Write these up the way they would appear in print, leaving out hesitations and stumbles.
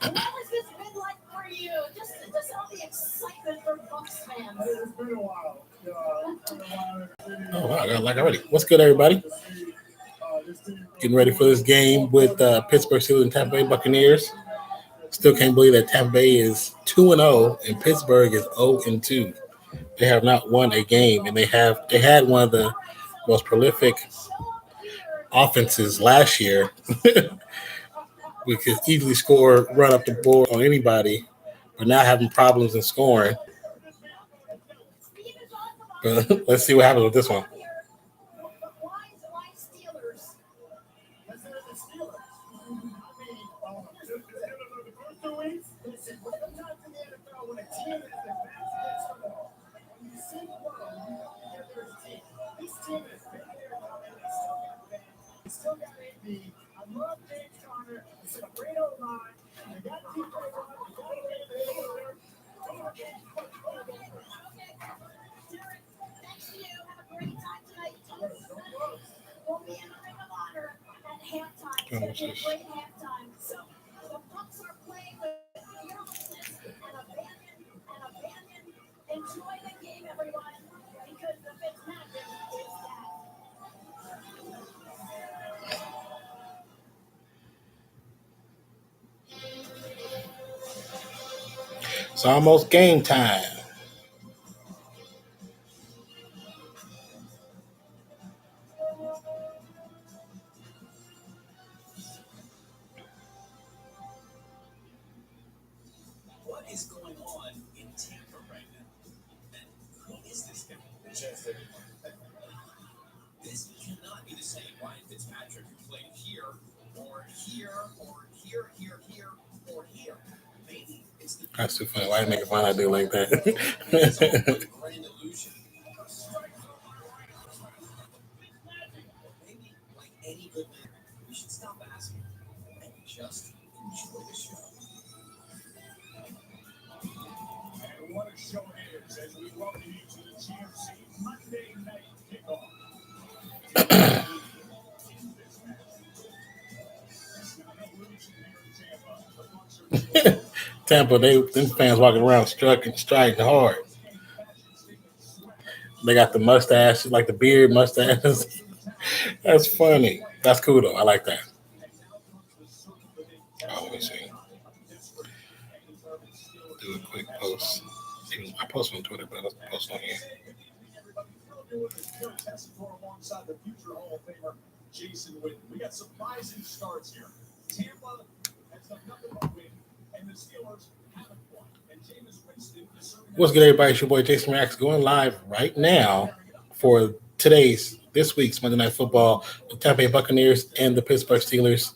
What has this been like for you? Just all the excitement for Bucks fans. It's been a while. Oh wow, I got like already. What's good, everybody? Getting ready for this game with Pittsburgh Steelers and Tampa Bay Buccaneers. Still can't believe that Tampa Bay is 2-0 and Pittsburgh is 0-2. They have not won a game, and they had one of the most prolific offenses last year. We could easily run up the board on anybody, but now having problems in scoring. But let's see what happens with this one. How much is It's almost game time. What is going on in Tampa right now? And who is this guy? This cannot be the same Ryan Fitzpatrick who played here, or here, or here, or here. Maybe it's the That's too funny. Why make a fun I do like that? grand illusion. Maybe like any good man, we should stop asking and just enjoy the show. And what a show it is as we welcome you to the GMC Monday Night Kickoff. Tampa, them fans walking around striding hard. They got the mustache, like the beard mustache. That's funny. That's cool though. I like that. Oh, let me see. Do a quick post. I post on Twitter, but I'll post on here. Alongside the future Hall of Famer Jason Witten. We got surprising starts here. Tampa has done nothing but win, and the Steelers haven't won. And Jameis Winston is serving. What's good, everybody? It's your boy Jason Max going live right now for this week's Monday Night Football, the Tampa Bay Buccaneers and the Pittsburgh Steelers.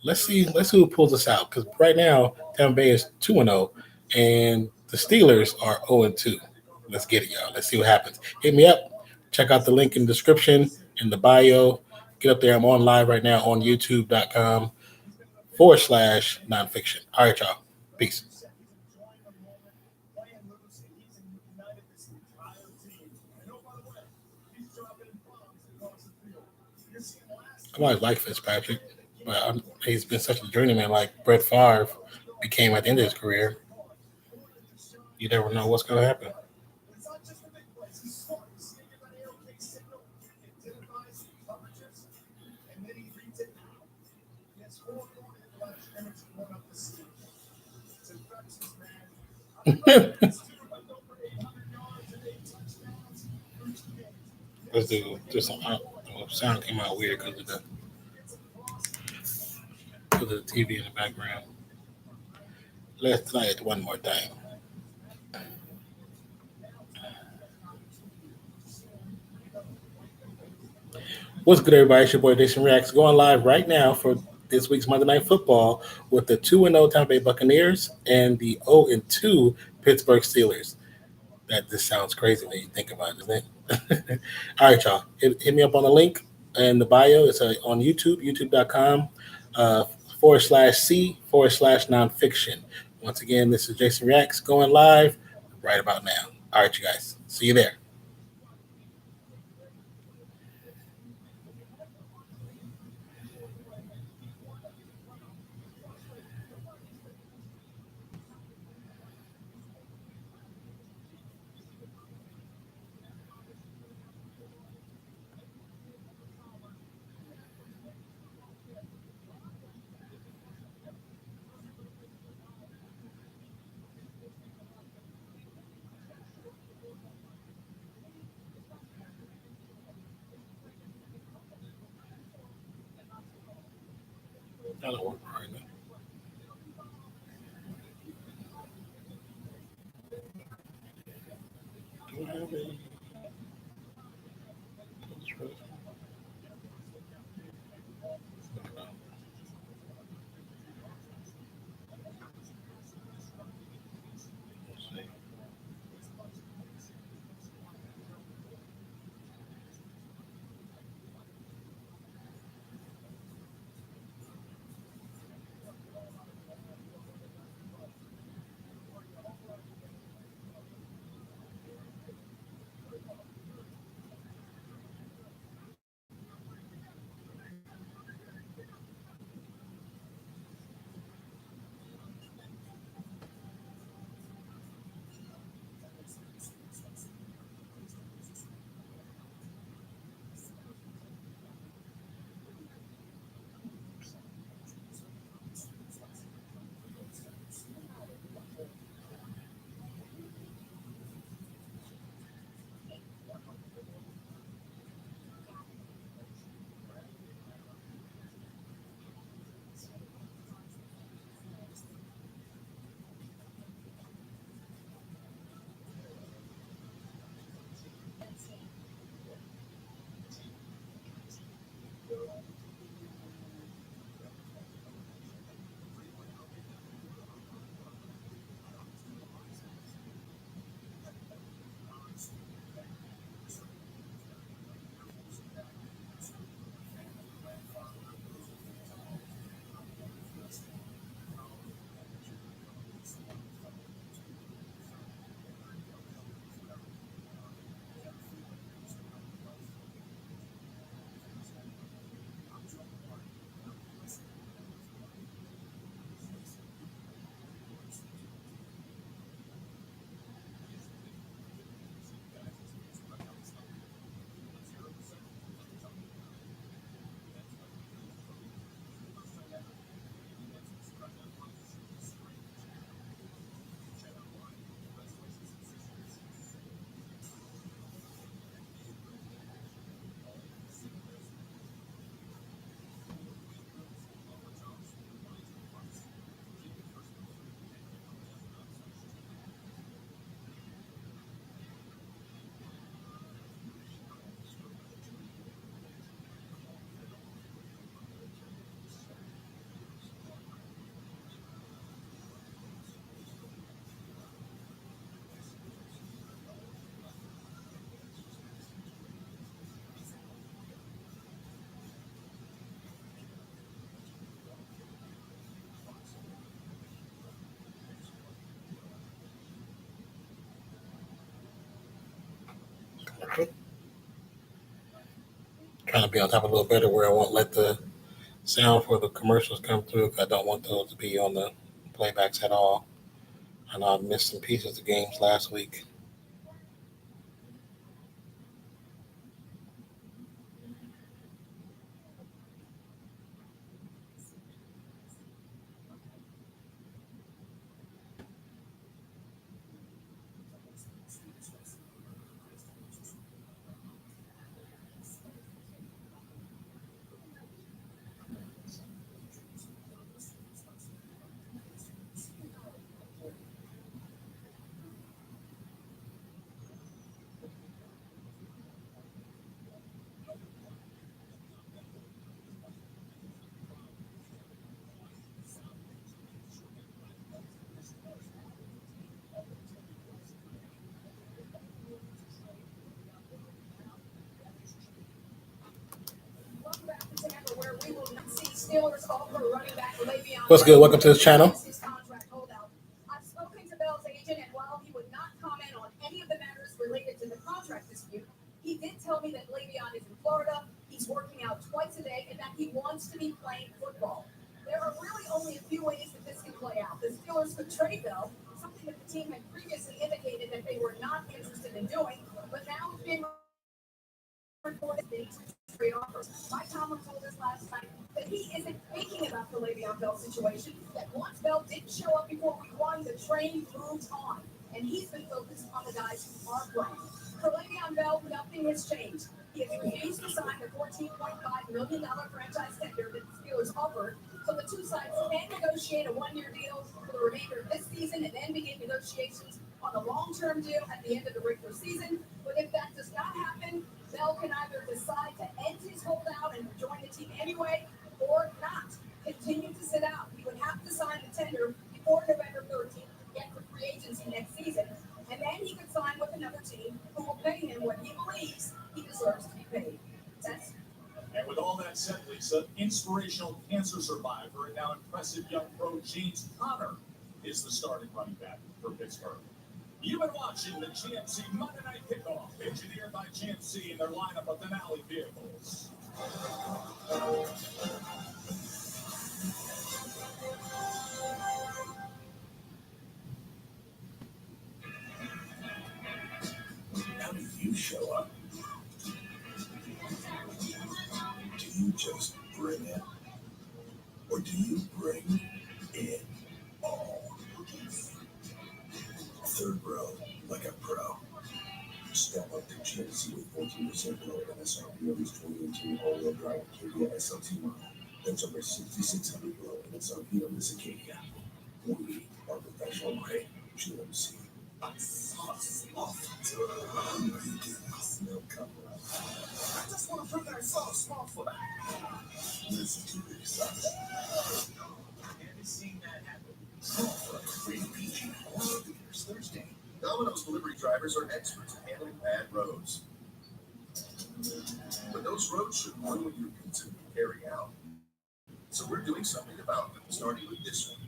Let's see who pulls us out, because right now Tampa Bay is 2-0 and the Steelers are 0-2. Let's get it, y'all. Let's see what happens. Hit me up. Check out the link in the description, in the bio. Get up there. I'm on live right now on youtube.com/nonpfixion. All right, y'all. Peace. I always like Fitzpatrick, but he's been such a journeyman like Brett Favre became at the end of his career. You never know what's going to happen. Let's do just some sound came out weird because of the TV in the background. Let's try it one more time. What's good, everybody? It's your boy Jason Reacts going live right now for this week's Monday Night Football with the 2-0 Tampa Bay Buccaneers and the 0-2 Pittsburgh Steelers. That just sounds crazy when you think about it, doesn't it? All right, y'all. Hit me up on the link in the bio. It's on YouTube, youtube.com/C/nonfiction. Once again, this is Jason Reacts going live right about now. All right, you guys. See you there. That'll work right now. Do I have a let's see. Trying to be on top of a little better where I won't let the sound for the commercials come through. 'Cause I don't want those to be on the playbacks at all. I know I missed some pieces of games last week. Welcome back to Tampa, where we will not see Steelers offer running back Le'Veon. What's good? Welcome to the channel. His contract holdout. I've spoken to Bell's agent, and while he would not comment on any of the matters related to the contract dispute, he did tell me that Le'Veon is in Florida, he's working out twice a day, and that he wants to be playing football. There are really only a few ways that this can play out. The Steelers could trade Bell, something that the team had previously indicated that they were not interested in doing, but now it's been reported they trade offers. Mike Tomlin told us last night that he isn't thinking about the Le'Veon Bell situation, that once Bell didn't show up before week one, the train moved on, and he's been focused on the guys who are playing. For Le'Veon Bell, nothing has changed. He has refused to sign the $14.5 million franchise tender that the Steelers offered, So the two sides can negotiate a one-year deal for the remainder of this season and then begin negotiations on a long-term deal at the end of the regular season. But if that does not happen, Bell can either decide to end his holdout and join the team anyway, or not continue to sit out. He would have to sign the tender before November 13th to get for free agency next season, and then he could sign with another team who will pay him what he believes he deserves to be paid. Tess? And with all that said, Lisa, inspirational cancer survivor and now impressive young pro James Conner is the starting running back for Pittsburgh. You've been watching the GMC Monday Night Kickoff, engineered by GMC and their lineup of Denali vehicles. How do you show up? Do you just bring it? Or do you bring it all? Third row, like a pro. Step up to GMC with 14% below MSRP on this 2018 all-wheel drive Acadia SLT model. That's over $6,600 below MSRP on this Acadia. We are professional grade GMC. Sauce off to I smell cover up. I just want to put that sauce off for that. Listen to this sauce. Haven't seen that happen. Rated PG. All theaters Thursday. Domino's delivery drivers are experts at handling bad roads. But those roads should ruin your pizza and carry out. So we're doing something about them, starting with this one.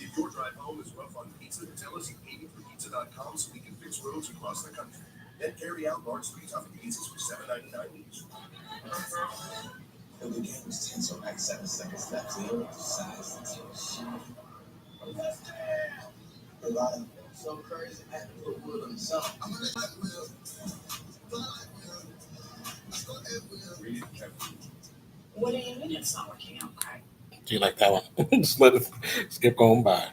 If your drive home is rough on pizza, tell us at aimingforpizza.com so we can fix roads across the country. Then carry out large 3-topping pizzas for $7.99 each. And the game is 10, so like 7 seconds left. So you decides to take a shot. A lot of so crazy. I had to put wood on the song. I'm gonna like Will. Read it carefully. What do you mean it's not working out, Craig? Do you like that one? Just let it skip going by.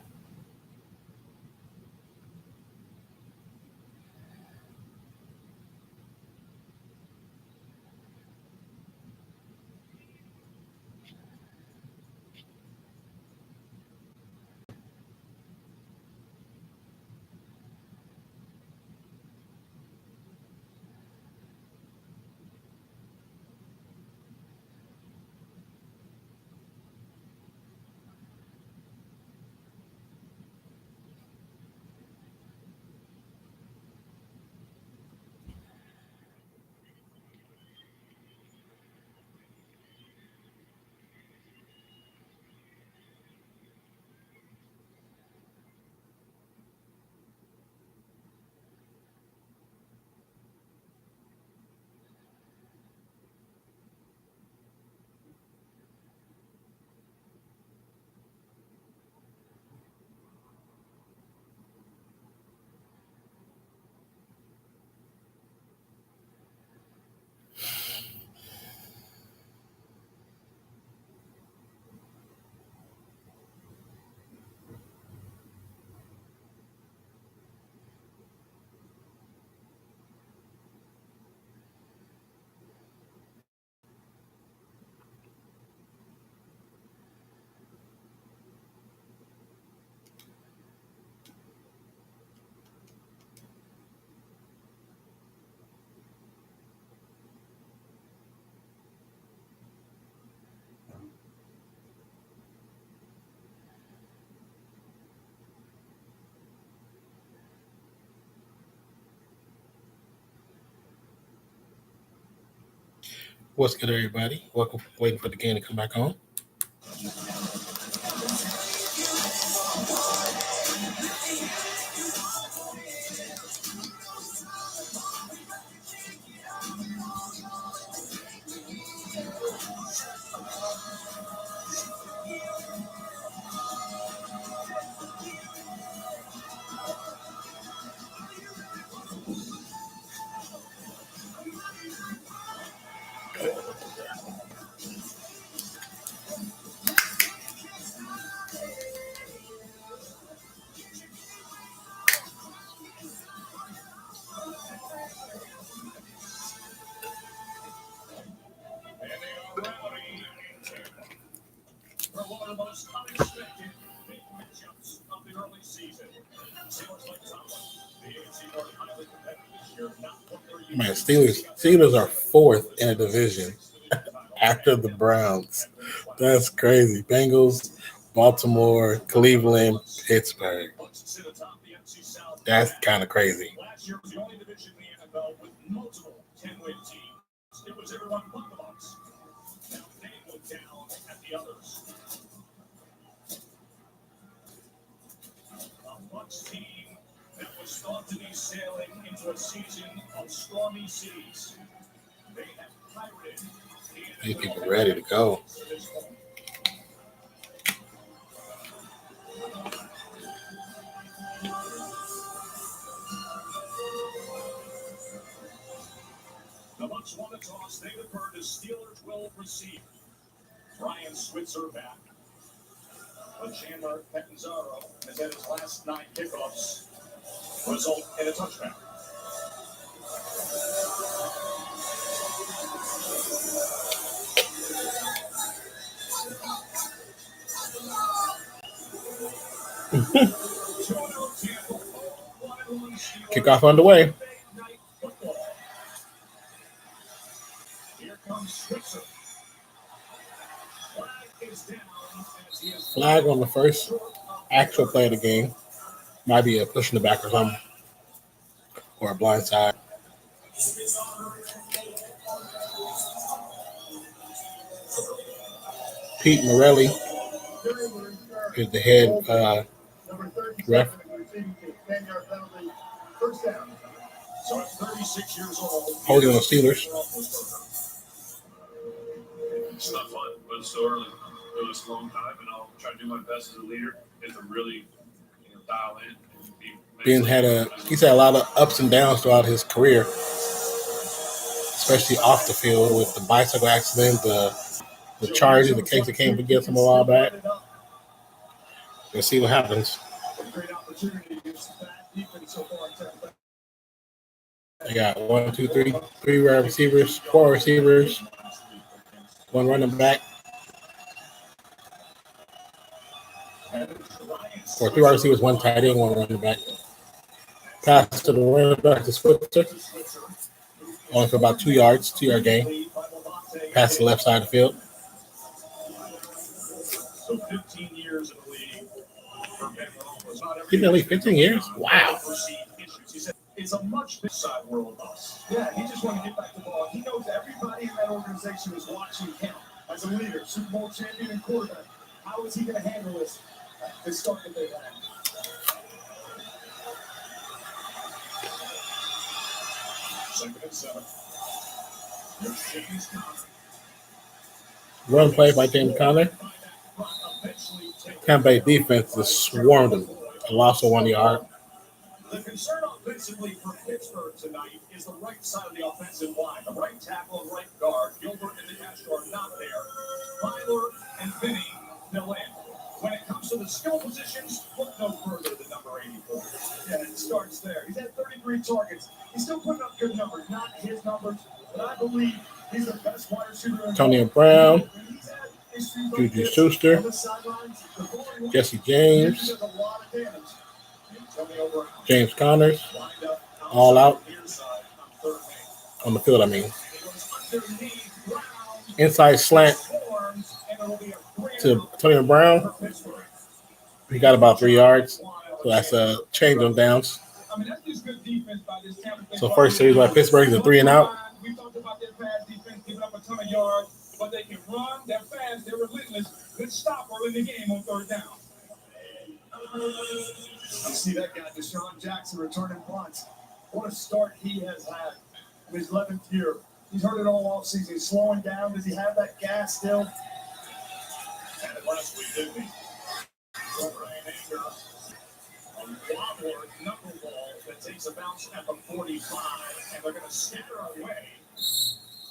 What's good, everybody? Welcome. Waiting for the game to come back on. Man, Steelers are fourth in a division after the Browns. That's crazy. Bengals, Baltimore, Cleveland, Pittsburgh. That's kind of crazy. Last year was the only division in the NFL with multiple 10-win teams. It was everyone but the Bucs. Now they look down at the others. A Bucs team that was thought to be sailing into a season of stormy seas. They have pirated. These people ready to go. The Bucs won the toss. They defer. The Steelers will receive. Brian Switzer back. But Chandler Catanzaro has had his last 9 kickoffs result in a touchdown. Kickoff underway. Here comes Switzer. Flag is down as he is Flag on the first actual play of the game. Might be a push in the back or something. Or a blind side. Pete Morelli is the head ref. So at 36 years old, Holding on the Steelers. It's not fun, but it's still early. It was a long time, and I'll try to do my best as a leader and to really, dial in. And He's had a lot of ups and downs throughout his career, especially off the field with the bicycle accident, the charge in the case that came against him a while back. Let's see what happens. great opportunity against that defense so far in Tampa. They got 1, 2, 3, 3 wide receivers, 4 receivers, 1 running back, or 3 wide receivers, 1 tight end, 1 running back. Pass to the running back to Switzer, only for about 2 yards, 2-yard gain. Pass to the left side of the field. So 15 years in the league for Ben Roethlisberger. He's been in the league 15 years? Wow. He said it's a much bigger side world of us. Yeah, he just wanted to get back to the ball. He knows everybody in that organization is watching him as a leader, Super Bowl champion and quarterback. How is he going to handle this start that they've had? Second and 7. Here's James Conner. Run play by James Conner. Tampa Bay defense just swarmed him. A loss of 1 yard. The concern offensively for Pittsburgh tonight is the right side of the offensive line. The right tackle and right guard, Gilbert and the Castro are not there. Tyler and Vinny fill in. When it comes to the skill positions, look no further than number 84. Yeah, it starts there. He's had 33 targets. He's still putting up good numbers. Not his numbers, but I believe he's the best wide receiver. Antonio Brown, Juju Schuster, Jesse James, James Connors, all out on the field, I mean. Inside slant to Antonio Brown. He got about 3 yards, so that's a change on downs. So first series by Pittsburgh is a 3 and out. We talked about their pass defense giving up a ton of yards, but they can run, they're fast, they're relentless. Good stop early in the game on third down. You see that guy, Deshaun Jackson, returning punts. What a start he has had in his 11th year. He's heard it all offseason. He's slowing down. Does he have that gas still? Had it last week, didn't he? Brian Anger. A wobbler knuckleball that takes a bounce at the 45, and they're going to scatter away.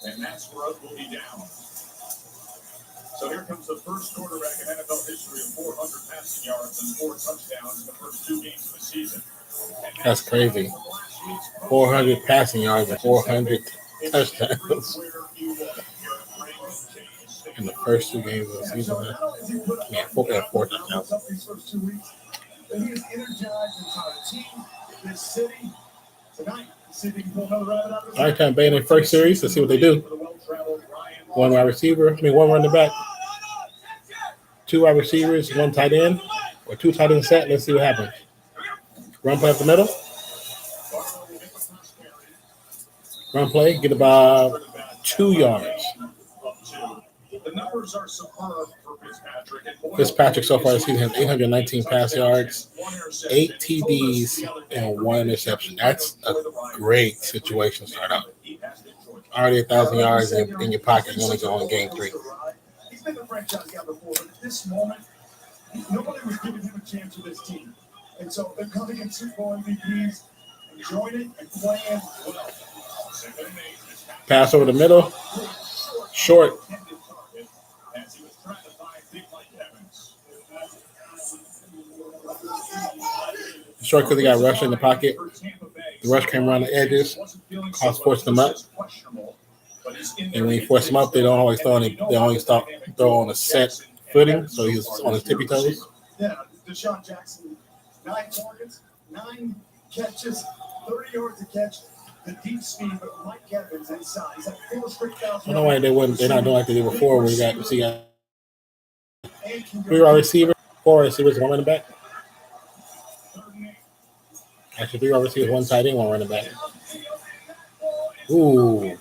And that's where it will be down. So here comes the first quarterback in NFL history of 400 passing yards and 4 touchdowns in the first 2 games of the season. That's crazy. 400 passing yards and 400 touchdowns in the first 2 games of the season. Yeah, 4 touchdowns. He is energized and taught a team, this city. Tonight, All right, Tampa Bay in their first series. Let's see what they do. One running back, 2 wide receivers, 1 tight end, or 2 tight end set. Let's see what happens. Run play up the middle. Run play, get about 2 yards. The numbers are superb for Fitzpatrick. Fitzpatrick so far this season has 819 pass yards, 8 TDs, and 1 interception. That's a great situation to start out. Already 1,000 yards in your pocket. You only go in game 3. He's been the franchise guy before, but at this moment, nobody was giving him a chance with this team. And so they're coming in Super Bowl MVPs, enjoying it and playing well. Pass over the middle. Short. As he was trying to find big Mike Evans. Short because he got rushed in the pocket. The rush came around the edges. Cost forced them up. And when you force them up, they don't always throw on a set footing, so he's on his tippy toes. Yeah, Deshaun Jackson, 9 targets, 9 catches, 30 yards a catch. The deep speed, but Mike Evans inside. He's like 4 straight 1,000. I don't know why they're not doing like they did before when you got 3 wide receivers, 4 receivers, 1 running back. Actually, 3 wide receivers, 1 tight end, 1 running back. Ooh. It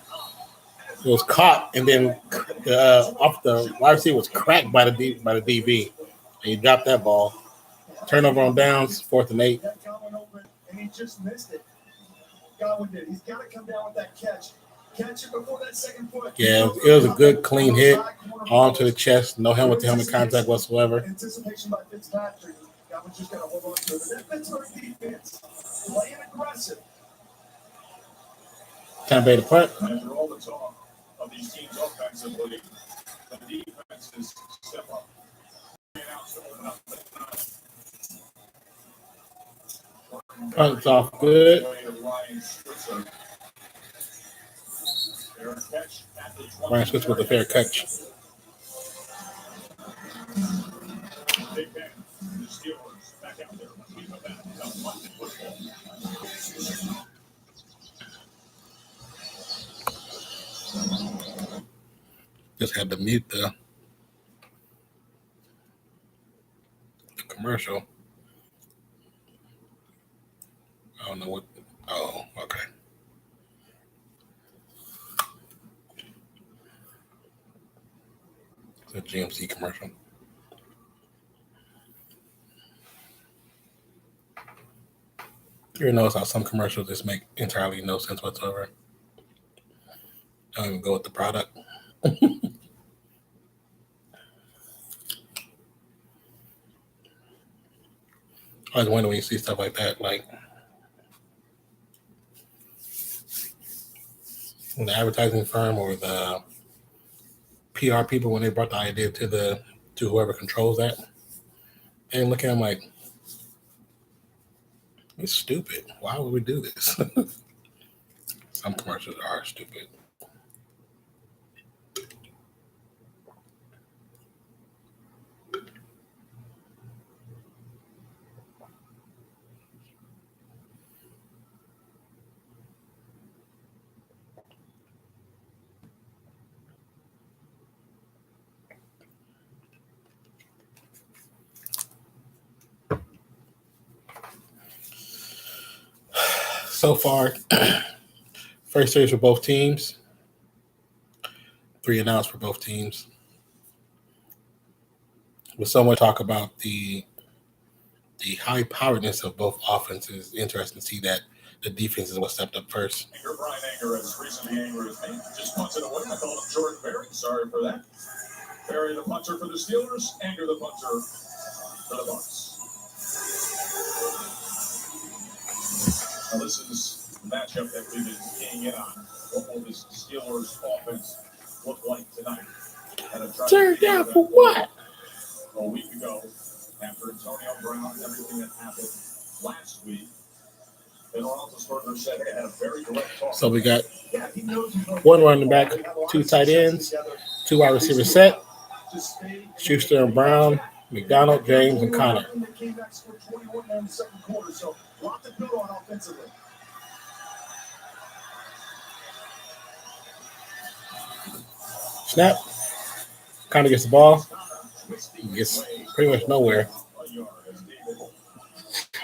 was caught and then off the wide receiver was cracked by the DB. And he dropped that ball. Turnover on downs, 4th and 8. And he just missed it. Godwin did. He's got to come down with that catch. Catch it before that second foot. Yeah, it was a good, clean hit. Arm to the chest. No helmet-to-helmet contact whatsoever. Anticipation by Fitzpatrick. Godwin's just got to hold on to it. But that Pittsburgh defense, playing aggressive. Tampa Bay to punt. After all the talk of these teams offensively, the defenses step up. Punt's off good. Ryan Switz with a fair catch. Just had to mute the commercial. I don't know what. Oh, okay. It's a GMC commercial. You ever notice how some commercials just make entirely no sense whatsoever? Don't even go with the product. I always wonder when you see stuff like that, like when the advertising firm or the PR people, when they brought the idea to whoever controls that, and look at them like, it's stupid. Why would we do this? Some commercials are stupid. So far, first series for both teams. 3 announced for both teams. With so much talk about the high-poweredness of both offenses, interesting to see that the defense is what stepped up first. Brian Anger has recently angry with me. Just punted away. I called him Jordan Berry. Sorry for that. Berry, the punter for the Steelers. Anger, the punter for the Bucs. Now, this is the matchup that we've been keying in on. What will this Steelers offense look like tonight? Turned down for what? A week ago, after Antonio Brown and everything that happened last week, Ben Roethlisberger said they had a very direct talk. So we got 1 running back, 2 tight ends, 2 wide receivers set. Schuster and Brown, McDonald, James, and Connor. Snap. Connor gets the ball. He gets pretty much nowhere.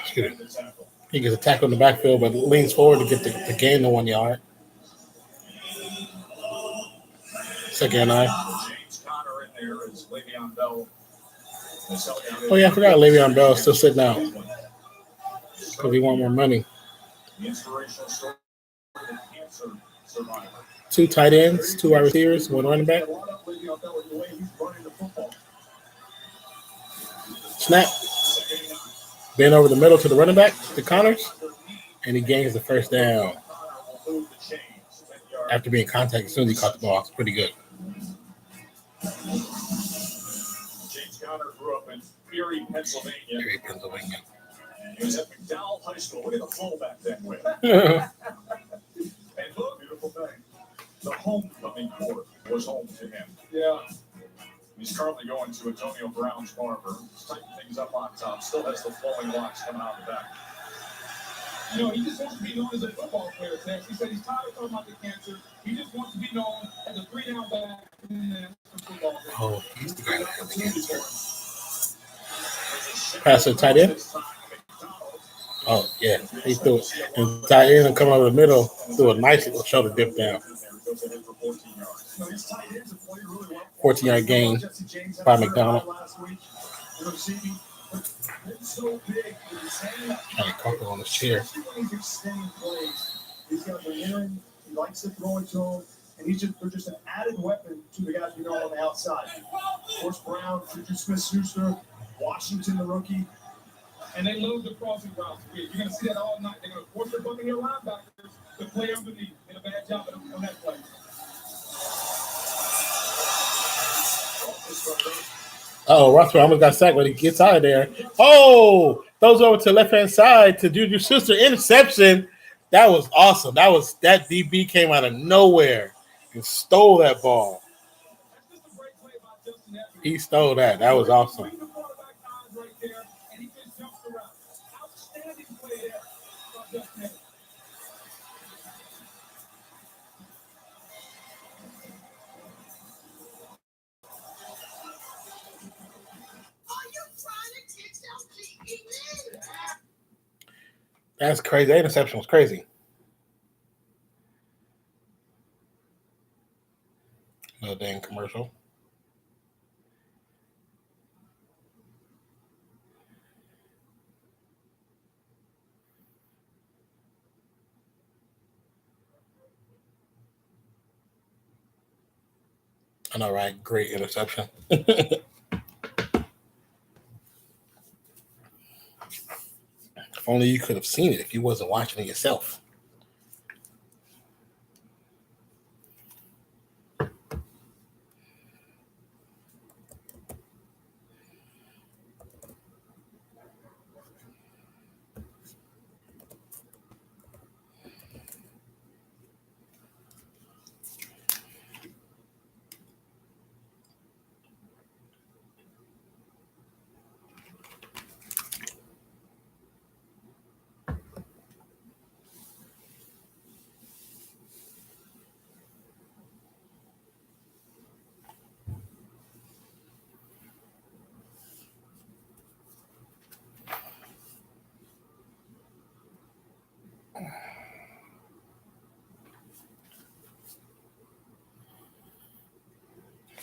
Excuse me. He gets a tackle in the backfield, but leans forward to get the gain to 1 yard. Second and 9. Oh, yeah, I forgot Le'Veon Bell is still sitting out because he want more money. 2 tight ends, 2 wide receivers, 1 running back. Snap. Bend over the middle to the running back, to Connors, and he gains the first down after being contacted as soon as he caught the ball. It's pretty good. James Conner grew up in Erie, Pennsylvania. He was at McDowell High School. Look at the fullback that way. And look, beautiful thing. The homecoming court was home to him. Yeah. He's currently going to Antonio Brown's barber. He's tightening things up on top. Still has the flowing locks coming out the back. You know, he just wants to be known as a football player, Tex. He said he's tired of talking about the cancer. He just wants to be known as a 3-down back in the football player. Oh, he's the guy that has the cancer. Pass to tight end. Oh, yeah. He threw it. And tight end coming over the middle, threw a nice little shoulder dip down. 14-yard gain by McDonald. Trying to conquer on his chair. He's got the wind. He likes to throw it to him. And they're just an added weapon to the guys we know on the outside. Of course, Brown, Juju Smith-Schuster, Washington, the rookie. And they love the crossing routes. You're going to see that all night. They're going to force their Buccaneers linebackers to play underneath. Did a bad job on that play. Oh, Rothwell almost got sacked when he gets out of there. Oh, throws over to the left-hand side to Juju Schuster. Interception. That was awesome. That DB came out of nowhere and stole that ball. He stole that. That was awesome. That's crazy. That interception was crazy. No dang commercial. I know, right? Great interception. If only you could have seen it if you wasn't watching it yourself.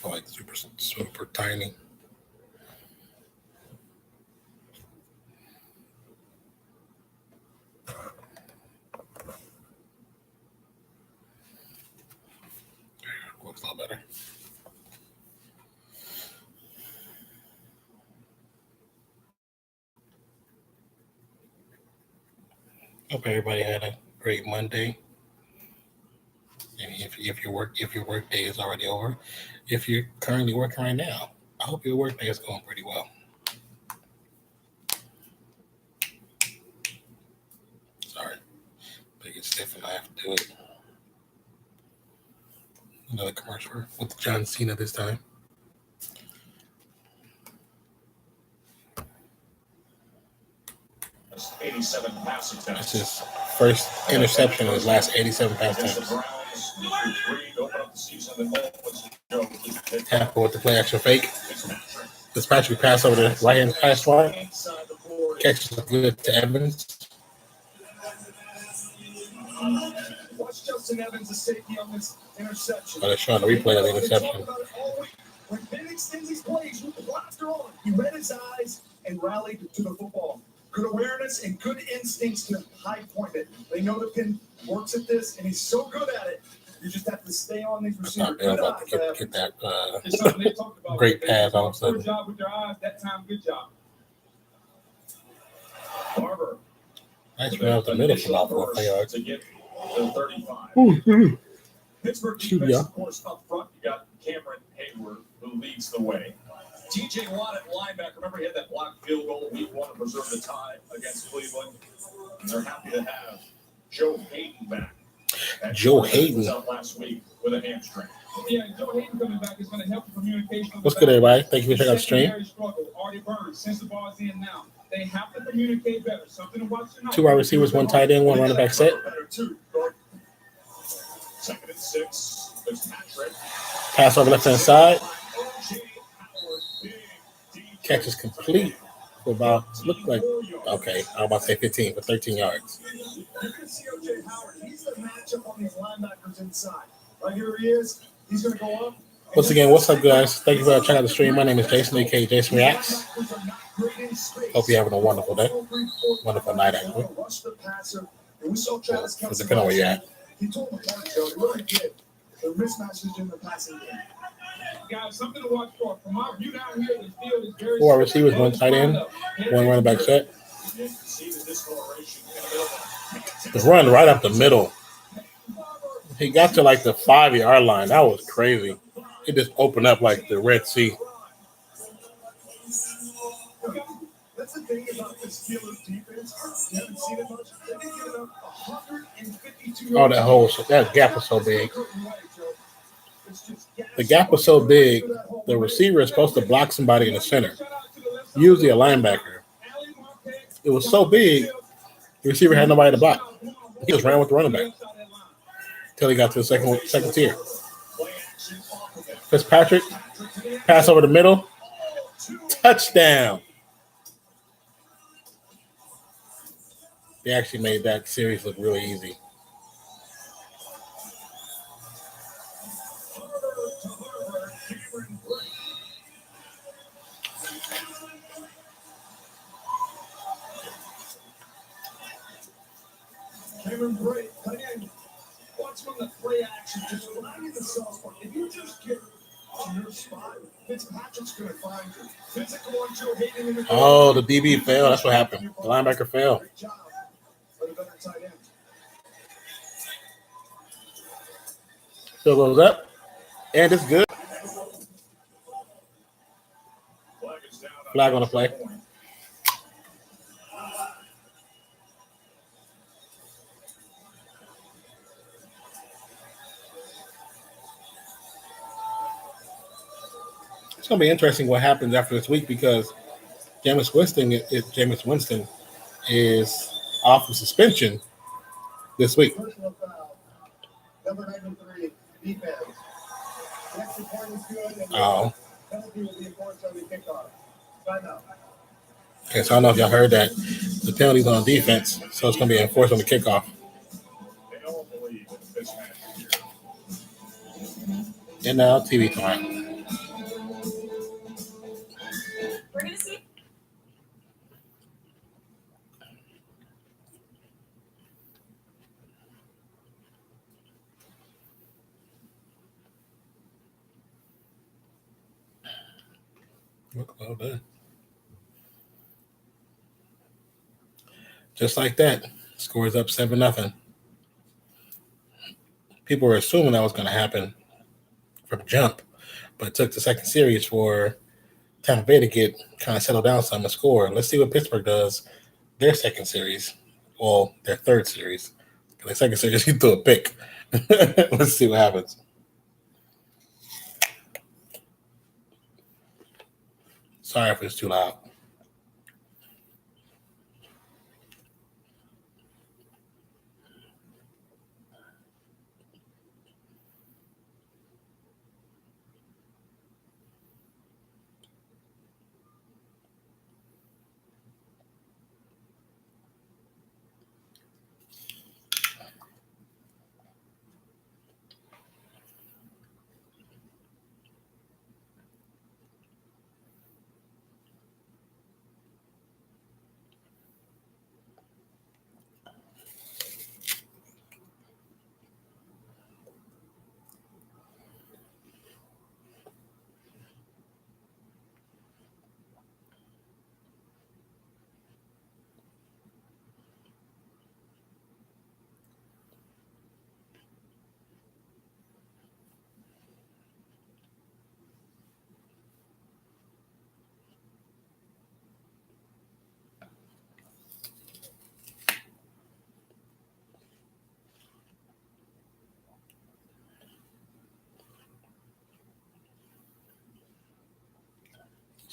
Like super tiny. Looks a lot better. Hope everybody had a great Monday. And if your work day is already over, if you're currently working right now, I hope your work day is going pretty well. Sorry, big and stiff, and I have to do it. Another commercial with John Cena this time. That's 87 pass attempts. That's his first interception in his last 87 pass attempts. The Browns, 3 to open up the season. Tampa with the play action fake. Fitzpatrick pass over the right hand pass line. Catches good to Evans. Watch Justin Evans' safety on this interception. They're showing the replay of the interception. When Ben extends his plays with the blaster on, he read his eyes and rallied to the football. Good awareness and good instincts to high point it. They know the pin works at this, and he's so good at it. You just have to stay on these receivers. They're about to get that great pass all of a sudden. Good job with your eyes that time. Good job. Barber. Nice run up the middle for about 4 yards. To get to 35. Pittsburgh defense, of course, up front. You got Cameron Hayward, who leads the way. TJ Watt at linebacker. Remember, he had that blocked field goal week 1 to preserve the tie against Cleveland. And they're happy to have Joe Hayden back. Joe Hayden was out last week with a hamstring. Yeah, Joe Hayden coming back is going to help the communication. What's good, everybody? Thank you for checking out the stream. Artie Burns, since the ball's in now, they have to communicate better. Something to watch tonight. 2 wide receivers, 1 tight end, 1 running back set. Second and 6. There's Patrick. Pass over left hand side. Catch is complete for about, look like, okay, I'm about to say 15 for 13 yards. You're going to see O.J. Howard. He's the matchup on these linebackers inside. Right here he is. He's going to go up. Once again, what's up, guys? Thank you for checking out the stream. My name is Jason, a.k.a. Jason Reacts. Hope you're having a wonderful day. Wonderful night, actually. Depending on where you're at. He told the part, Joe. He really did. The mismatches in the passing game. Guys, something to watch for. From our view down here, the field is very 4 receivers, 1 tight end, 1 running back set. The run right up the middle. He got to like the 5-yard line. That was crazy. It just opened up like the Red Sea. That's the thing about the Steelers defense. You haven't seen it much. They've given up 152. Oh, that gap was so big. The gap was so big, the receiver is supposed to block somebody in the center, usually a linebacker. It was so big, the receiver had nobody to block. He just ran with the running back until he got to the second tier. Fitzpatrick, pass over the middle, touchdown. They actually made that series look really easy. Cameron Bray, again, watch from the play action, just finding the soft spot. If you just get to your spot, Fitzpatrick's going to find you. Physical on Joe Hayden in the Oh, the DB failed. That's what happened. The linebacker failed. Great job for the better tight end. Still goes up. And it's good. Flag on the play. It's going to be interesting what happens after this week because Jameis Winston is off of suspension this week. Personal foul. Number 93, defense. The extra point is good, and Oh, penalty will be enforced on the kickoff. Timeout. okay. So I don't know if y'all heard that. The penalty's on defense, so it's going to be enforced on the kickoff. They all believe in this match here. And now TV time. We're going to see. Well done. Just like that, scores up 7-0. People were assuming that was going to happen from jump, but it took the second series for Tampa Bay to get kind of settled down some and score. Let's see what Pittsburgh does their second series. Well, their third series. The second series, he threw a pick. Let's see what happens. Sorry if it's too loud.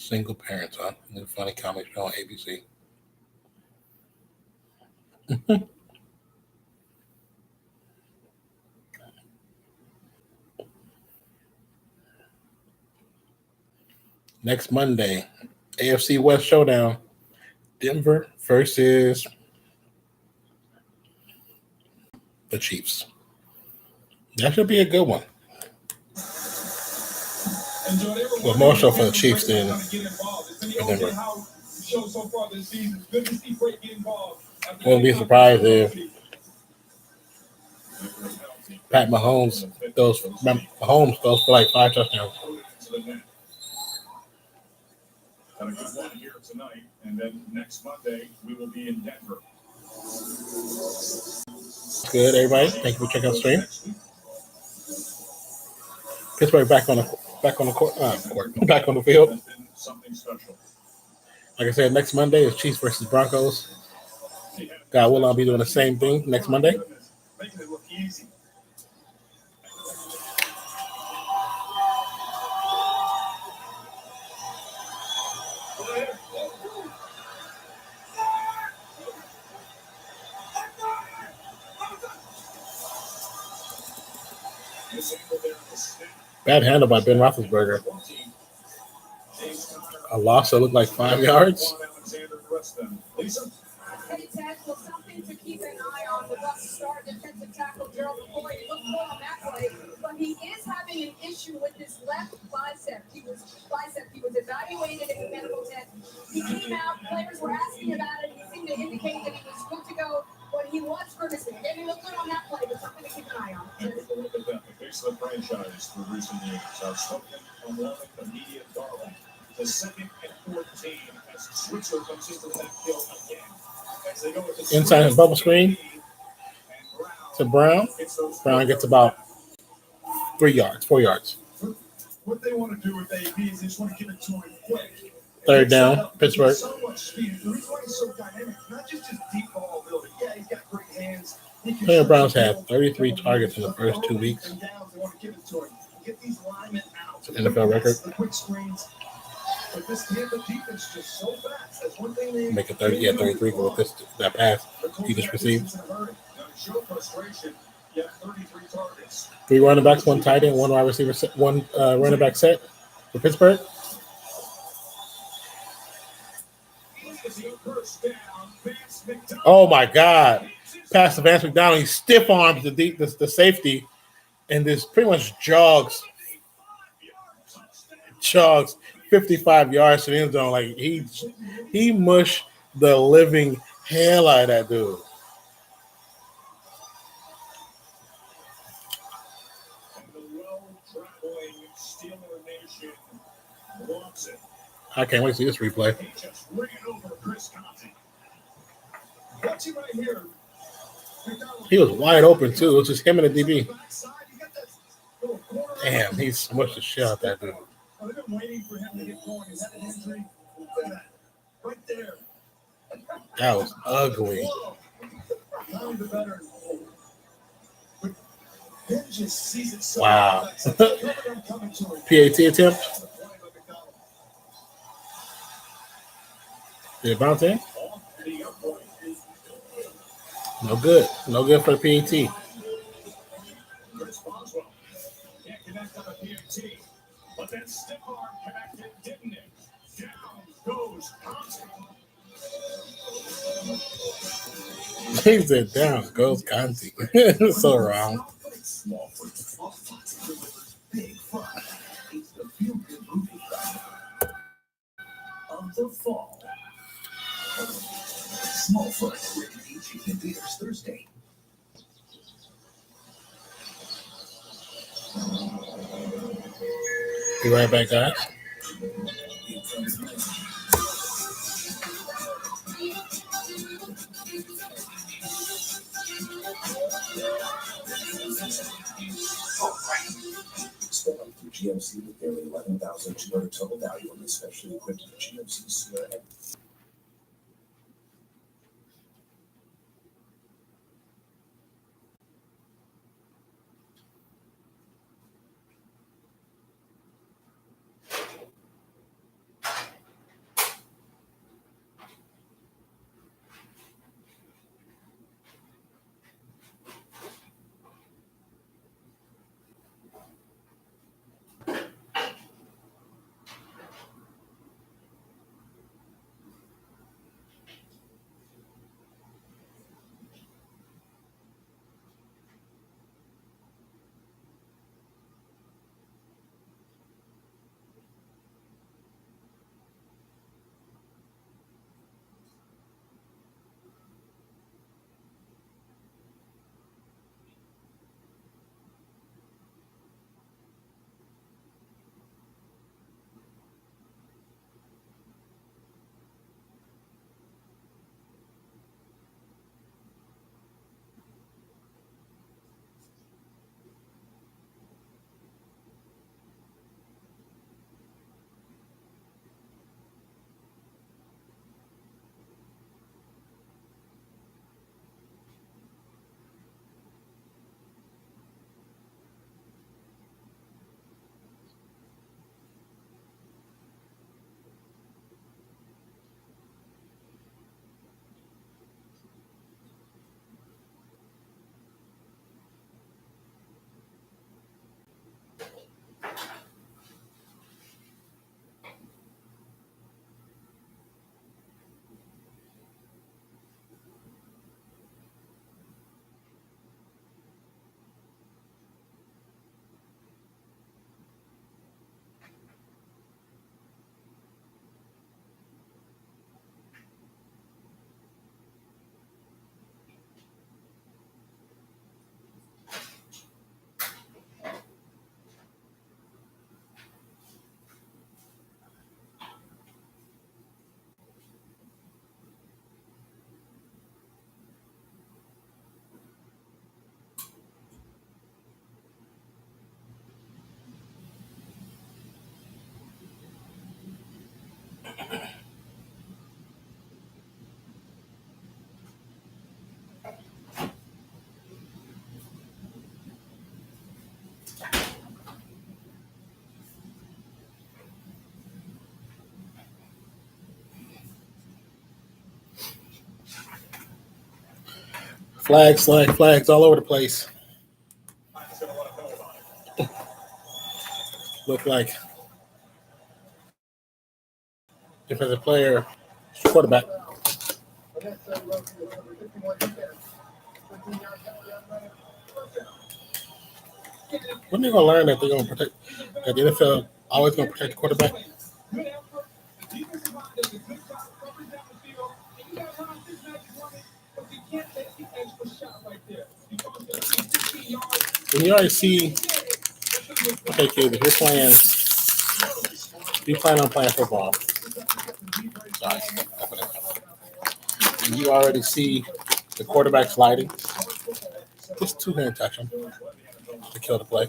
Single parents, huh? New funny comedy show on ABC. Next Monday, AFC West Showdown. Denver versus the Chiefs. That should be a good one. Well, more so for the Chiefs than Denver. Wouldn't be surprised if Pat Mahomes throws for like 5 touchdowns. Got a good one here tonight, and then next Monday we will be in Denver. Good, everybody. Thank you for checking out the stream. Pittsburgh back on the court, back on the field. Something special. Like I said, next Monday is Chiefs versus Broncos. God will I'll be doing the same thing next Monday. Making it look easy. Bad handle by Ben Roethlisberger. A loss that looked like 5 yards. Hey, Ted, well, something to keep an eye on with us star defensive tackle Gerald McCoy. He looked good on that play, but he is having an issue with his left bicep. He was evaluated in the medical tent. He came out, players were asking about it. He seemed to indicate that he was good to go, but he was ferguson. He didn't look good on that play, but something to keep an eye on. Look at that, the face of the franchise for recent years. Outspoken, along the media darling. The second and 14 as Switzer comes into the backfield again. Inside his bubble screen to Brown. Brown gets about 4 yards. What they want to do with AB is they just want to give it to him quick. Third down, Pittsburgh. So much speed. The reason why he's so dynamic, not just his deep ball ability. Yeah, he's got great hands. Cleveland Browns had 33 targets in the first 2 weeks. It's an NFL record. But this Tampa defense just so fast. That's one thing they Make it 33 with that pass he just received. Show frustration. Yeah, 33 targets. 3 running backs, 1 tight end, 1 wide receiver, 1 running back set for Pittsburgh. Oh my God! Pass to Vance McDonald. He stiff arms the safety, and this pretty much jogs 55 yards to the end zone. Like he mushed the living hell out of that dude. I can't wait to see this replay. He was wide open too. It was just him and the DB. Damn, he smushed the shit out of that dude. I've been waiting for him to get going. Is that an injury? Look at that. Right there. That was ugly. Wow. PAT attempt. Did it bounce in? No good. No good for the PAT. But that stiff arm connected, didn't it? Down goes Conti. He said down goes Conti. So wrong. Big Fun. It's the feel-good movie of the fall. Smallfoot, rated PG in theaters Thursday. Be right back, guys. Step up through GMC with nearly $11,200 total value on the specially equipped GMC Sierra. Flags all over the place. I'm just going to let him know about it. Look like defensive player, quarterback. When are they gonna learn that they're gonna protect that the NFL always gonna protect the quarterback? Good effort. The defensive line does a good job covering down the field. And you got Nonpfixion running, but you can't take the extra shot right there. Because there's 15 yards. When you already see, okay, kids, if you're planning on playing football, sorry, and you already see the quarterback sliding, just two-hand touch him to kill the play.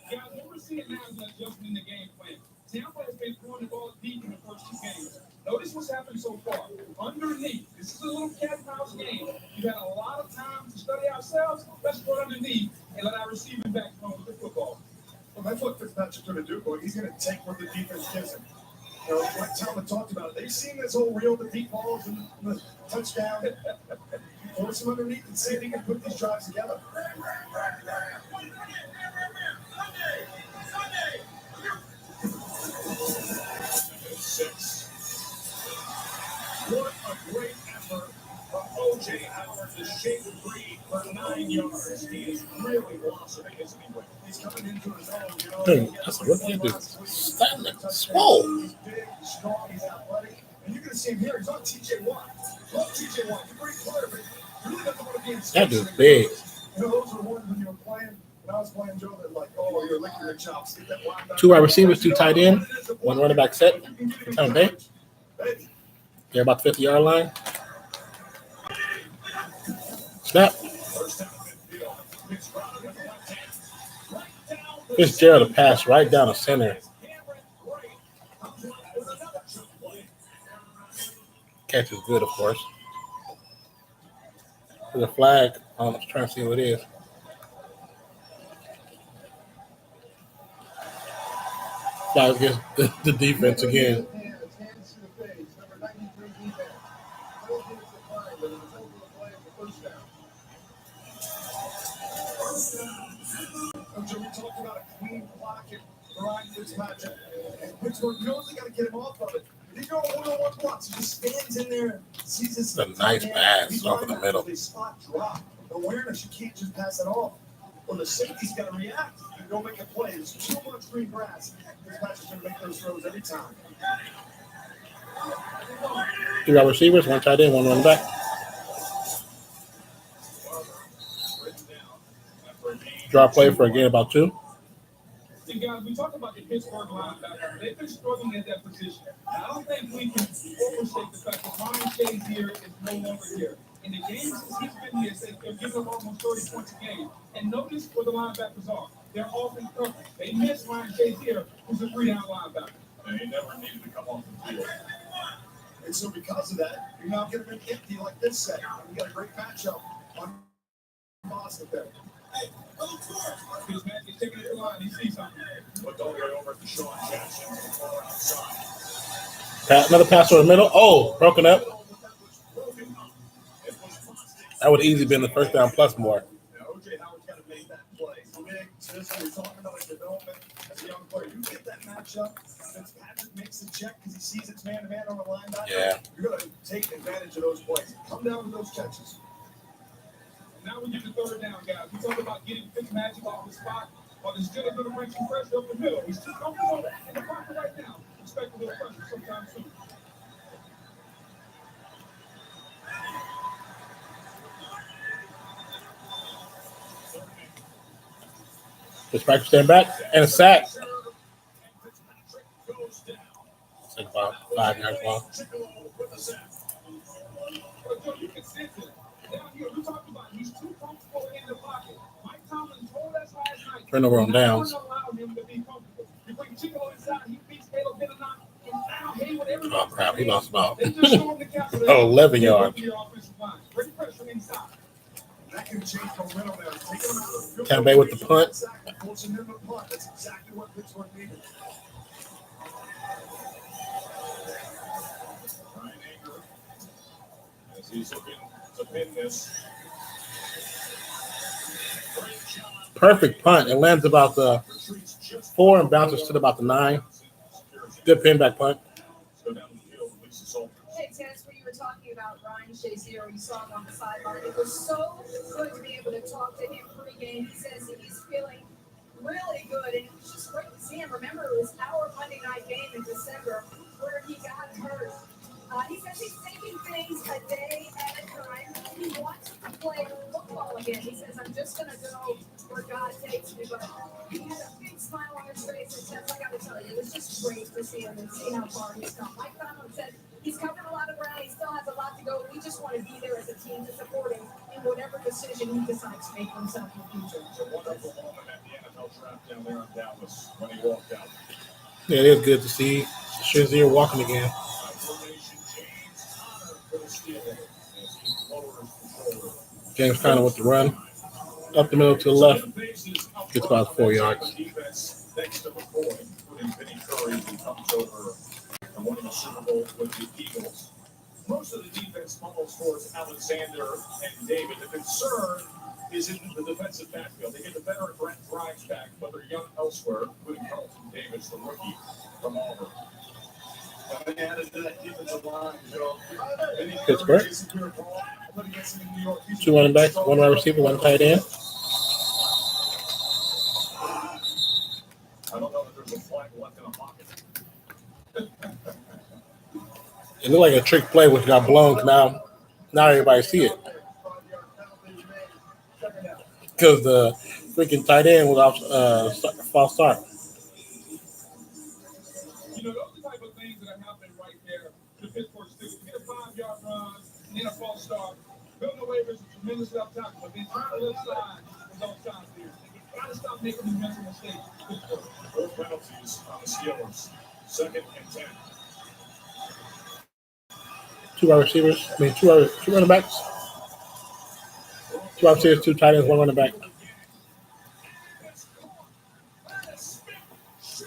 Guys, what we're seeing now is an adjustment in the game plan. Tampa has been throwing the ball deep in the first two games. Notice what's happened so far. Underneath, this is a little cat and mouse game. We've had a lot of time to study ourselves. Let's go underneath and let our receiving backs run with the football. Well, that's what Fitzpatrick's going to do, boy. He's going to take what the defense gives him. You know, like Tampa talked about, they've seen this whole reel, the deep balls and the touchdown. Force him underneath and see if he can put these drives together. What a great effort from O.J. Howard to shake free for 9 yards. He is really blossoming, isn't he? He's coming into his own, you know. Hey, that's what you do. Stand there. Swole. He's big, he's strong, he's athletic. And you're going to see him here. He's on T.J. Watt. Love T.J. Watt. He's a great player, but he really doesn't want to be in That dude's big. You know, those are ones when you were playing, when I was playing, Joe, that like, oh, you're licking your chops. Get that linebacker. 2 wide receivers, 2 tight end, 1 running back set. Tampa Bay. Hey, They're about the 50-yard line. Snap. Fitzgerald to pass right down the center. Catch is good, of course. There's a flag. I'm trying to see what it is. Flag against the defense again. hands to the face, number 93 defense. No hits declined, but it was over the play for first down. Joe, we talked about a clean pocket for Ryan Fitzpatrick. And Pittsburgh knows they got to get him off of it. They go one-on-one blocks. He just stands in there, sees this. It's a nice pass over the middle. They spot drop. Awareness, you can't just pass it off. Well, the safety's got to react. You don't make a play. There's too much green grass. Fitzpatrick's going to make those throws every time. 2 wide receivers, 1 tight end, 1 running back. Draw play for again about 2. See, guys, we talked about the Pittsburgh linebacker. They've been struggling at that position. I don't think we can overstate the fact that Ryan Shazier is no longer here. In the games since he's been here, they're giving him almost 30 points a game. And notice where the linebackers are. They're often covered. They miss Ryan Shazier, who's a 3-down linebacker. And he never needed to come off the field. And so because of that, you're not going to make empty like this set. We got a great matchup on Boston there. He's taking it to the line. He sees something. Looked all the way over to Sean Jackson. Outside. Another pass over the middle. Oh, broken up. That would have easily been the first down plus more. Now, O.J. Howard's got to make that play. So big, just we're talking about like development as a young player. You get that matchup. Fitzpatrick makes the check because he sees it's man-to-man on the linebacker. Yeah. You're going to take advantage of those plays. Come down with those catches. Now we get the 3rd down, guys. We talk about getting Fitzmagic off the spot, but he's still going to bring some pressure up the middle. He's too comfortable in the pocket right now. Expect a little pressure sometime soon. Fitzpatrick stand back and a sack. It's like about 5 yards long. But you can sit there. Down here, we talked about he's too comfortable in the pocket. Mike Tomlin told us last night. Turnover on downs. Allow him to be comfortable. You bring Chico inside, he beats Caleb Benedict, and now Hayward, everybody. Oh, crap. He lost about They just stormed the castle. 11 yards. Bring pressure inside. That can change momentum there. Taking them out of the Tampa Bay with the punt. Forcing them to punt. That's exactly what Pittsburgh needed. He's looking to pin this. Perfect punt. It lands about the 4 and bounces to about the 9. Good pin back punt. Go down the field, Lisa Salters. Hey, Terrence, when you were talking about Ryan Shazier, you saw him on the sideline. It was so good to be able to talk to him pregame. He says he's feeling really good, and it was just great to see him. Remember, it was our Monday night game in December where he got hurt. He says he's taking things a day at a time. He wants to play football again. He says, I'm just going to go where God takes me. But he had a big smile on his face. And Jeff, I got to tell you, it was just great to see him and see how far he's come. Mike Tomlin said he's covered a lot of ground. He still has a lot to go. We just want to be there as a team to support him in whatever decision he decides to make for himself in the future. It's a wonderful moment at the NFL draft down there in Dallas when he walked out. Yeah, it is good to see Shazier walking again. Formation change, Connor for the steal as he lowers the shoulder. James Conner with the run. Up the middle to the left. Gets about 4 yards. Defense next to McCoy, including Vinny Curry, who comes over and winning a Super Bowl with the Eagles. Most of the defense funnels towards Alexander and David. The concern is in the defensive backfield. They get the veteran Brent Grimes back, but they're young elsewhere, including Carlton Davis, the rookie from Auburn. And they added to that defensive line, Pittsburgh. 2 running backs, 1 wide receiver, 1 tight end. I don't know that there's a flag left in a pocket. It looked like a trick play, which got blown. Now everybody see it because the freaking tight end was off false start. You know, those are the type of things that are happening right there. The Pittsburgh Steelers get a 5-yard run, and then a false start. Bill Waivers is tremendous left tackle, but then turn to the left side is all time here. You got to stop making these mental mistakes. Pittsburgh. 4 penalties on the Steelers. 2nd and 10. 2 wide receivers. I mean, 2 running backs. 2 wide receivers, 2 tight ends, 1 running back.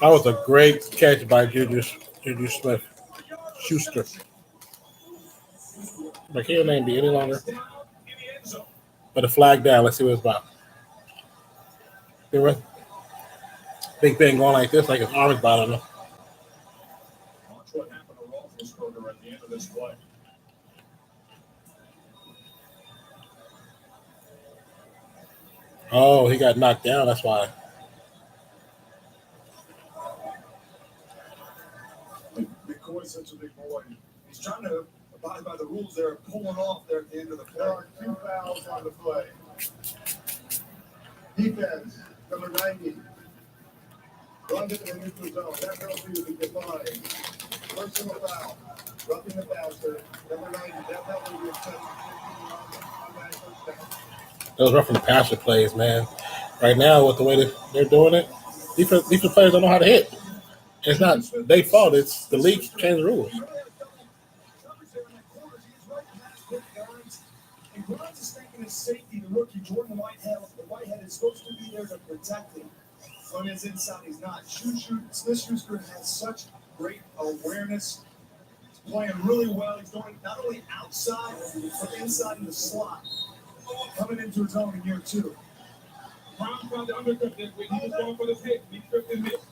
That was a great catch by Juju Smith-Schuster. But can't name be any longer. But a flag down. Let's see what it's about. Big thing going like this, like his arm is bothering him. Watch what happened to Roethlisberger at the end of this play. Oh, he got knocked down. That's why. McCoy's such a big boy. He's trying to abide by the rules there, pulling off there at the end of the play. There are 2 fouls on the play. Defense, number 90. Run to the neutral zone. That penalty will be defined. Personal foul. Roughing the passer. Number 90. That penalty will be accepted. 15 on that touchdown. Those roughing the passer plays, man. Right now, with the way they're doing it, defense players don't know how to hit. It's not their fault. It's the league changed the rules. And Grimes is thinking his safety, the rookie Jordan Whitehead. The Whitehead is supposed to be there to protect him. On his inside, he's not. Smith-Schuster has such great awareness. He's playing really well. He's going not only outside, but inside in the slot. Coming into his own in year 2. Brown found the undercut there when he was going for the pick. He tripped and missed.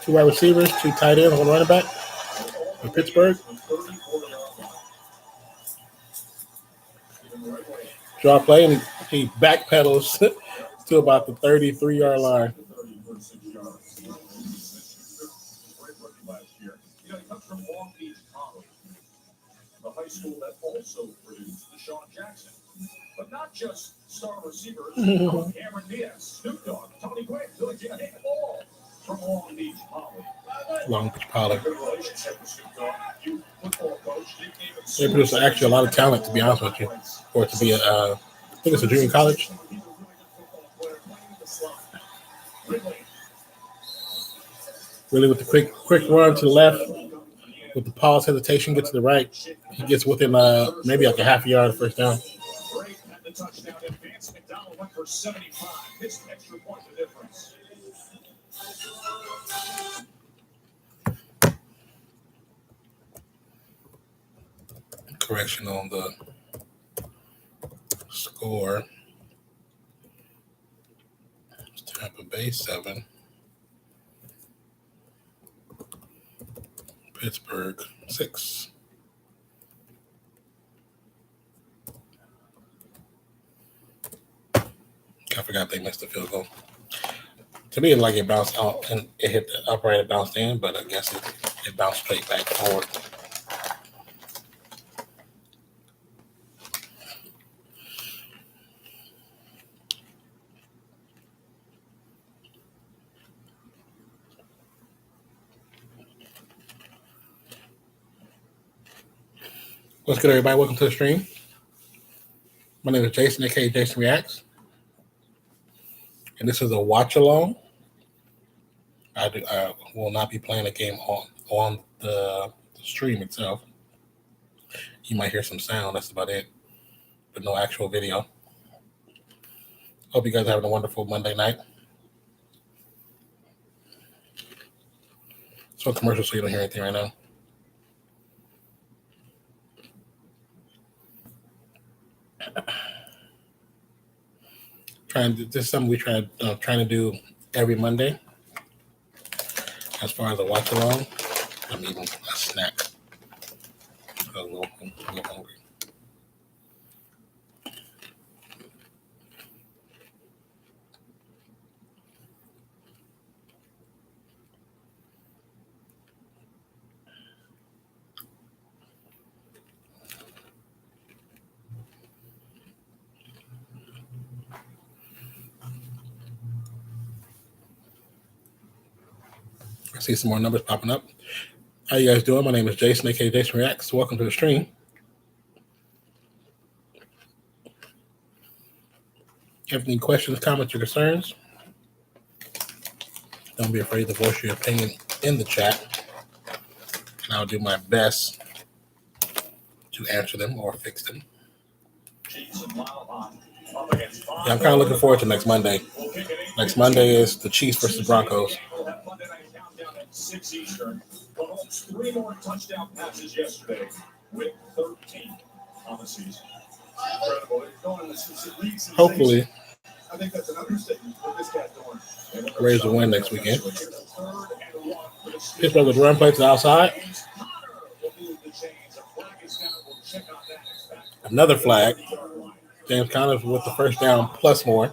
2 wide receivers, 2 tight ends, 1 running back for Pittsburgh. Draw play, and he backpedals to about the 33-yard line. He comes from Long Beach College, the high school that also produced Deshaun Jackson. But not just star receivers, Cameron Diaz, Snoop Dogg, Tony Gwynn, Billy J. all from Long Beach Poly. Long Beach Poly. Good relationship with Snoop Dogg, youth football coach. They produce actually a lot of talent, to be honest with you, for it to be I think it's a junior college. Really, with the quick run to the left, with the pause hesitation, get to the right, he gets within maybe like a half a yard of first down. Great at the touchdown advance. McDonald went for 75. His extra point the difference. correction on the score. It's Tampa Bay 7. Pittsburgh 6. I forgot they missed the field goal. To me, like it bounced out and it hit the upright, it bounced in, but I guess it bounced straight back forward. What's good, everybody? Welcome to the stream. My name is Jason, aka Jason Reacts, and this is a watch along. I will not be playing a game on the stream itself. You might hear some sound. That's about it, but no actual video. Hope you guys are having a wonderful Monday night. So commercial, so you don't hear anything right now. This is something we trying to do every Monday. As far as a watch along, I'm eating a snack. I'm a little hungry. I see some more numbers popping up. How you guys doing? My name is Jason, aka Jason Reacts. Welcome to the stream. If you have any questions, comments, or concerns, don't be afraid to voice your opinion in the chat, and I'll do my best to answer them or fix them. Yeah, I'm kind of looking forward to next Monday. Next Monday is the Chiefs versus Broncos. 6 Eastern. Mahomes 3 more touchdown passes yesterday with 13 on the season. Incredible. Going to the leagues. Hopefully, I think that's an understatement. What this guy's doing. Raiders will win next weekend. Pittsburgh with run play to the outside. Another flag. James Conner with the first down plus more.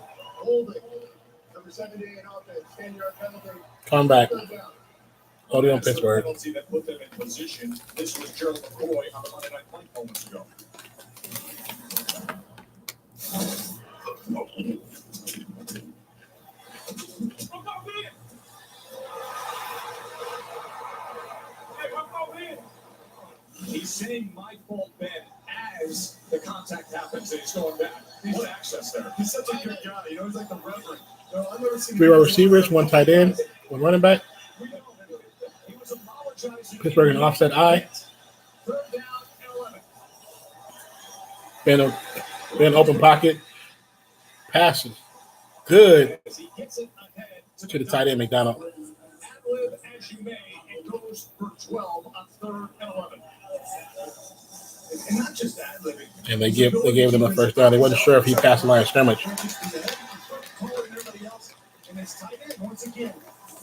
Come back. Holding on Pittsburgh. That put them in position. This was Gerald McCoy on the Monday Night Light moments ago. He's saying my fault, Ben, as the contact happens and he's going back. What access there? He's such a good guy. You know, he's like the reverend. No, I've never seen 3 wide receivers, 1 tight end, 1 running back. Pittsburgh an offset eye. Ben open pocket. Passes. Good. To the tight end, McDonald. And they gave them a first down. They wasn't sure if he passed the line of scrimmage. Once again,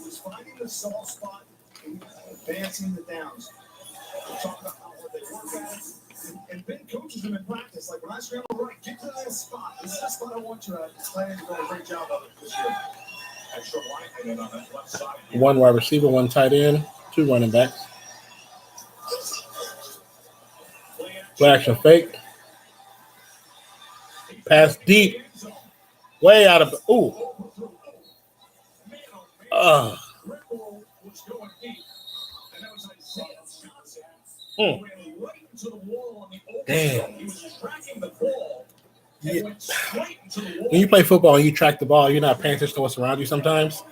he's finding the soft spot and advancing the downs. We're talking about what they work at. And Ben coaches them in practice. Like when I scramble right, get to this spot. This is the spot I want you at. This tight end's doing a great job of it this year. Extra line on that left side. 1 wide receiver, 1 tight end, 2 running backs. Play action fake. Pass deep. Way out of – ooh. Damn. Yeah. When you play football and you track the ball, you're not paying attention to what's around you sometimes.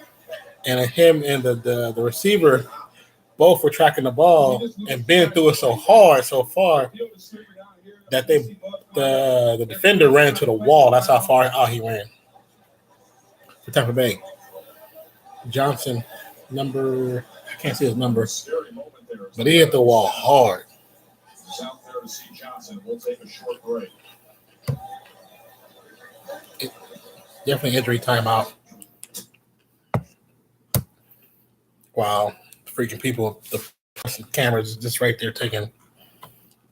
And him and the receiver both were tracking the ball, and Ben threw it so hard, so far, that the defender ran into the wall. That's how far out he ran. For Tampa Bay. Johnson, I can't see his number, but he hit the wall hard. to see Johnson. We'll take a short break. Definitely injury timeout. Wow, freaking people, the cameras just right there taking.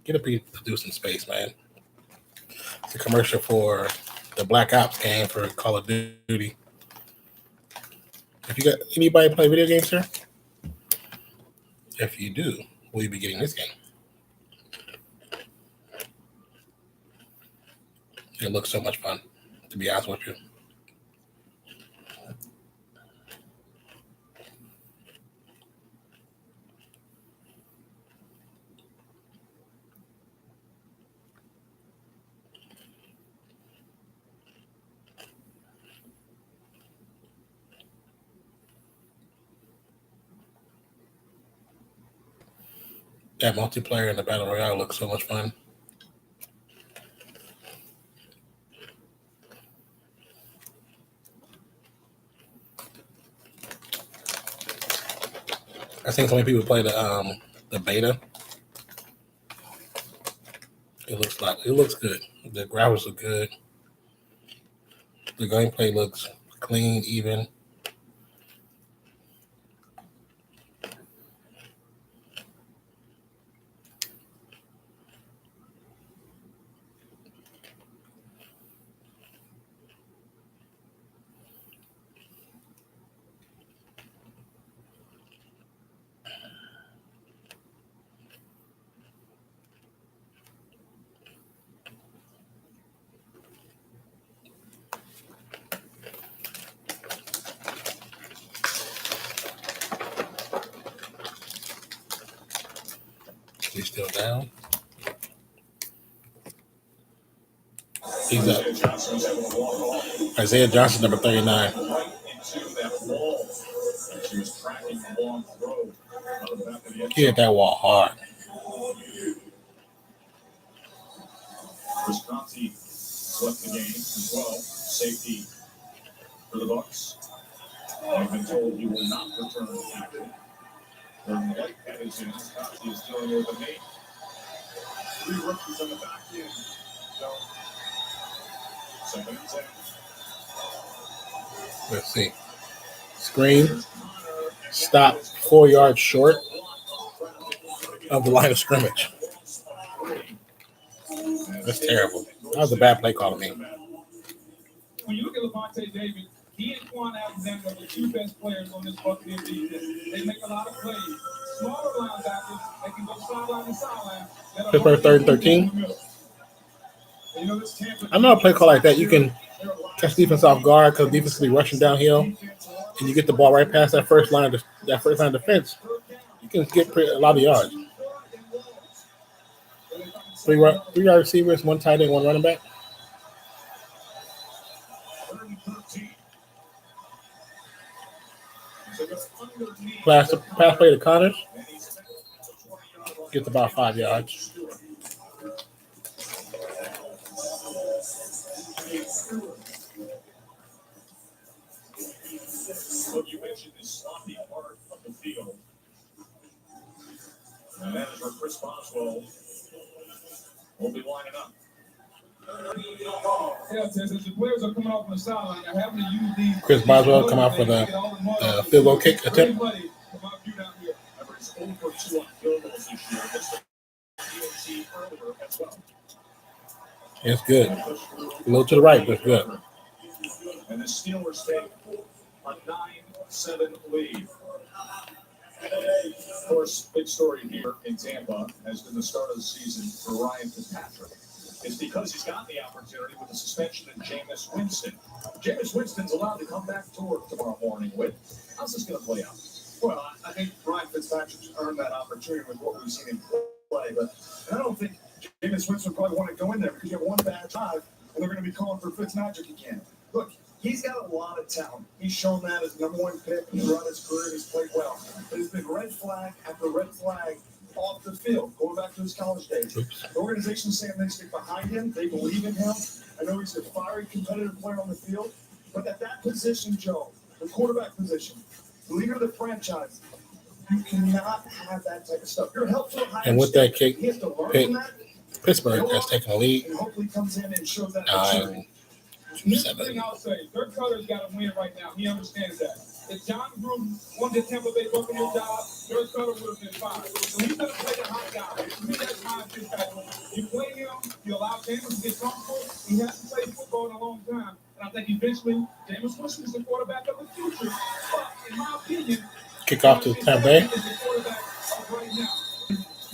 Get a piece to do some space, man. It's a commercial for the Black Ops game for Call of Duty. If you got anybody play video games, sir? If you do, will you be getting this game? It looks so much fun, to be honest with you. That multiplayer and the Battle Royale looks so much fun. I think so many people play the beta. It looks good. The graphics look good. The gameplay looks clean, even. He's still down. He's up. Isaiah Johnson, number 39. Right into that wall. She was tracking a long throw out of the back of the end He hit that wall hard. Visconti left the game as well. Safety for the Bucs. I've been told he will not return to action. When Whitehead is in, Visconti is dealing with a knee. 3 rookies on the back end. So, 2nd and 10. Let's see. Screen. Stop 4 yards short of the line of scrimmage. That's terrible. That was a bad play call to me. When you look at Levante David, he and Quan Alexander are the 2 best players on this Buccaneers defense. They make a lot of plays. Smaller linebackers, they can go sideline to sideline. Pittsburgh 3rd and 13. I know a play call like that. You can catch defense off guard because defense can be rushing downhill, and you get the ball right past that first line of defense. You can get a lot of yards. 3 wide receivers, 1 tight end, 1 running back. Pass play to Connors. Gets about 5 yards. Look, you mentioned this sloppy part of the field. And that is where Chris Boswell will be lining up. Yeah, since the players are coming off on the sideline, they're having to use these. Chris Boswell come out for the field goal kick attempt. Everett's 0 for 2 on field goals this year. Missed the DNC earlier as well. It's good. A little to the right, but it's good. And the Steelers take a 9-7 lead. Of course, big story here in Tampa has been the start of the season for Ryan Fitzpatrick. It's because he's gotten the opportunity with the suspension of Jameis Winston. Jameis Winston's allowed to come back to work tomorrow morning with. How's this going to play out? Well, I think Ryan Fitzpatrick's earned that opportunity with what we've seen him play, but I don't think Jameis Winston probably want to go in there because you have one bad drive and they're going to be calling for Fitzmagic again. Look, he's got a lot of talent. He's shown that as #1 pick throughout his career. He's played well. But it's been red flag after red flag off the field, going back to his college days. The organization's saying they stick behind him. They believe in him. I know he's a fiery, competitive player on the field. But at that position, Joe, the quarterback position, the leader of the franchise, you cannot have that type of stuff. You're helpful. And with that kick, he has to learn pick, from that. Pittsburgh has taken the lead. And hopefully comes in and shows that 9-7. Here's the thing I'll say. Dirk Cutter's got to win right now. He understands that. If John Gruden won the Tampa Bay Buccaneers job, Dirk Cutter would have been fired. So he's going to play the hot guy. To me, that's my opinion. You play him, you allow Jameis to get comfortable. He hasn't played football in a long time. And I think eventually, Jameis Winston is the quarterback of the future. But in my opinion, Kickoff to Tampa Bay. is the quarterback of right now.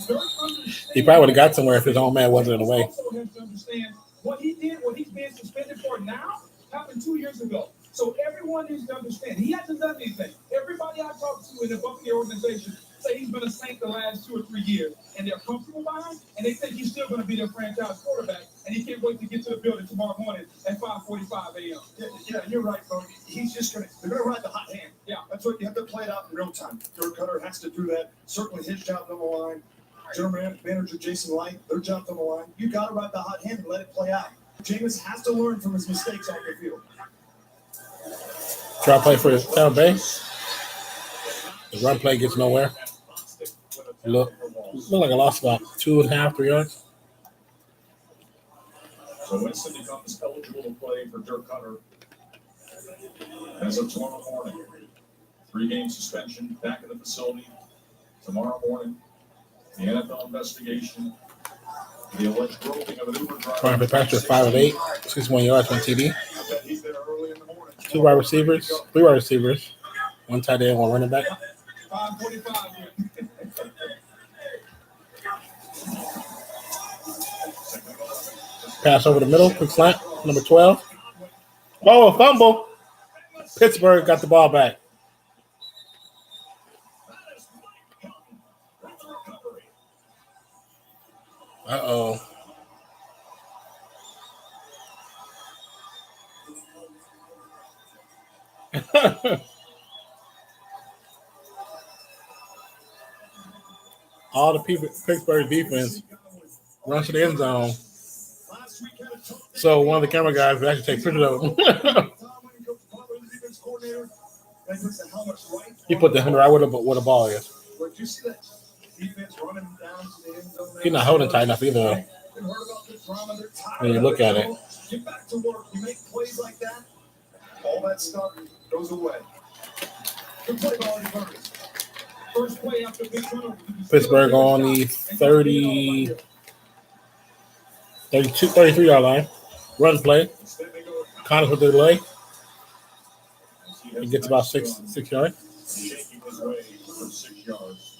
Dirk understands. He probably would have got somewhere if his own man wasn't in the way. Also has to understand what he did, what he's being suspended for now, happened 2 years ago. So everyone needs to understand he hasn't done anything. Everybody I talked to in the Buccaneers organization say he's been a Saint the last 2 or 3 years, and they're comfortable by him, and they think he's still going to be their franchise quarterback, and he can't wait to get to the building tomorrow morning at 5:45 a.m. Yeah, you're right, bro. He's just they're gonna ride the hot hand. Yeah. That's what you have to play it out in real time. Dirk Cutter has to do that. Certainly his job's on the line. General manager Jason Light, their job's on the line. You got to ride the hot hand and let it play out. Jameis has to learn from his mistakes off the field. Try play for Tampa Bay. The run play gets nowhere. Look like I lost about 2.5, 3 yards. So Winston becomes eligible to play for Dirk Cutter as of tomorrow morning. 3-game suspension, back in the facility tomorrow morning. The NFL investigation, the alleged groping of an Uber driver. Brian Fitzpatrick, 5 of 8, 61 yards, 1 TD. I bet he's there early in the morning. 2 wide receivers, 3 wide receivers, 1 tight end, 1 running back. 5:45 here. Pass over the middle, quick slant, number 12. Oh, fumble. Pittsburgh got the ball back. Uh-oh. All the Pittsburgh defense runs to the end zone. So one of the camera guys would actually take pictures of him. He put the 100 right where the ball is. He's not holding tight enough either. When you look at it. Get back to work. You make plays like that, all that stuff goes away. Good play by all the Burgers. First play after big turnover. Pittsburgh on the 33-yard line. Run play. Connors with the delay. He gets about 6 yards. Shaking his way for 6 yards.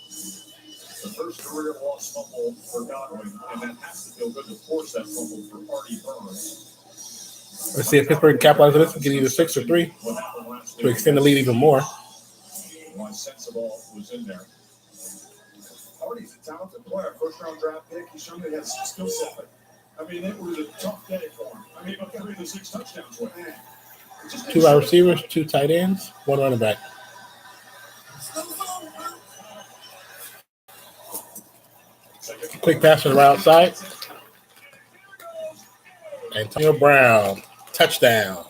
The first career loss fumble for Godwin, and that has to feel good to force that fumble for Artie Burns. Let's see if Pittsburgh capitalizes on this and get either 6 or 3 to extend the lead even more. Why Sensible was in there. Artie's a talented player, first-round draft pick. He showed me he has some skill set. I mean, it was a tough day for him. I mean, about 3 of the 6 touchdowns went. 2 wide receivers, 2 tight ends, 1 running back. Quick pass to the right outside. Antonio Brown, touchdown.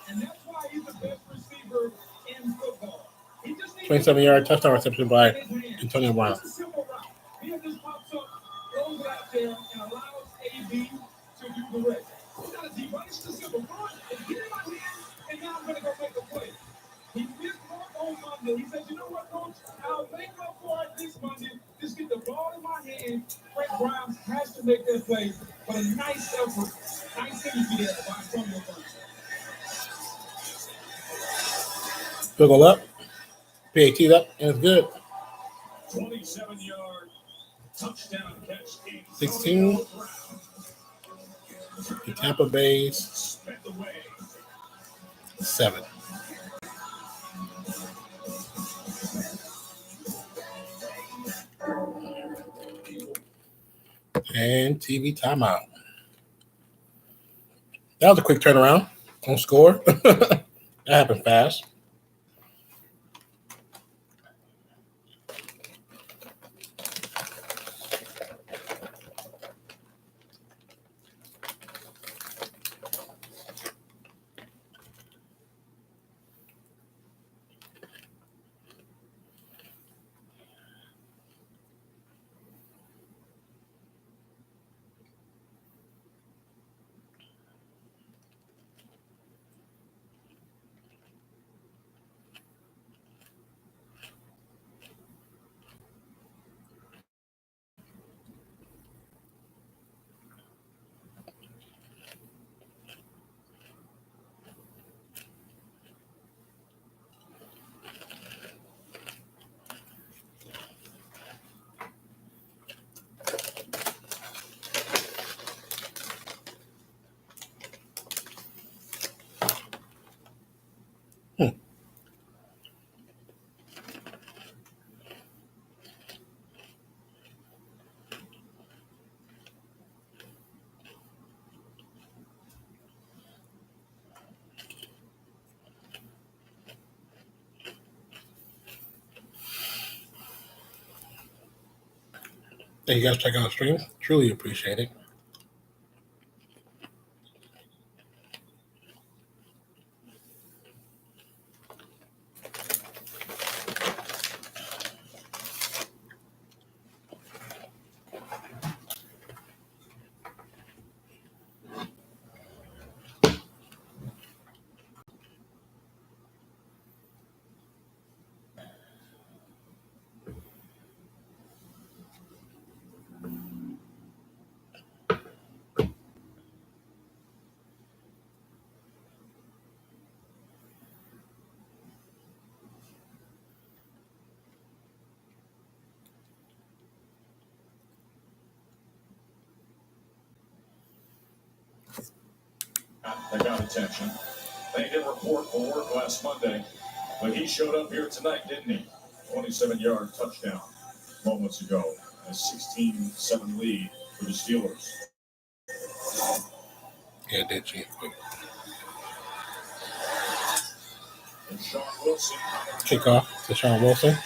And that's why he's the best receiver in football. He just needs 27-yard touchdown reception by Antonio Brown. It's a simple route. He just pops up, throws it out there, and allows AB to do the rest. It's not a deep run. It's just simple. Run and get in my hand, and now I'm going to go make a play. He missed work on Monday. He said, you know what, Coach? I'll make up for it this Monday. Just get the ball in my hand. Frank Grimes has to make that play. But a nice effort. Nice energy there by Antonio Brown. Field goal up. PAT's up, and it's good. 27-yard touchdown catch. 16. The Tampa Bay's Spent away. 7. And TV timeout. That was a quick turnaround on score. That happened fast. Thank you guys for checking out the stream. Truly appreciate it. They got attention. They didn't report for work last Monday, but he showed up here tonight, didn't he? 27-yard touchdown moments ago. A 16-7 lead for the Steelers. Yeah, it did change quick. And Sean Wilson. Kickoff to Sean Wilson.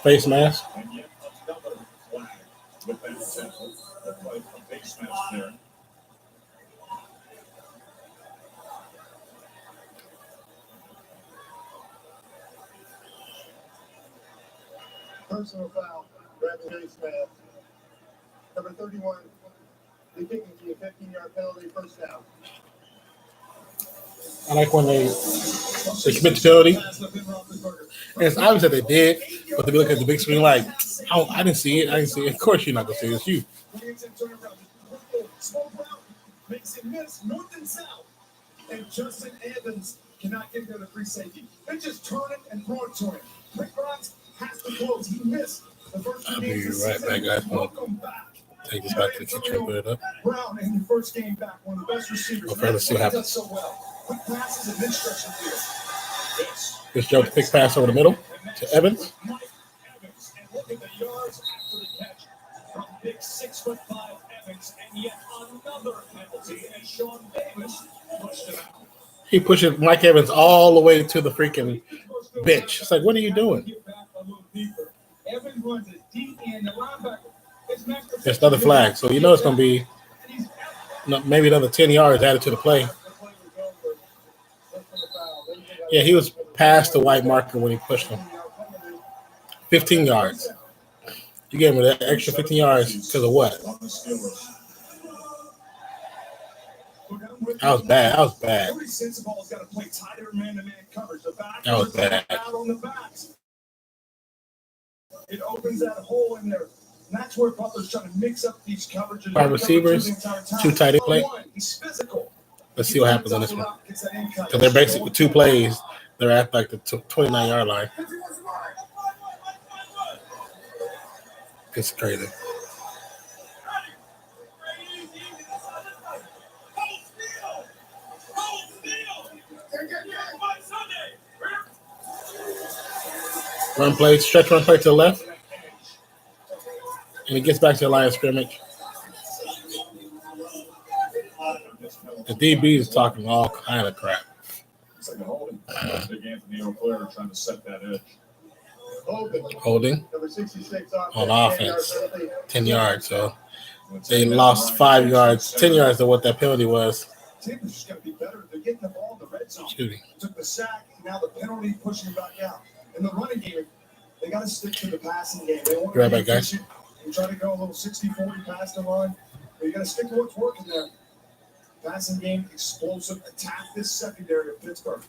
Face mask. And yet another flag with that tackle. Looked like a face mask there. Personal foul, grabbing face mask. Number 31, the kicking to a 15-yard penalty, first down. I like when they commit the penalty. And it's obvious that they did, but they be looking at the big screen like, oh, I didn't see it. I didn't see it. Of course you're not going to see it. It's you. Makes it miss north and south. And Justin Evans cannot get there to free safety. They just turn it and throw it to him. Rick Grimes has to close. He missed the first I'll two be games. right back, guys. Welcome back. Take this back to the kitchen and put it up. Brown in your first game back, one of the best receivers. Okay, let's see what happens. So well. Quick passes and then stretching field. This Joe to pick pass over the middle to Evans. Mike Evans. And look at the yards after the catch from big 6'5" Evans. And yet another penalty. And Sean Davis pushed it out. He pushes Mike Evans all the way to the freaking bench. It's like, what are you doing? Evans runs a deep end. The linebacker. There's another flag. So you know it's going to be maybe another 10 yards added to the play. Yeah, he was past the white marker when he pushed him. 15 yards. You gave him that extra 15 yards because of what? That was bad. That was bad. That was bad. It opens that hole in there. And that's where Butler's trying to mix up these coverages. 5 receivers, 2 tight end play. He's physical. Let's see what happens on this one. Because they're basically with 2 plays. They're at like the 29-yard line. It's crazy. Run play, stretch run play to the left. And it gets back to the line of scrimmage. The DB is talking all kind of crap. It's like a holding. Big Anthony O'Clair trying to set that edge. Holding Number 66 on offense, 10 yards. So they lost 5 yards, 10 yards to what that penalty was. Tampa's just got to be better. They're getting the ball in the red zone. Excuse me. Took the sack, and now the penalty pushing back out. In the running game, they got to stick to the passing game. They want Be right back, guys. You try to go a little 60-40 pass the line, but you got to stick to what's working there. Passing game, explosive attack this secondary of Pittsburgh.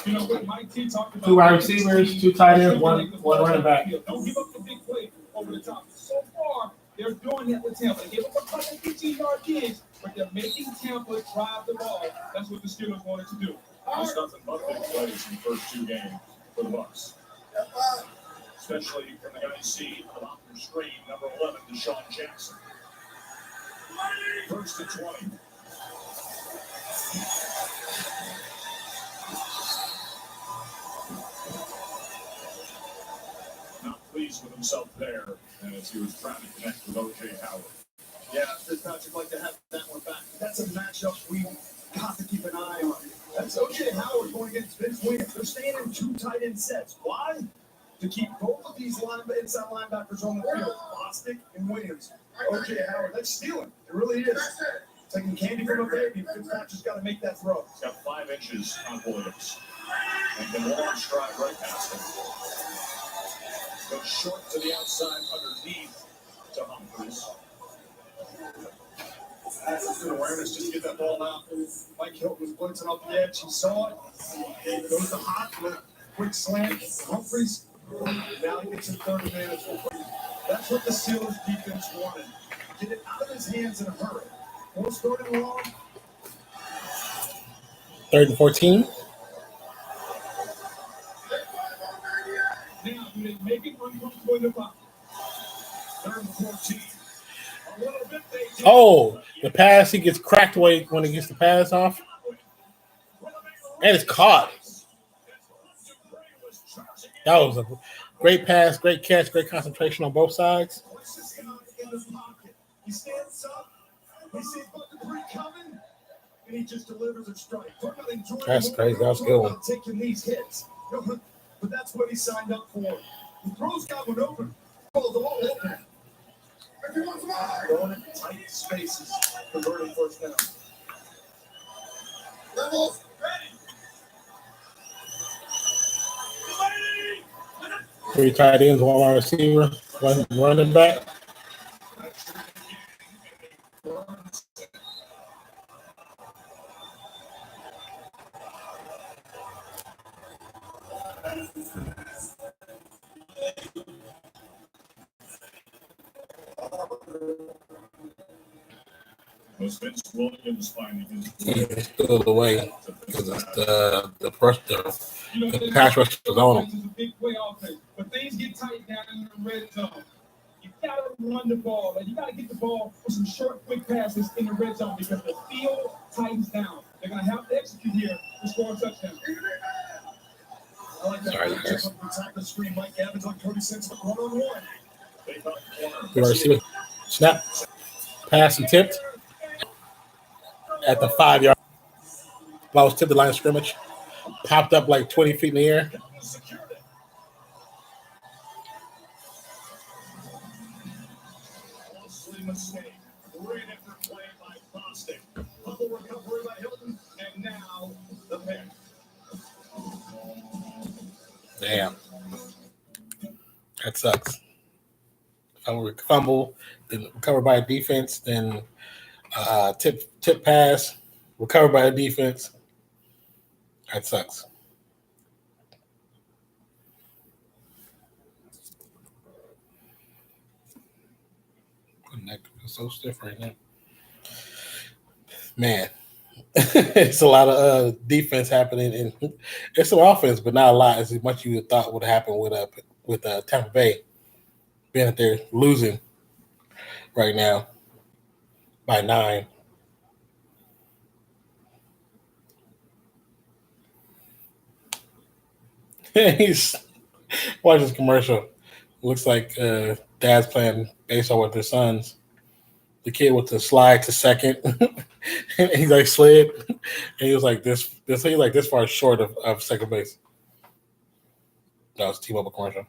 You know what Mike T talked about? 2 wide receivers, 2 tight ends, one running back. Don't give up the big play over the top. So far, they're doing that with Tampa. They give up a couple 15-yard kids, but they're making Tampa drive the ball. That's what the Steelers wanted to do. There's nothing but big plays in the first 2 games for the Bucs. Especially from the guy you see on the screen, number 11, Deshaun Jackson. First and 20. Not pleased with himself there as he was trying to connect with O.J. Howard. Yeah, Fitzpatrick like to have that one back. That's a matchup we got to keep an eye on. That's O.J. Howard going against Vince Williams. They're staying in 2 tight end sets. Why? to keep both of these inside linebackers on the field, Bostic and Williams. O.J. Howard, that's stealing. It really is. Taking candy from a baby. Fitzpatrick's got to make that throw. He's got 5 inches on Williams. And can long stride right past him. Goes short to the outside underneath to Humphries. That's good awareness just to get that ball out. Mike Hilton was blitzing off the edge. He saw it. Goes to Hot with a quick slant. Humphries. Now he gets in third advantage. That's what the Steelers defense wanted. Get it out of his hands in a hurry. Almost going along. 3rd and 14. Now, do they make it uncomfortable in the pocket? 3rd and 14. A little bit they did. Oh, the pass, he gets cracked away when he gets the pass off. And it's caught. That was a great pass, great catch, great concentration on both sides. Watch this guy in the pocket. He stands up. He sees Buccaneers coming, and he just delivers a strike. Talk about enjoying That's the crazy. That was a good one. about taking these hits. You know, but that's what he signed up for. The throws got one open. Ball's all open. Going in tight spaces, converting first down. Levels ready. 3 tight ends, 1 wide receiver, 1 running back. Was Vince Williams finding his He pulled away because the pass rush was on him. It's a big play offense, but things get tight down in the red zone. You gotta run the ball, and you gotta get the ball for some short, quick passes in the red zone because the field tightens down. They're gonna have to execute here to score a touchdown. I like that. Sorry, Check guys. up the top of the screen. Mike Evans on Cody Simpson, 1-on-1. they cut corner. The receiver snap, pass and tipped at the 5-yard. Ball was tipped the line of scrimmage, popped up like 20 feet in the air. Secured it. Costly mistake. Great effort play by Bostic. Bubble recovery by Hilton. And now the pick. Damn, that sucks. Fumble, then recovered by a defense, then tip pass, recovered by a defense. That sucks. My neck feels so stiff right now. Man, it's a lot of defense happening, and it's some offense, but not a lot as much you would thought would happen with Tampa Bay being that they're losing right now by 9. He's watch this commercial. Looks like dad's playing baseball with their sons. The kid with the slide to second, and he like slid, and he was like this far short of second base. That was a T-Mobile commercial.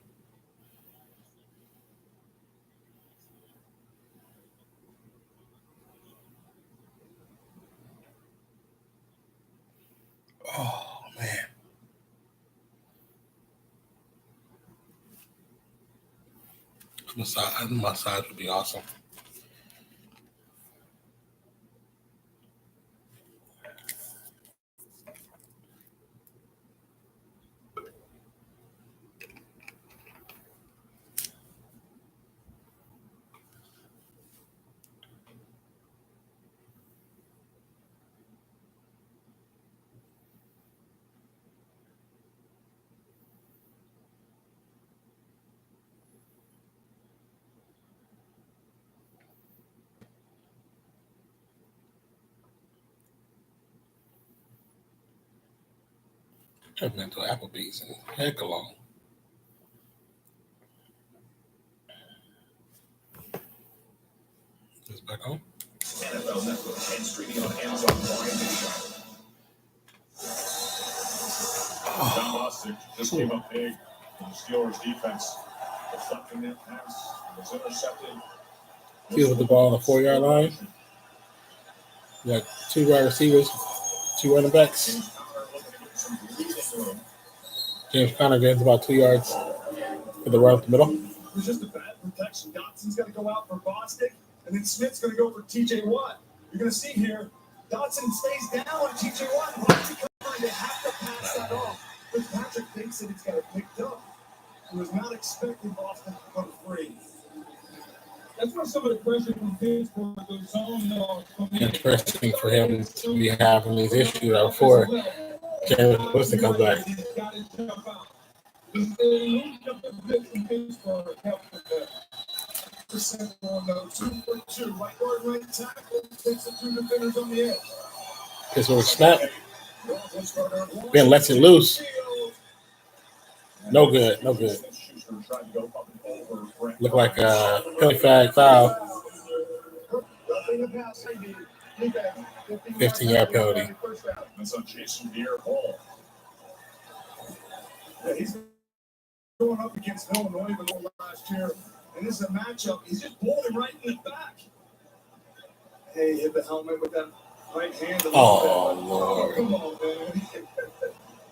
Oh man. Massage would be awesome. I've been to Applebee's and heck along. Is back on? NFL Network and streaming on Amazon Prime Video. John Bostic just came up big. The Steelers defense deflecting that pass was intercepted. He with the ball on the 4-yard line. You got 2 wide receivers, 2 running backs. James Conner looking to get some breathing room. James Conner gains about 2 yards for the run up the middle. It was just a bad protection. Dotson's going to go out for Bostic, and then Smith's going to go for T.J. Watt. You're going to see here, Dotson stays down, and T.J. Watt and Bostic covering. They have to pass that off. Fitzpatrick thinks that he's got it picked up. He was not expecting Boston to come free. That's why some of the pressure from Pittsburgh goes on. Interesting for him to be having these issues before James Winston comes back. Percent on those 2-for-2. Right guard, right tackle. Takes the 2 defenders on the edge. Pittsburgh snap. Ben lets it loose. No good. No good. Look like a penalty flag foul. 15-yard penalty. That's on Jason Pierre-Paul. Yeah, he's going up against Illinois last year, and this is a matchup. He's just bowling right in the back. Hey, hit the helmet with that right hand. Oh, Lord. Come on, man.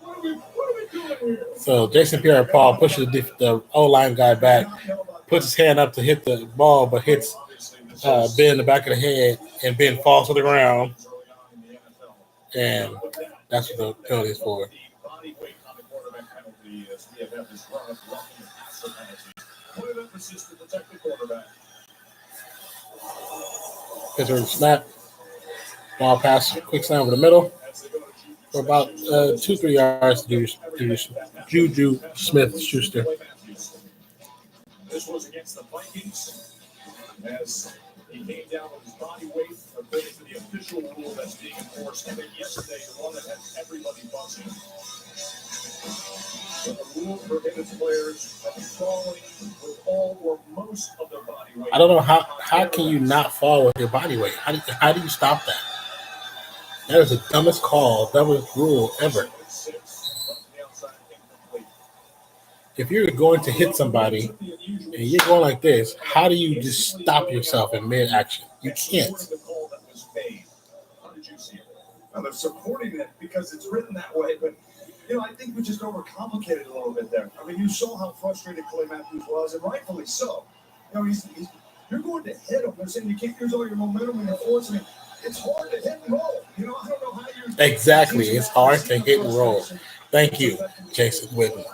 What are we doing here? So Jason Pierre-Paul pushes the O-line guy back, puts his hand up to hit the ball, but hits Ben in the back of the head, and Ben falls to the ground, and that's what the penalty is for. Body weight on the quarterback penalty as we have had this run of roughing the passer penalties. Point of emphasis to protect the quarterback. Pittsburgh snap, ball pass, quick slam over the middle for about 2-3 yards to Juju Smith-Schuster. This was against the Vikings as he came down with his body weight according to the official rule that's being enforced. And then yesterday, the one that had everybody buzzing. So the rule prohibits players from falling with all or most of their body weight. I don't know how can you not fall with your body weight? How do you stop that? That is the dumbest call, dumbest rule ever. If you're going to hit somebody and you're going like this, how do you just stop yourself in mid-action? You can't. Now they're supporting it because it's written that way, but I think we just overcomplicated a little bit there. I mean, you saw how frustrated Clay Matthews was, and rightfully so. You're going to hit him. They're saying you can't use all your momentum and your force. I mean, it's hard to hit and roll. I don't know how you Exactly. It's hard to hit and roll. Thank you, Jason Whitman.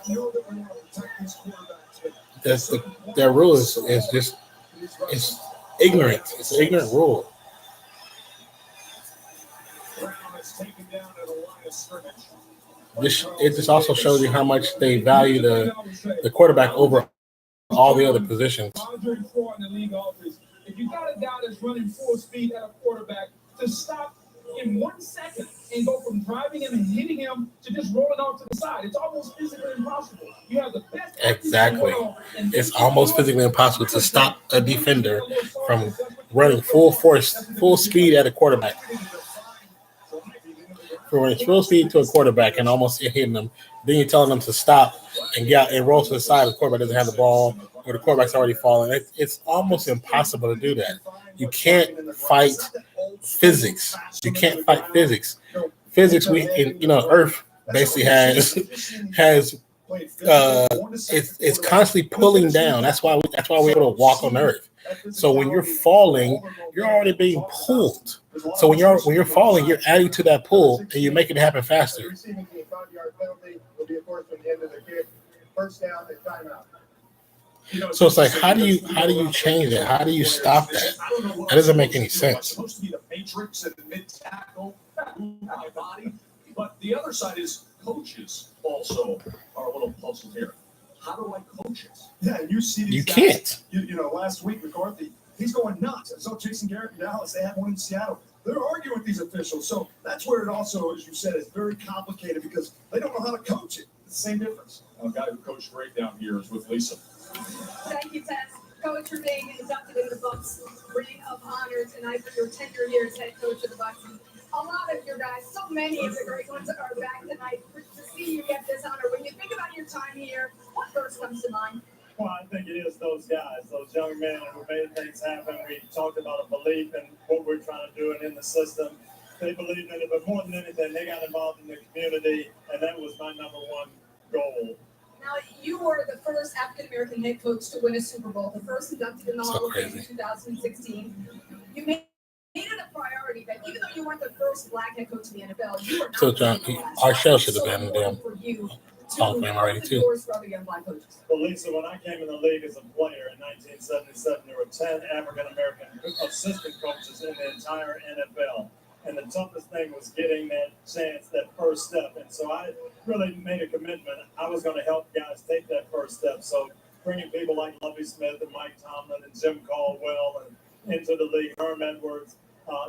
Their rule is just it's ignorant. It's an ignorant rule. It just also shows you how much they value the quarterback over all the other positions. If you got a guy that's running full speed at a quarterback, to stop in 1 second and go from driving him and hitting him to just rolling off to the side, it's almost physically impossible. You have the best. Exactly. It's almost physically impossible to stop a defender from running full force, full speed at a quarterback. For running full speed to a quarterback and almost hitting them, then you're telling them to stop and get out and roll to the side. The quarterback doesn't have the ball, or the quarterback's already falling. It's almost impossible to do that. You can't fight physics. You can't fight physics. Physics, Earth basically has it's constantly pulling down. That's why we're able to walk on Earth. So when you're falling, you're already being pulled. So when you're falling, you're adding to that pull, and you make it happen faster. Receiving the 5-yard penalty will be, of course, from the end of the kick. First down and timeout. So it's like, how do you change it? How do you stop that? That doesn't make any sense. Supposed to be the matrix and the mid tackle, my body, but the other side is coaches also are a little puzzled here. How do I coach it? Yeah, you see these You guys, can't. last week McCarthy, he's going nuts. I saw Jason Garrett in Dallas. They had one in Seattle. They're arguing with these officials. So that's where it also, as you said, is very complicated because they don't know how to coach it. It's the same difference. A guy who coached great down here is with Lisa. Thank you, Tess. Coach, for being inducted into the Bucs Ring of Honor tonight for your 10 years head coach of the Bucs. A lot of your guys, so many of the great ones are back tonight. To see you get this honor. When you think about your time here, what first comes to mind? Well, I think it is those guys, those young men who made things happen. We talked about a belief in what we're trying to do and in the system. They believed in it, but more than anything, they got involved in the community, and that was my number one goal. Now, you were the first African-American head coach to win a Super Bowl, the first inducted in the Hall of Fame in 2016. You made it a priority that even though you weren't the first black head coach in the NFL, you were not So, John, our show should have so been in important them for you Hall of Fame already, open too. doors for other young black coaches. Well, Lisa, when I came in the league as a player in 1977, there were 10 African-American assistant coaches in the entire NFL. And the toughest thing was getting that chance, that first step. And so I really made a commitment. I was going to help guys take that first step. So bringing people like Lovie Smith and Mike Tomlin and Jim Caldwell and into the league, Herm Edwards,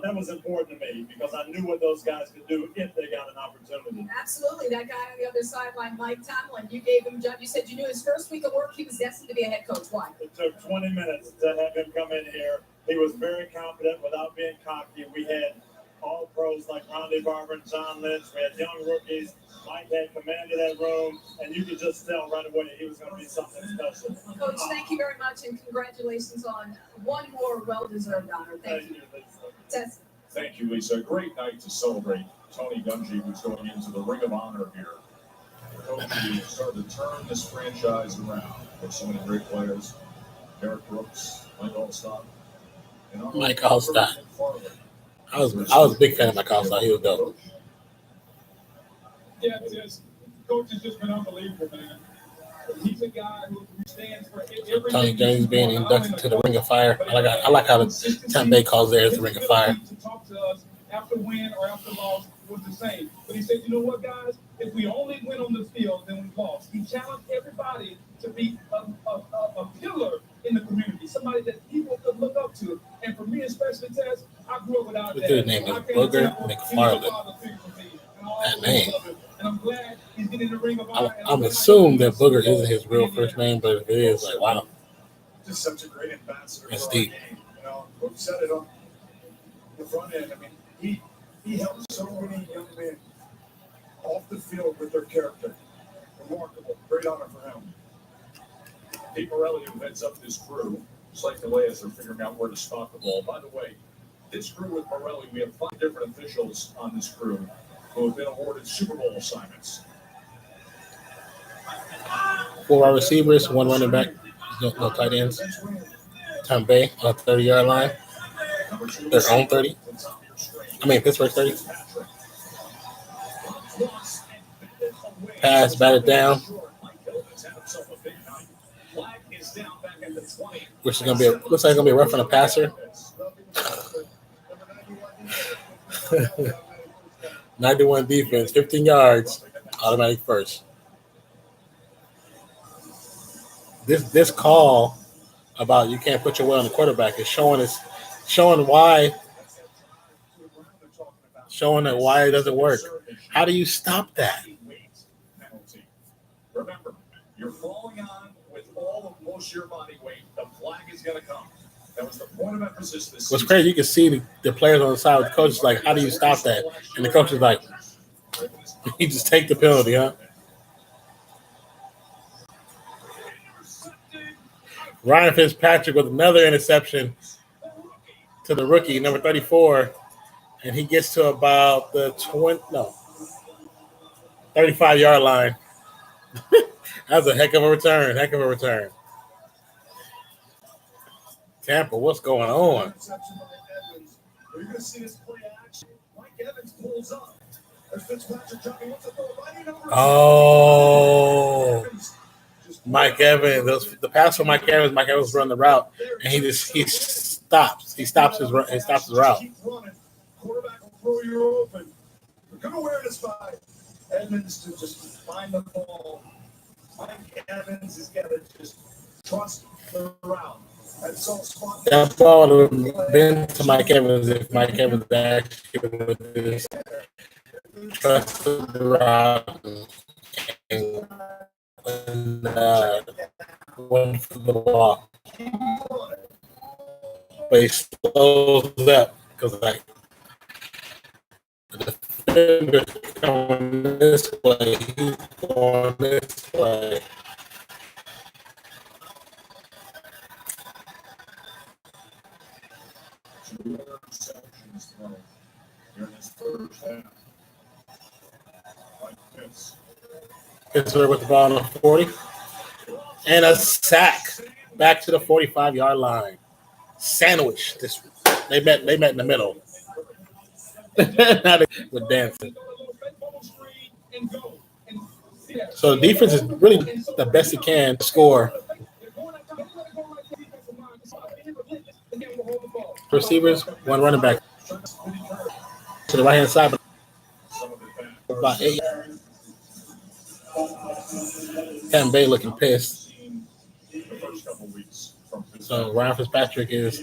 that was important to me because I knew what those guys could do if they got an opportunity. Absolutely. That guy on the other sideline, Mike Tomlin, you gave him a job. You said you knew his first week of work, he was destined to be a head coach. Why? It took 20 minutes to have him come in here. He was very confident without being cocky. We had all pros like Ronde Barber and John Lynch. We had young rookies. Mike had command of that room, and you could just tell right away he was going to be something special. Coach, thank you very much, and congratulations on one more well-deserved honor. Thank you. Tess. Thank you, Lisa. Great night to celebrate Tony Dungy, who's going into the Ring of Honor here. Coach, we started to turn this franchise around with so many great players. Derek Brooks, Mike Allstott. Mike Allstott. I was a big fan of Mike Allstott. He was dope. Yeah, Coach has just been unbelievable, man. He's a guy who stands for everything. Tony James being inducted to the Ring of Fire. I like how the Tampa Bay calls theirs the Ring of Fire. To talk to us after win or after loss was the same. But he said, you know what, guys? If we only win on the field, then we lost. He challenged everybody to be a pillar in the community, somebody that people could look up to. And for me, especially, Tess, I grew up without that. His name is Booger McFarland. That name. And I'm glad he's getting the Ring of Honor. I'm assuming that Booger isn't his real first name, but if it is, like, wow. Just such a great ambassador That's for deep. our game. You know, Coach said it on the front end. I mean, he helped so many young men off the field with their character. Remarkable. Great honor for him. Pete Morelli, who heads up this crew, just like the way as they're figuring out where to spot the ball. By the way, this crew with Morelli, we have 5 different officials on this crew who have been awarded Super Bowl assignments. 4 wide receivers, 1 running back, no tight ends. Tampa Bay on the 30-yard line. Their own 30. Pittsburgh 30. Pass, batted down. Which is gonna be looks like it's gonna be a rough on a passer. 91 defense, 15 yards, automatic first. This call about you can't put your weight on the quarterback is showing why it doesn't work. How do you stop that? Remember, you're falling on with all of most of your body weight. The flag is going to come. That was the point of emphasis this What's season. crazy, you can see the players on the side with the coach is like, how do you stop that? And the coach is like, you just take the penalty, huh? Ryan Fitzpatrick with another interception to the rookie, number 34, and he gets to about the 35-yard line. That's a heck of a return. Tampa, what's going on? You're going to see this play action. Mike Evans pulls up. There's Fitzpatrick jumping. What's the throw? Oh, Mike Evans. The pass from Mike Evans. Mike Evans run the route, and he stops. He stops his route. Keep running. Quarterback will throw you open. Good awareness by Edmonds to just find the ball. Mike Evans has got to just trust the route. That ball would have been to Mike Evans if Mike Evans actually would have trusted the route and went for the ball. But he slows up because the defender's coming this way. He's going this way. Two interceptions thrown during his first half. Like this. Pittsburgh with the ball on the 40. And a sack back to the 45-yard line. Sandwich. They met in the middle. With dancing. So the defense is really the best it can to score. Receivers, one running back to the right hand side, but about 8. Tampa Bay looking pissed. So Ryan Fitzpatrick is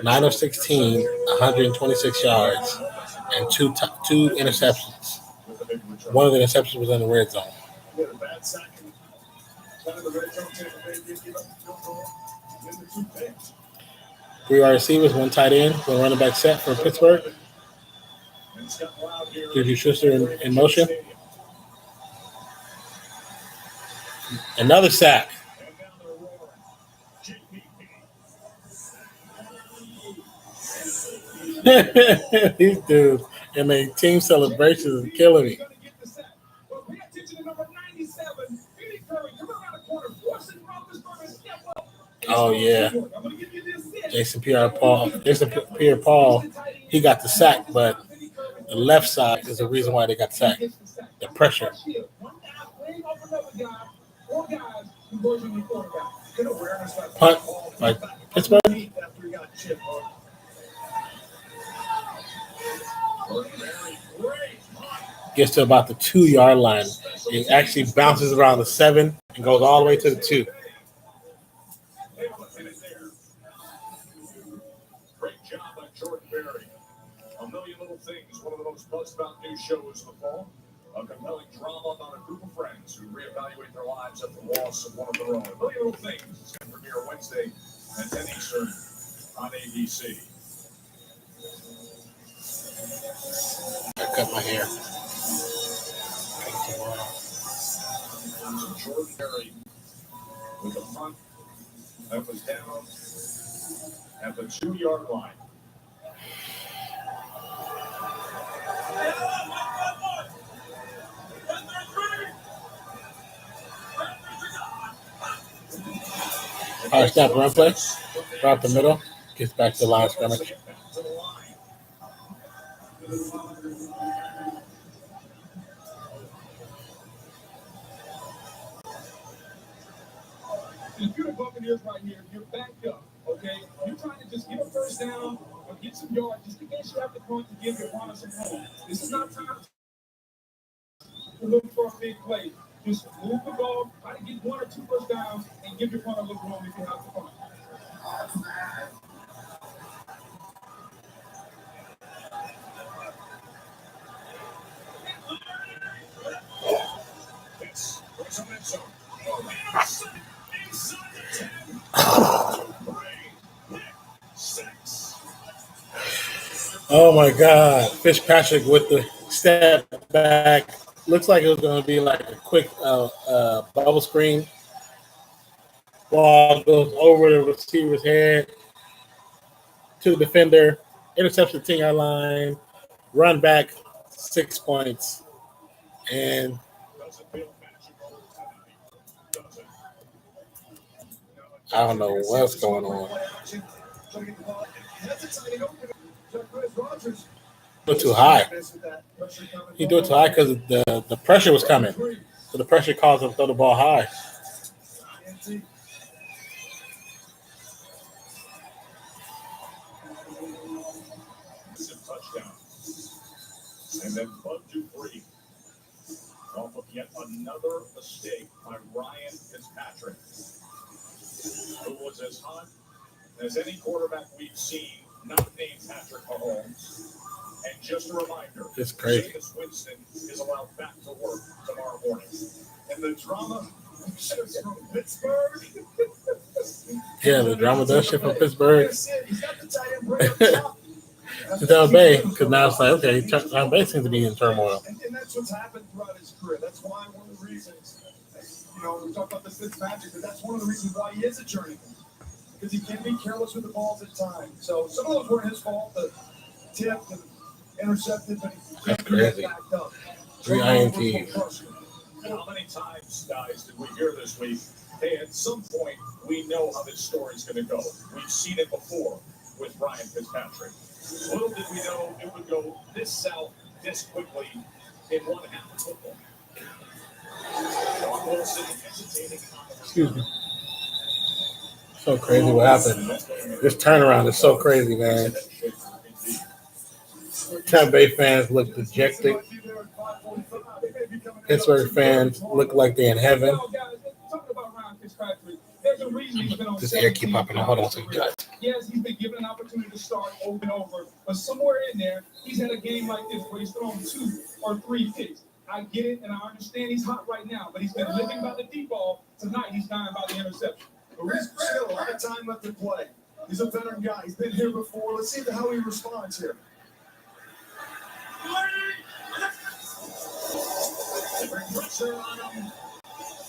9 of 16, 126 yards, and two interceptions. One of the interceptions was in the red zone. 3 wide receivers, 1 tight end, 1 running back set for Pittsburgh. Juju Schuster in motion. Another sack. These dudes and their team celebrations are killing me. Oh yeah, Jason Pierre-Paul, he got the sack, but the left side is the reason why they got sacked. The pressure. Punt by Pittsburgh. Gets to about the 2-yard line. It actually bounces around the 7 and goes all the way to the 2. Great job by Jordan Berry. A Million Little Things, one of the most buzzed about news shows of the fall. A compelling drama about a group of friends who reevaluate their lives after the loss of one of their own. A Million Little Things is going to premiere Wednesday at 10 Eastern on ABC. I cut my hair. Jordan Berry with a punt that was down at the 2-yard line. All right, snap, run play. Drop the middle. Gets back to the line of scrimmage. If you're the Buccaneers right here, you're backed up, okay? You're trying to just get a first down or get some yards just in case you have to punt to give your opponent some home. This is not time to look for a big play. Just move the ball, try to get 1 or 2 first downs, and give your opponent a little room if you have to punt. Oh my God. Fitzpatrick with the step back. Looks like it was going to be like a quick bubble screen. Ball goes over the receiver's head to the defender. Interception 10-yard line. Run back 6 points. And I don't know what's going on. Do it too high. He do it too high because the pressure was coming. So the pressure caused him to throw the ball high. Touchdown. And then Bud Dupree off of yet another mistake by Ryan Fitzpatrick, who was as hot as any quarterback we've seen, not named Patrick Mahomes. And just a reminder, It's crazy. Jameis Winston is allowed back to work tomorrow morning. And the drama shifts from Pittsburgh. Yeah, the drama does shift from Pittsburgh to Tampa Bay, because now it's like, okay, Tampa Bay seems to be in turmoil. And that's what's happened throughout his career. That's why one of the reasons, we talk about the Fitzmagic, but that's one of the reasons why he is a journeyman. Because he can be careless with the balls at times. So some of those weren't his fault, the tipped and intercepted, but he can't be that backed up. 3 INTs. How many times, guys, did we hear this week, hey, at some point, we know how this story's going to go. We've seen it before with Ryan Fitzpatrick. Little did we know it would go this south this quickly in one half of football. John Wilson hesitating. Excuse me. So crazy what happened. This turnaround is so crazy, man. Tampa Bay fans look dejected. Pittsburgh fans look like they're in heaven. This air keep popping out. Hold on a second, guys. Yes, he's been given an opportunity to start over and over, but somewhere in there, he's had a game like this where he's thrown 2 or 3 picks. I get it, and I understand he's hot right now, but he's been living by the deep ball. Tonight, he's dying by the interception. But there's still a lot of time left to play. He's a veteran guy. He's been here before. Let's see how he responds here. They bring pressure on him,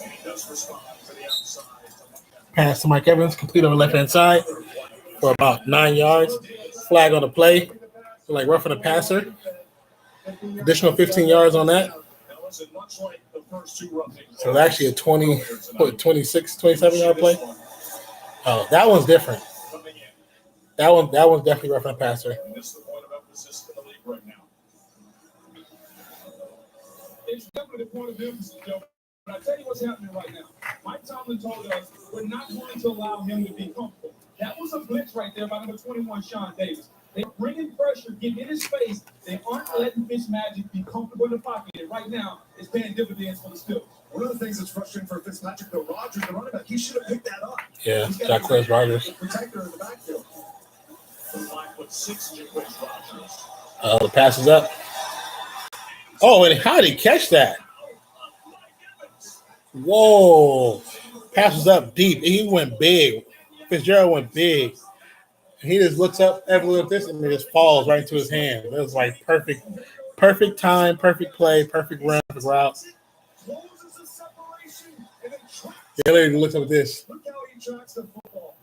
and he does respond to the outside. Pass to Mike Evans, complete on the left-hand side for about 9 yards. Flag on the play, like roughing the passer. Additional 15 yards on that. So it's actually a 26, 27-yard play. Oh, that one's different. That one's definitely roughing the passer. It's definitely the point of emphasis, Joe. But I tell you what's happening right now. Mike Tomlin told us we're not going to allow him to be comfortable. That was a blitz right there by number 21, Sean Davis. They're bringing pressure, getting in his face. They aren't letting Fitzmagic be comfortable in the pocket. And right now, it's paying dividends for the Steelers. One of the things that's frustrating for Fitzpatrick, though, Rodgers, the running back, he should have picked that up. Yeah, Jacquizz Rodgers. Protector in the backfield. The 5'6" Jacquizz Rodgers. The pass is up. Oh, and how did he catch that? Whoa. Pass was up deep. He went big. Fitzgerald went big. He just looks up, every like this, and it just falls right into his hand. It was like perfect time, perfect play, perfect run, perfect route. He literally looks up at this. Look how he tracks the football.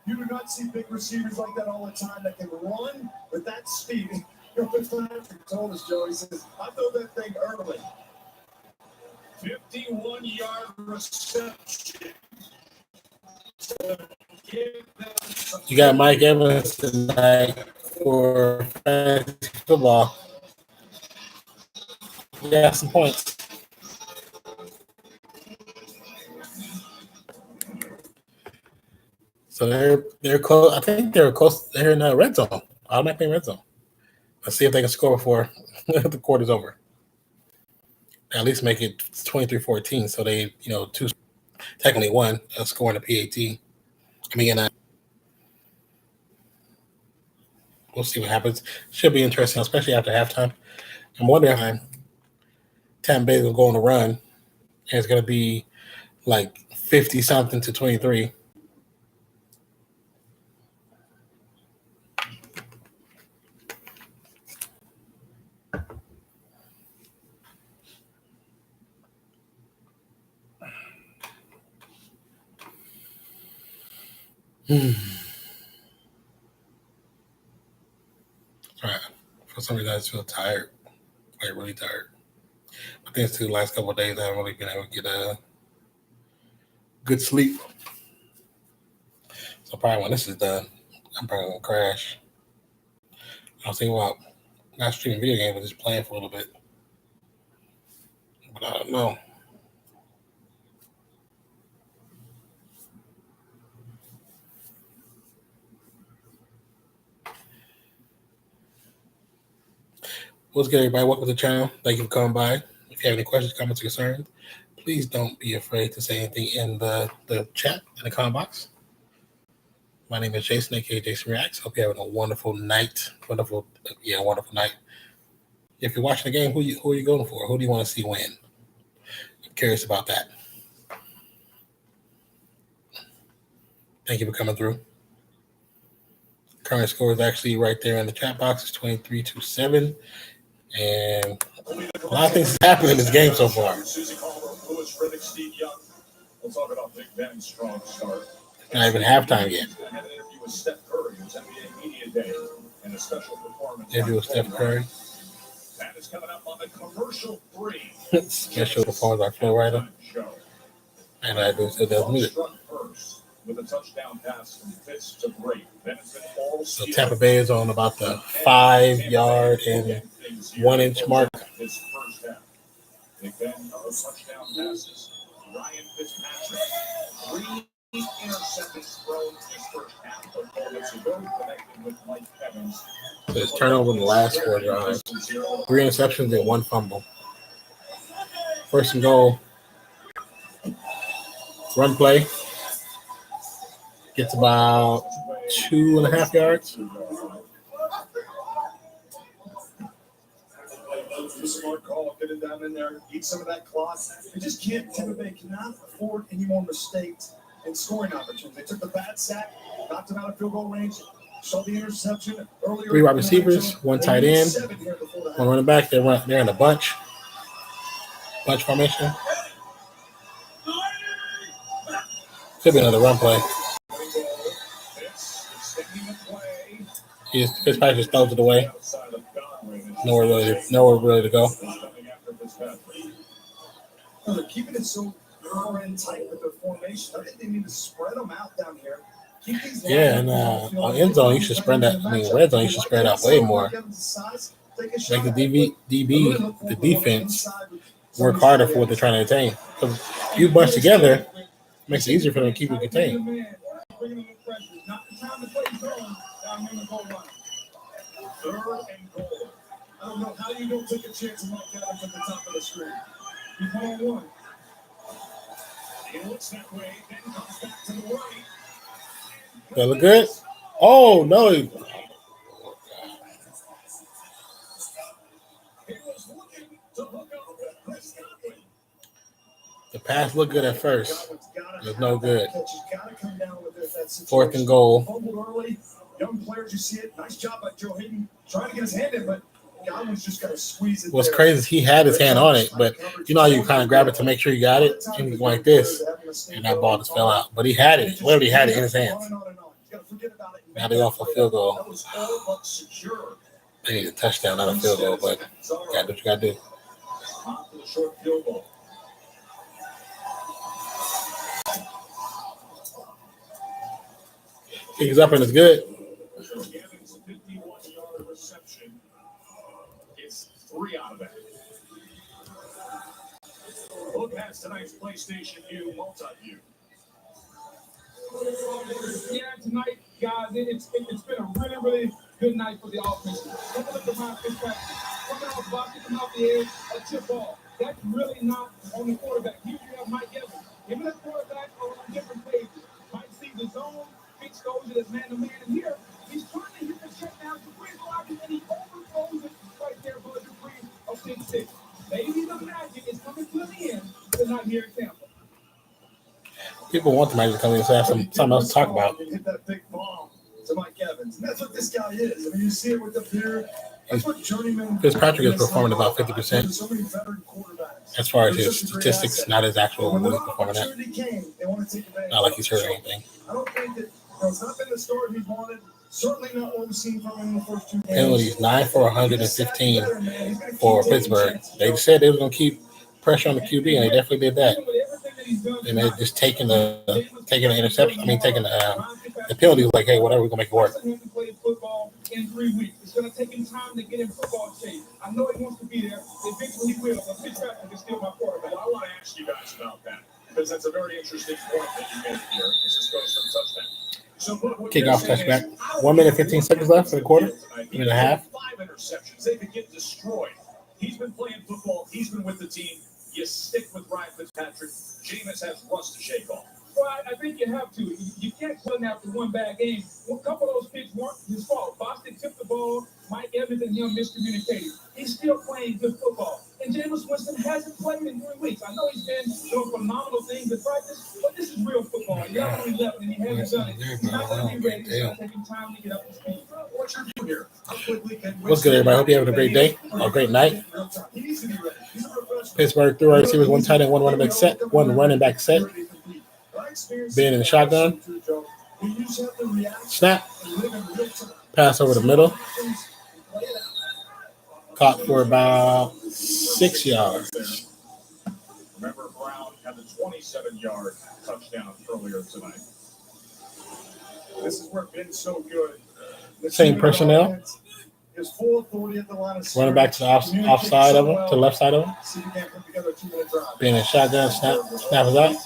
You do not see big receivers like that all the time that can run with that speed. Fitzpatrick told us, Joe, he says, I throw that thing early. 51-yard reception. You got Mike Evans tonight for fantasy football. You got some points. So they're close. I think they're close. They're in the red zone. Automatically in red zone. Let's see if they can score before the quarter's over. At least make it 23-14. So they, technically won, scoring a PAT. We'll see what happens. Should be interesting, especially after halftime. I'm wondering how Tampa Bay will go on a run, and it's going to be like 50-something to 23. All right. For some reason, I just feel tired, like really tired. I think it's the last couple of days I haven't really been able to get a good sleep. So probably when this is done, I'm probably gonna crash. I was thinking about not streaming video games, but just playing for a little bit. But I don't know. What's good, everybody? Welcome to the channel. Thank you for coming by. If you have any questions, comments, or concerns, please don't be afraid to say anything in the chat, in the comment box. My name is Jason, aka Jason Reacts. Hope you're having a wonderful night. Wonderful night. If you're watching the game, who are you going for? Who do you want to see win? I'm curious about that. Thank you for coming through. Current score is actually right there in the chat box. It's 23-7. And a lot of things have happened in this game so far. Susie Calder, Lewis Riddick, Steve Young. We'll talk about Big Ben's strong start. Not even halftime yet. I had an interview with Steph Curry. It was NBA Media Day and a special performance. Interview with Steph Curry. That is coming up on the commercial 3. Special performance by Phil Ryder. Show. And I do so that's music. Struck first with a touchdown pass from Fitz to Brady. Then it's been all So Tampa Bay is on about the 5-yard and 1-inch mark. This first half. Big Ben, touchdown passes. Ryan Fitzpatrick. 3 interceptions thrown in his first half performance. He both connected with Mike Evans. So it's turnover in the last 4 drives. 3 interceptions and 1 fumble. First and goal. Run play. Gets about 2.5 yards. Smart call, get it down in there, eat some of that clock. They just can't. Tampa Bay cannot afford any more mistakes in scoring opportunities. They took the bad sack, knocked him out of field goal range, saw the interception earlier. 3 wide receivers, 1 tight end, 1 running back. They're in a bunch formation. Could be another run play. Fitzpatrick just throws it away. Nowhere really to go. They're keeping it so far in tight with their formation. I think they need to spread them out down here. Yeah, and on end zone, you should spread that. I mean, red zone, you should spread out way more. Make the the defense, work harder for what they're trying to attain. Because if you bunch together, it makes it easier for them to keep it contained. Third and goal. I don't know how you don't take a chance on Mike Evans at the top of the screen. He's 1-on-1. He looks that way, then comes back to the right. That look good? Oh, no. He was looking to hook up with Chris Godwin. The pass looked good at first. It was no good. He's got to come down with it. That's 4th and goal. Fumbled early. Young players, you see it. Nice job by Joe Hayden trying to get his hand in, but Godwin's just got to squeeze it. What's crazy is he had his hand on it, but you know how you kind of grab it to make sure you got it, and he's going like this, and that ball just fell out. But he had it. Literally had it in his hands. Now they're off a field goal. They need a touchdown, not a field goal, but you got to do what you got to do. Short field goal. Kicks up and it's good. Gavin's 51-yard reception. It's 3 out of that. Look past tonight's PlayStation View, multi-view. Yeah, tonight, guys, it's been a really, really good night for the offense. Look at the Ryan Fitzpatrick. Coming off box, coming off the edge, a chip ball. That's really not on the quarterback. Here you have Mike Evans. Him and the quarterback are on different pages. Mike sees the zone, fix goes it as man-to-man. And here, he's trying to hit the check down to Chris Rodgers, and he overthrows it right there for the debris of 6-6. Maybe the magic is coming to the end tonight here in Tampa. People want the Magic to come in and have something else to talk about. Hit that big bomb to Mike Evans. And that's what this guy is. I mean, you see it with the beard. That's what journeyman. Fitzpatrick is performing about 50% So many veteran quarterbacks. as far as his statistics, not his actual When what the he's performing at. opportunity came, they want to take advantage. Not like he's hurt or anything. I don't think that it's not been the story he's wanted. Certainly not what we've seen from him in the first 2 games. Penalties 9 for 115 for Pittsburgh. They said they were going to keep pressure on the QB, and they definitely did that. And they're just taking the interception. I mean, taking the penalty was like, hey, whatever, we're gonna make it work. He hasn't played football in 3 weeks. It's going to take him time to get in football shape. I know he wants to be there. Eventually he will. But Fitzpatrick is still my quarterback. Well, I want to ask you guys about that because that's a very interesting point that you made here. This goes for the touchdown. So what Kickoff touchback. 1 minute, 15 seconds left for the quarter. Minute and a half. 5 interceptions. They could get destroyed. He's been playing football. He's been with the team. You stick with Ryan Fitzpatrick. Jameis has rust to shake off. Well, I think you have to. You can't put him after one bad game. A couple of those picks weren't his fault. Boston tipped the ball. Mike Evans and him miscommunicated. He's still playing good football. And Jameis Winston hasn't played in 3 weeks. I know he's been doing phenomenal things in practice, but this is real football. He not only left and he hasn't done it. He's not going to be ready. It's going to take him time to get up to speed. what's your view here? How quickly can What's good, everybody? Hope you're having a great day or a great night. Pittsburgh threw our receivers, one tight end, one running back set. Ben in the shotgun. Snap. Pass over the middle. Caught for about 6 yards. Remember, Brown had the 27-yard touchdown earlier tonight. This is where Ben's so good. Same personnel. His full authority at the line of Running back to the offside of him, to the left side of him. See if you can't put together a 2-minute drive. Ben in shotgun. Snap is out.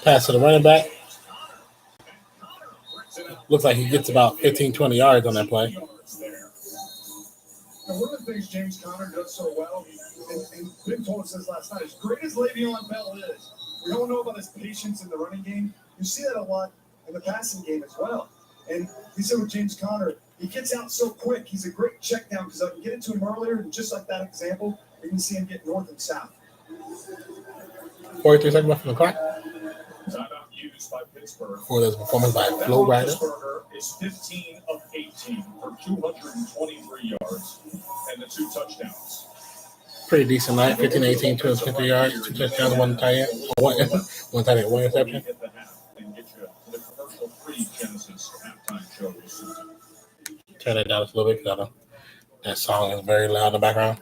Pass to the running back. Looks like he gets about 15, 20 yards on that play. Now, one of the things James Conner does so well, and Ben told us this last night, as great as Le'Veon Bell is, we don't know about his patience in the running game. You see that a lot in the passing game as well. And he said with James Conner, he gets out so quick. He's a great check down because I can get it to him earlier, and just like that example, you can see him get north and south. 43 seconds left on the clock. Timeout used by Pittsburgh. For this performance by Flo Rider. Pittsburgh is 15 of 18 for 223 yards and the 2 touchdowns. Pretty decent night. 15, 18, 253 yards, 2 touchdowns, one tight end, one tight end, one interception. Hit the half and get you to the commercial-free Genesis halftime show this season. Turn that down just a little bit because that song is very loud in the background.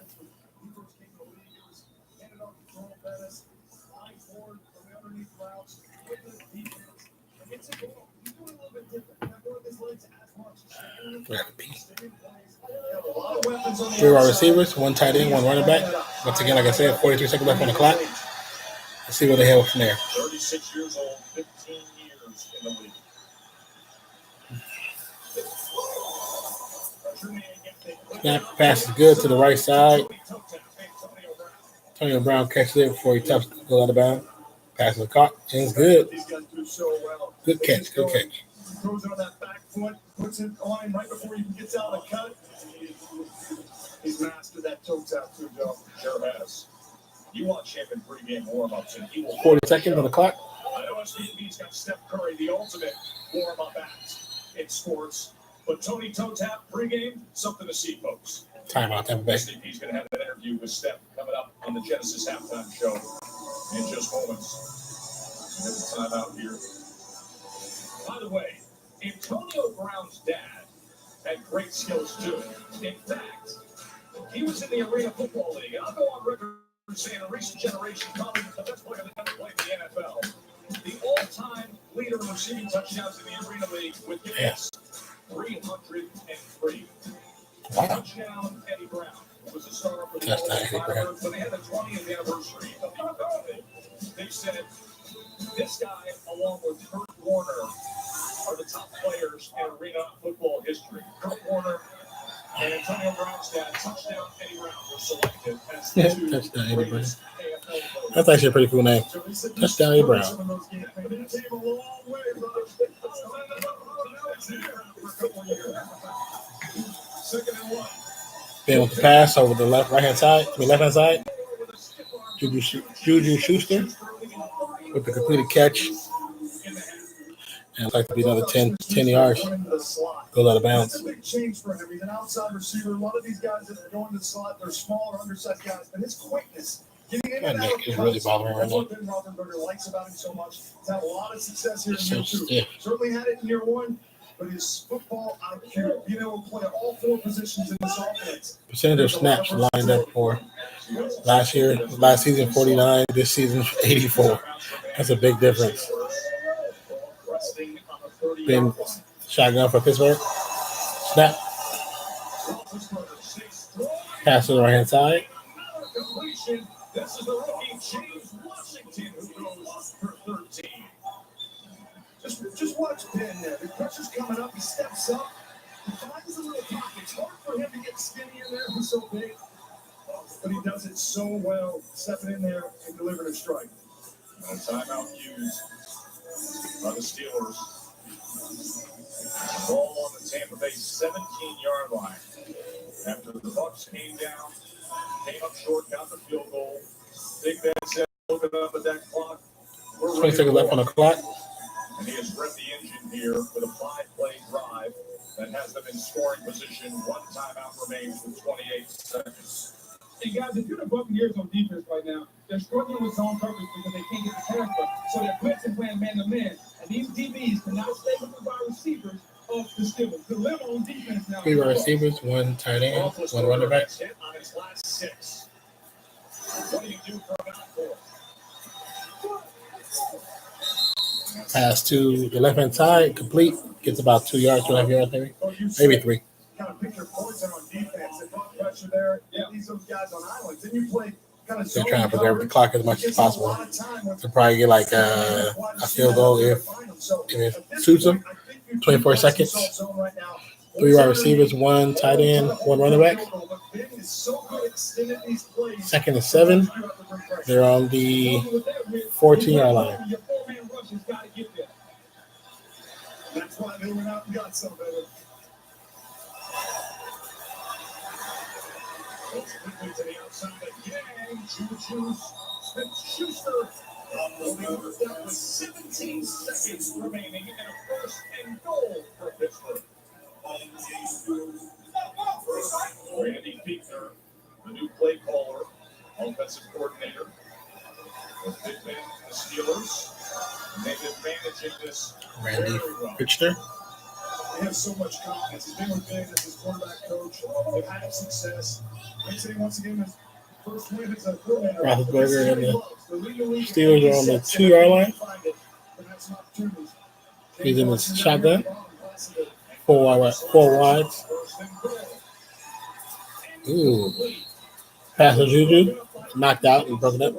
Three wide receivers, one tight end, one running back. Once again, like I said, 43 seconds left on the clock. Let's see where they have from there. 36 years old, 15 years in the league. Snap pass is good to the right side. Antonio Brown catches it before he taps go out of bounds. Pass is caught, and it's good. Good catch, good catch. Throws it on that back foot, puts it on him right before he gets out of the cut. He's mastered that toe tap too, Joe. Sure has. You watch him in pregame warm-ups, and he will. 40 seconds on the clock. I know SVP's got Steph Curry, the ultimate warm-up act in sports. But Tony Toe Tap pregame, something to see, folks. Timeout, Tampa Bay. SVP's going to have an interview with Steph coming up on the Genesis halftime show in just moments. And it's timeout here. By the way, Antonio Brown's dad had great skills too. In fact, he was in the Arena Football League. And I'll go on record saying a recent generation probably the best player that ever played in the NFL. The all-time leader in receiving touchdowns in the Arena League with yes. 303. Wow. Touchdown, Eddie Brown was the starter for the Touchdown, Eddie Brown. When they had the 20th anniversary of the NFL, they said this guy, along with Kurt Warner, are the top players in Arena football history. Kurt Warner and Antonio Brown's dad, touchdown Eddie Brown, were selected as the two Touchdown, Eddie Brown. greatest AFL players. That's actually a pretty cool name. Touchdown, Eddie Brown. Ben with the pass over the left-hand side. Juju Schuster with the completed catch. And it's like to be another 10 yards. Goes out of bounds. That's a big change for him. He's an outside receiver. A lot of these guys that are going to the slot, they're smaller, undersized guys. But his quickness, getting in and My out neck is really bothering right that's now. what Ben Roethlisberger likes about him so much. He's had a lot of success here in So year two. stiff. Certainly had it in year one, but his football IQ, being able to play all 4 positions in this offense. Percentage of snaps lined up for last season 49, this season 84. That's a big difference. Ben shotgun for Pittsburgh. Snap. Pass to the right hand side. This is the rookie James Washington who goes for 13. Just watch Ben there. The pressure's coming up. He steps up. He finds the little pocket. It's hard for him to get skinny in there. He's so big. But he does it so well, stepping in there and delivering a strike. Timeout used by the Steelers. Ball on the Tampa Bay 17-yard line. After the Bucs came down, came up short, got the field goal. Big Ben said, looking up at that clock. 20 seconds left on the clock. And he has revved the engine here with a 5-play drive. that has them in scoring position. One timeout remains with 28 seconds. Hey guys, if you're the Buccaneers on defense right now, they're struggling with zone coverage because they can't get the pass rush. So they're blitzing playing man to man. And these DBs cannot stay with the wide receivers of the Steelers. The limit on defense now. 3 wide receivers, 1 tight end, 1 running back. Hit on his last 6. What do you do for an encore? Pass to the left hand side, complete. Gets about 2 yards, 2.5 yards, maybe 3. Kind of pick your poison on defense. They put pressure there. These those guys on islands. Then you play kind of. They're trying to preserve the clock as much as possible to probably get like a field goal if it suits them. 24 seconds. 3 wide receivers, 1 tight end, 1 running back. 2nd and 7. They're on the 14-yard line. That's why they went out and got some better. Quickly to the outside again. Smith-Schuster. That was 17 seconds remaining and a 1st and goal for Pittsburgh. Randy Fichtner, the new play caller, offensive coordinator. With Big Ben, the Steelers. And they've been managing this Randy very well. Pittsburgh. They have so much confidence. He's been with Ben as his quarterback coach. They've had success. They say once again his first win as a coordinator. Roethlisberger and the Steelers are on the 2-yard line. He's in his shotgun. 4 wides. Ooh. Pass to Juju. Knocked out and broken up.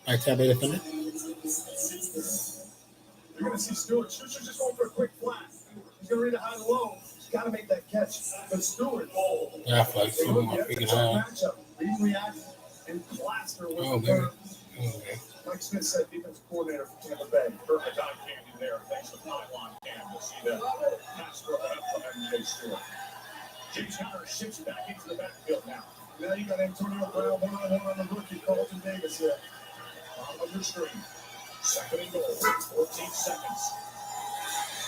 By Tampa defender. You're going to see Stewart. Schuster's just going for a quick flat. He's going to read it high and low. He's got to make that catch. But Stewart. Yeah, I feel like he's more freaking high. He reacted and plaster with Oh, the man. third. Okay. Mike Smith said defensive coordinator for Tampa Bay. Perfect eye candy there. Thanks to pylon cam. We'll see that pass broken up from MJ Stewart. James Conner shifts back into the backfield now. Now you got Antonio Brown, one on the rookie, Carlton Davis here. On your screen. 2nd and goal. 14 seconds.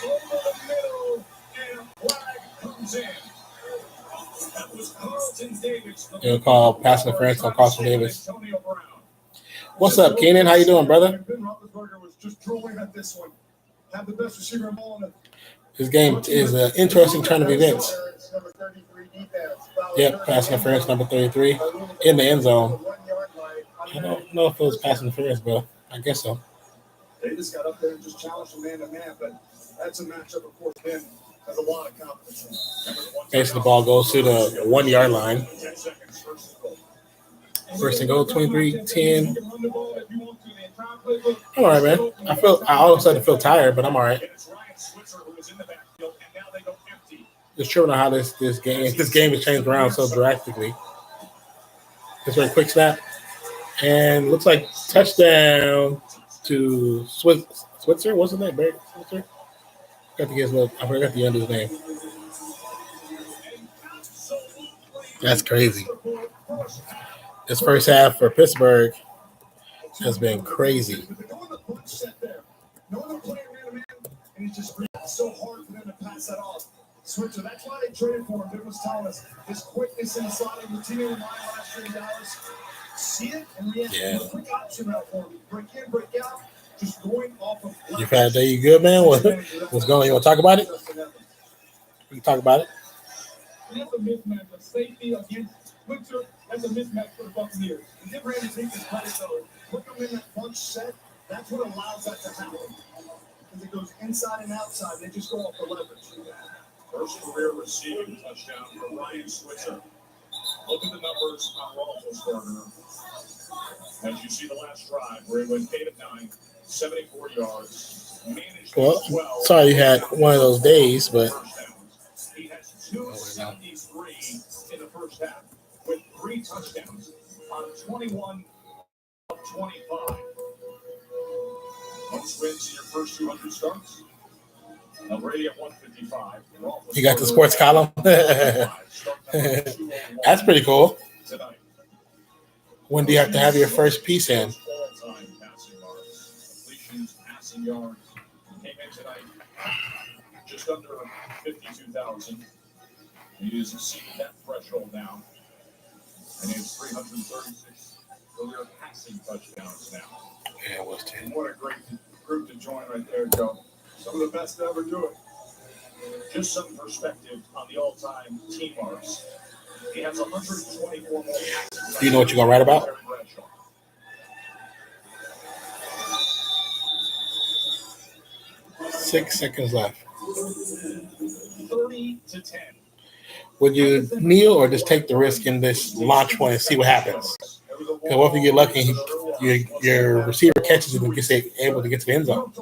Over the middle. And a flag comes in. That was Carlton Davis. They'll call pass interference on Carlton Davis. Antonio Brown. What's up, Keenan? How you doing, brother? Ben Roethlisberger was just drooling at this one. Have the best receiver in ball in the This game is an interesting turn of events. Number 33 defense. Yep, pass interference number 33 in the end zone. I don't know if it was pass interference, but I guess so. Davis got up there and just challenged him man to man, but that's a matchup, of course, Ben has a lot of confidence in. Basically, the ball goes to the 1-yard line. 10 seconds. First and goal. First and goal, 23-10. I'm all right, man. I all of a sudden feel tired, but I'm all right. And it's Ryan Switzer who is in the backfield, and now they go empty. Just tripping on how this game has changed around so drastically. Just very quick snap. And looks like touchdown to Switzer. What's his name? Barry Switzer? I forgot the end of his name. That's crazy. This first half for Pittsburgh has been crazy. No other player man-to-man, and he just it's so hard for them to pass that off. Switzer, that's why they traded for him. They was telling us his quickness inside of the team in line last year in Dallas. See it and react. Yeah. Quick option out for him. Break in, break out. Just going off of. You've had a day. You good, man? What's going on? You want to talk about it? We can talk about it. That's a mismatch of safety against Switzer. That's a mismatch for the Buccaneers. And give Randy Fichtner credit though. Put them in that bunch set. That's what allows that to happen. Because it goes inside and outside. They just go off the leverage. First career receiving touchdown for Ryan Switzer. Look at the numbers on Roethlisberger. As you see the last drive, where he went 8 of 9, 74 yards. Well, sorry you had one of those days, but He has 273 in the first half with 3 touchdowns on 21 of 25. Most wins in your first 200 starts. Brady at 155. you got the sports column. That's pretty cool. When do you have to have your first piece in? just under 52,000. He has exceeded that threshold now. And he has 336 career passing touchdowns now. Yeah, it was 10. What a great group to join right there, Joe. Some of the best to ever do it. Just some perspective on the all-time team marks. He has 124 more passes. Do you know what you're going to write about? 6 seconds left. 30-10. Would you kneel or just take the risk in this launch one and see what happens? Because what if you get lucky and your receiver catches it and gets able to get to the end zone?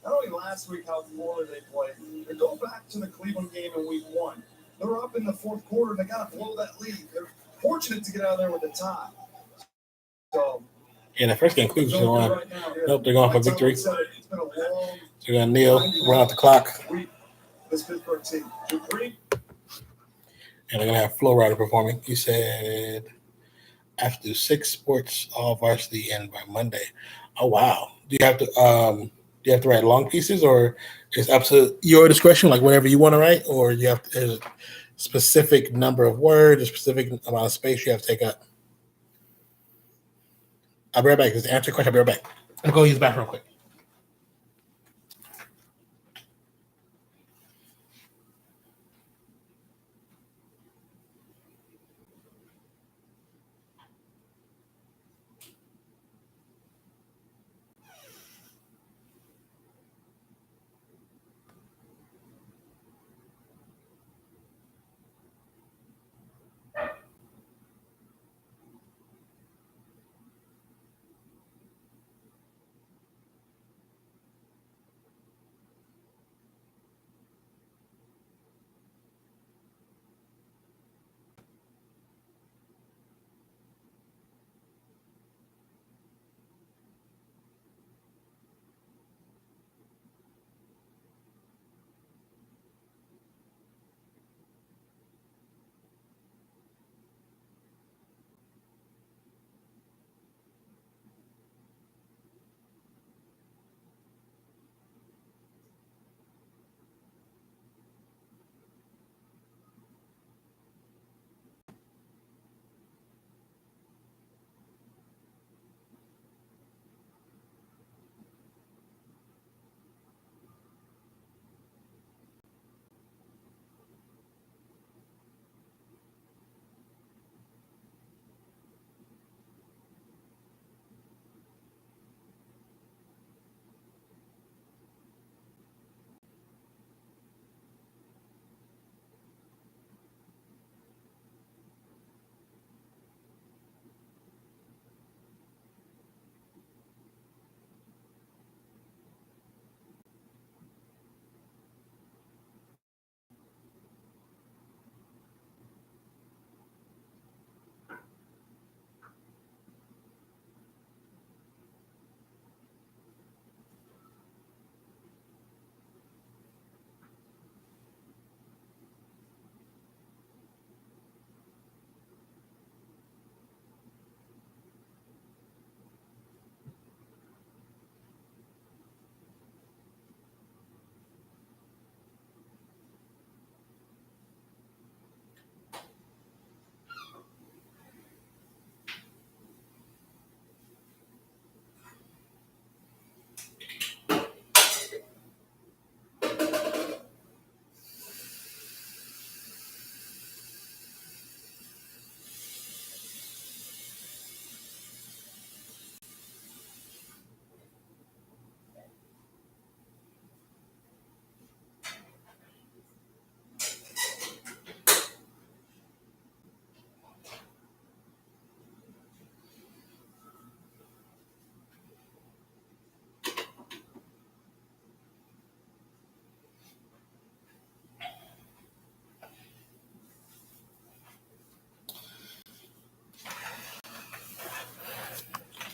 Not only last week how poorly they played, but go back to the Cleveland game in week 1. They're up in the fourth quarter and they got to blow that lead. They're fortunate to get out of there with a tie. So, Yeah, that first game, Cleveland's still on. Nope, they're going for victory. So it's been a long you're going to kneel, run out the clock. week, this Pittsburgh team. And they're going to have Flow Rider performing. He said, I have to do 6 sports, all varsity, and by Monday. Oh, wow. Do you have to write long pieces, or it's up to your discretion, like whatever you want to write, or you have to, a specific number of words, a specific amount of space you have to take up? I'll be right back. Just answer your question. I'll be right back. I'm going to use the bathroom real quick.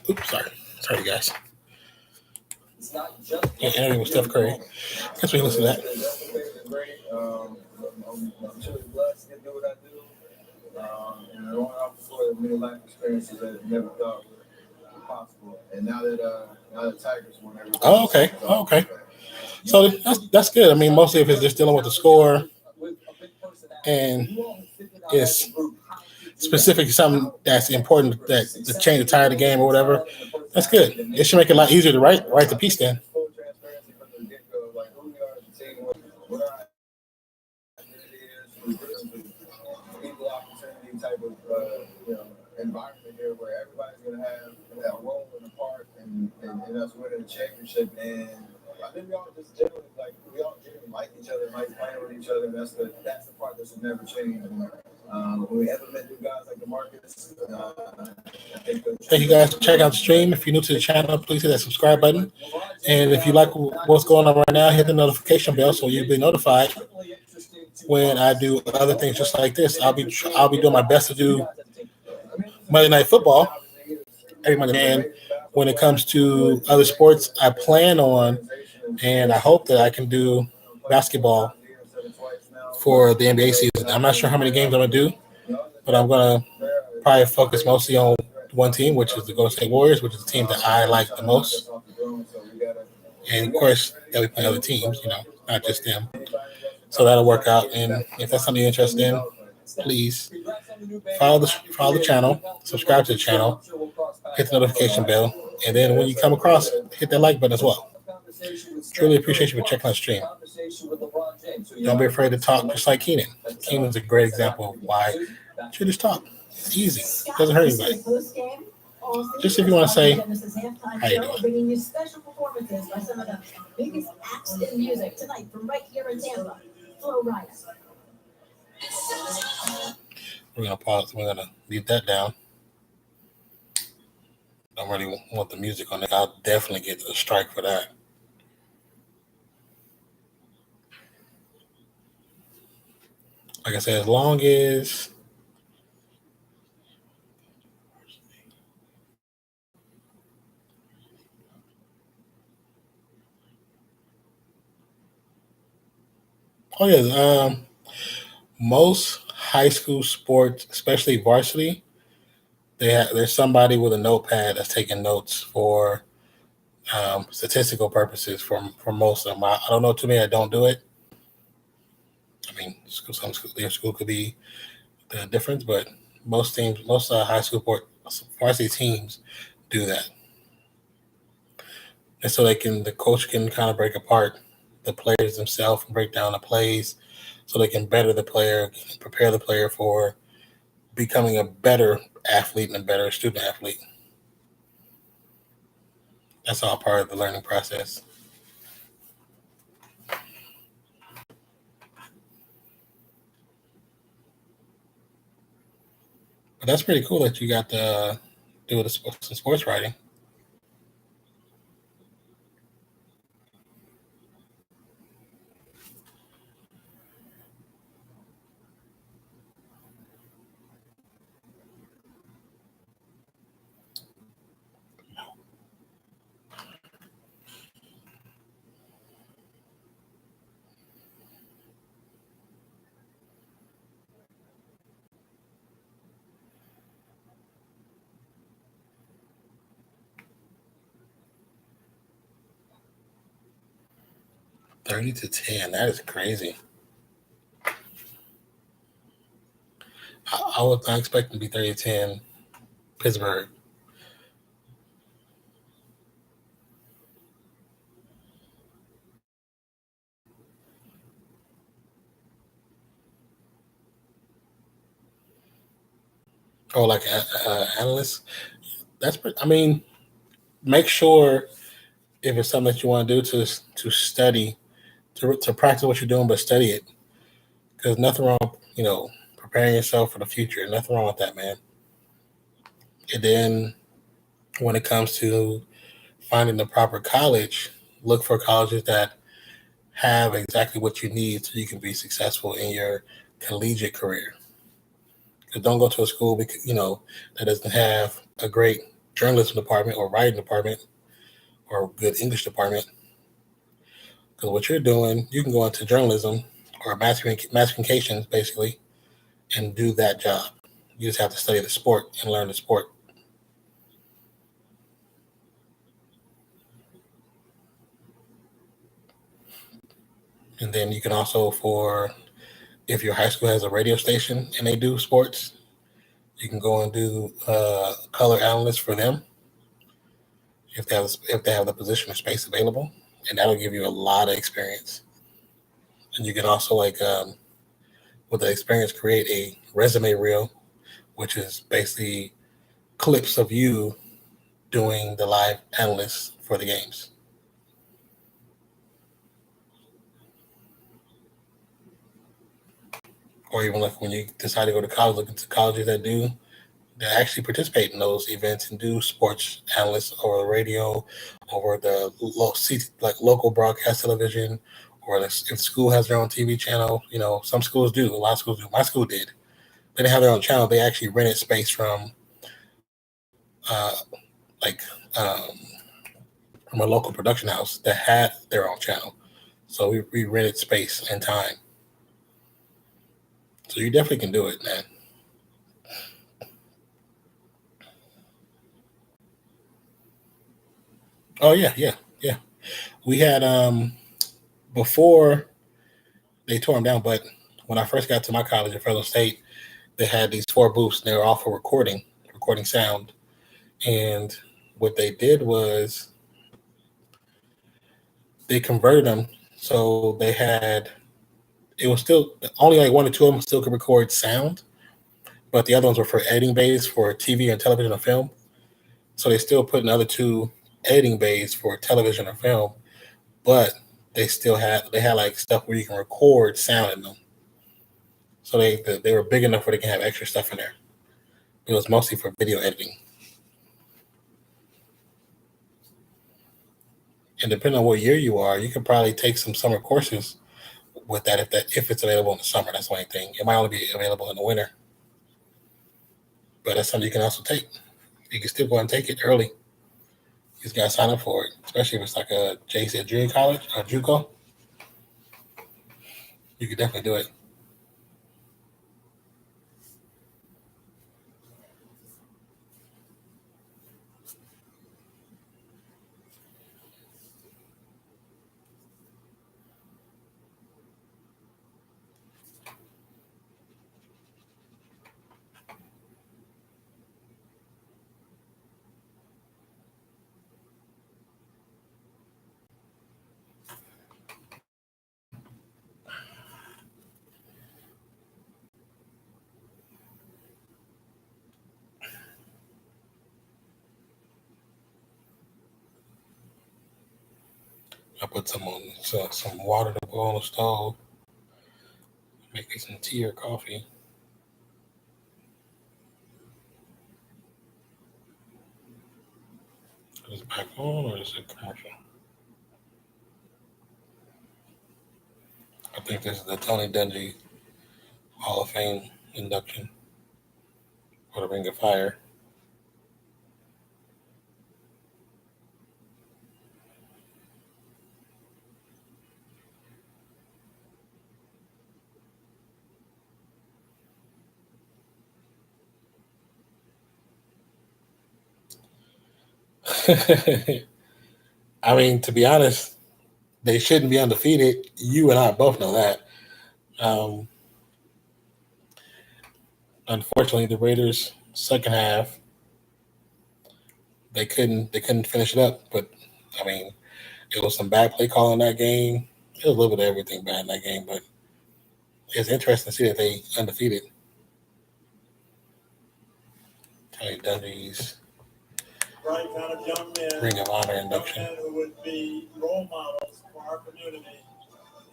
Oops, sorry, guys. Yeah, interview with Steph Curry. Guess we can listen to that. I'm truly blessed to do what I do. And I want to offer many life experiences that I never thought were possible. And now that Tigers won everything. Oh, okay. So that's good. I mean, mostly if it's just dealing with the score and it's specific to something that's important, that to change the tire of the game or whatever, that's good. It should make it a lot easier to write the piece then. Full transparency from the get-go, like who we are as a team, what our identity is, equal opportunity type of environment here where everybody's gonna have a role and a part and us winning a championship. And I think we all just generally like each other, like playing with each other. And that's the part that should never change. When we implement new guys like the Marcus, Thank you guys for checking out the stream. If you're new to the channel, please hit that subscribe button. And if you like what's going on right now, hit the notification bell so you'll be notified when I do other things just like this. I'll be doing my best to do Monday Night Football every Monday. And when it comes to other sports, I plan on and I hope that I can do basketball for the NBA season. I'm not sure how many games I'm going to do, but I'm going to probably focus mostly on one team, which is the Golden State Warriors, which is the team that I like the most. And, of course, that we play other teams, not just them. So that'll work out. And if that's something you're interested in, please follow the channel, subscribe to the channel, hit the notification bell, and then when you come across, hit that like button as well. Truly appreciate you for checking out the stream. Don't be afraid to talk, just like Keenan. Keenan's a great example of why you should just talk. It's easy. It doesn't hurt anybody. Just if you want to say, how you doing? Bringing you special performances by some of the biggest acts in music tonight from right here in Tampa. Flow Rider. We're going to pause. We're going to leave that down. Don't really want the music on it. I'll definitely get a strike for that. Like I said, as long as most high school sports, especially varsity, there's somebody with a notepad that's taking notes for statistical purposes for most of them. I don't know too many that don't do it. I mean, their school could be the difference, but most high school varsity teams do that. And so the coach can kind of break apart the players themselves and break down the plays so they can better the player, prepare the player for becoming a better athlete and a better student athlete. That's all part of the learning process. But that's pretty cool that you got to do some sports writing. $30-10. That is crazy. I was not expecting to be 30-10 Pittsburgh. Oh, like analysts. Make sure if it's something that you want to do to study, to practice what you're doing, but study it. Because nothing wrong, preparing yourself for the future. Nothing wrong with that, man. And then when it comes to finding the proper college, look for colleges that have exactly what you need so you can be successful in your collegiate career. Because don't go to a school that doesn't have a great journalism department or writing department or good English department. Because what you're doing, you can go into journalism or mass communications, basically, and do that job. You just have to study the sport and learn the sport. And then you can also, if your high school has a radio station and they do sports, you can go and do color analyst for them if they have the position or space available, and that'll give you a lot of experience. And you can also with the experience, create a resume reel, which is basically clips of you doing the live analyst for the games. Or even like when you decide to go to college, look into colleges that actually participate in those events and do sports analysts over the radio, over the local broadcast television, or if the school has their own TV channel. Some schools do. A lot of schools do. My school did. They didn't have their own channel. They actually rented space from like from a local production house that had their own channel. So we rented space and time. So you definitely can do it, man. Oh yeah. We had before they tore them down, but when I first got to my college at Fresno State, they had these 4 booths and they were all for recording sound. And what they did was they converted them so it was still only like 1 or 2 of them still could record sound, but the other ones were for editing bays for TV and television or film. So they still put another 2 editing bays for television or film, but they had like stuff where you can record sound in them. So they were big enough where they can have extra stuff in there. It was mostly for video editing. And depending on what year you are, you can probably take some summer courses with that if it's available in the summer. That's the only thing. It might only be available in the winter. But that's something you can also take. You can still go and take it early. You just gotta sign up for it, especially if it's like a JC junior college or JUCO. You could definitely do it. I put some water to boil on the stove. Make me some tea or coffee. Is it back on or is it commercial? I think this is the Tony Dungy Hall of Fame induction for the Ring of Fire. I mean, to be honest, they shouldn't be undefeated. You and I both know that. Unfortunately, the Raiders' second half, they couldn't finish it up. But I mean, it was some bad play call in that game. It was a little bit of everything bad in that game, but it's interesting to see that they undefeated. Tony Dungy's Right kind of young men, Ring of Honor induction. young men who would be role models for our community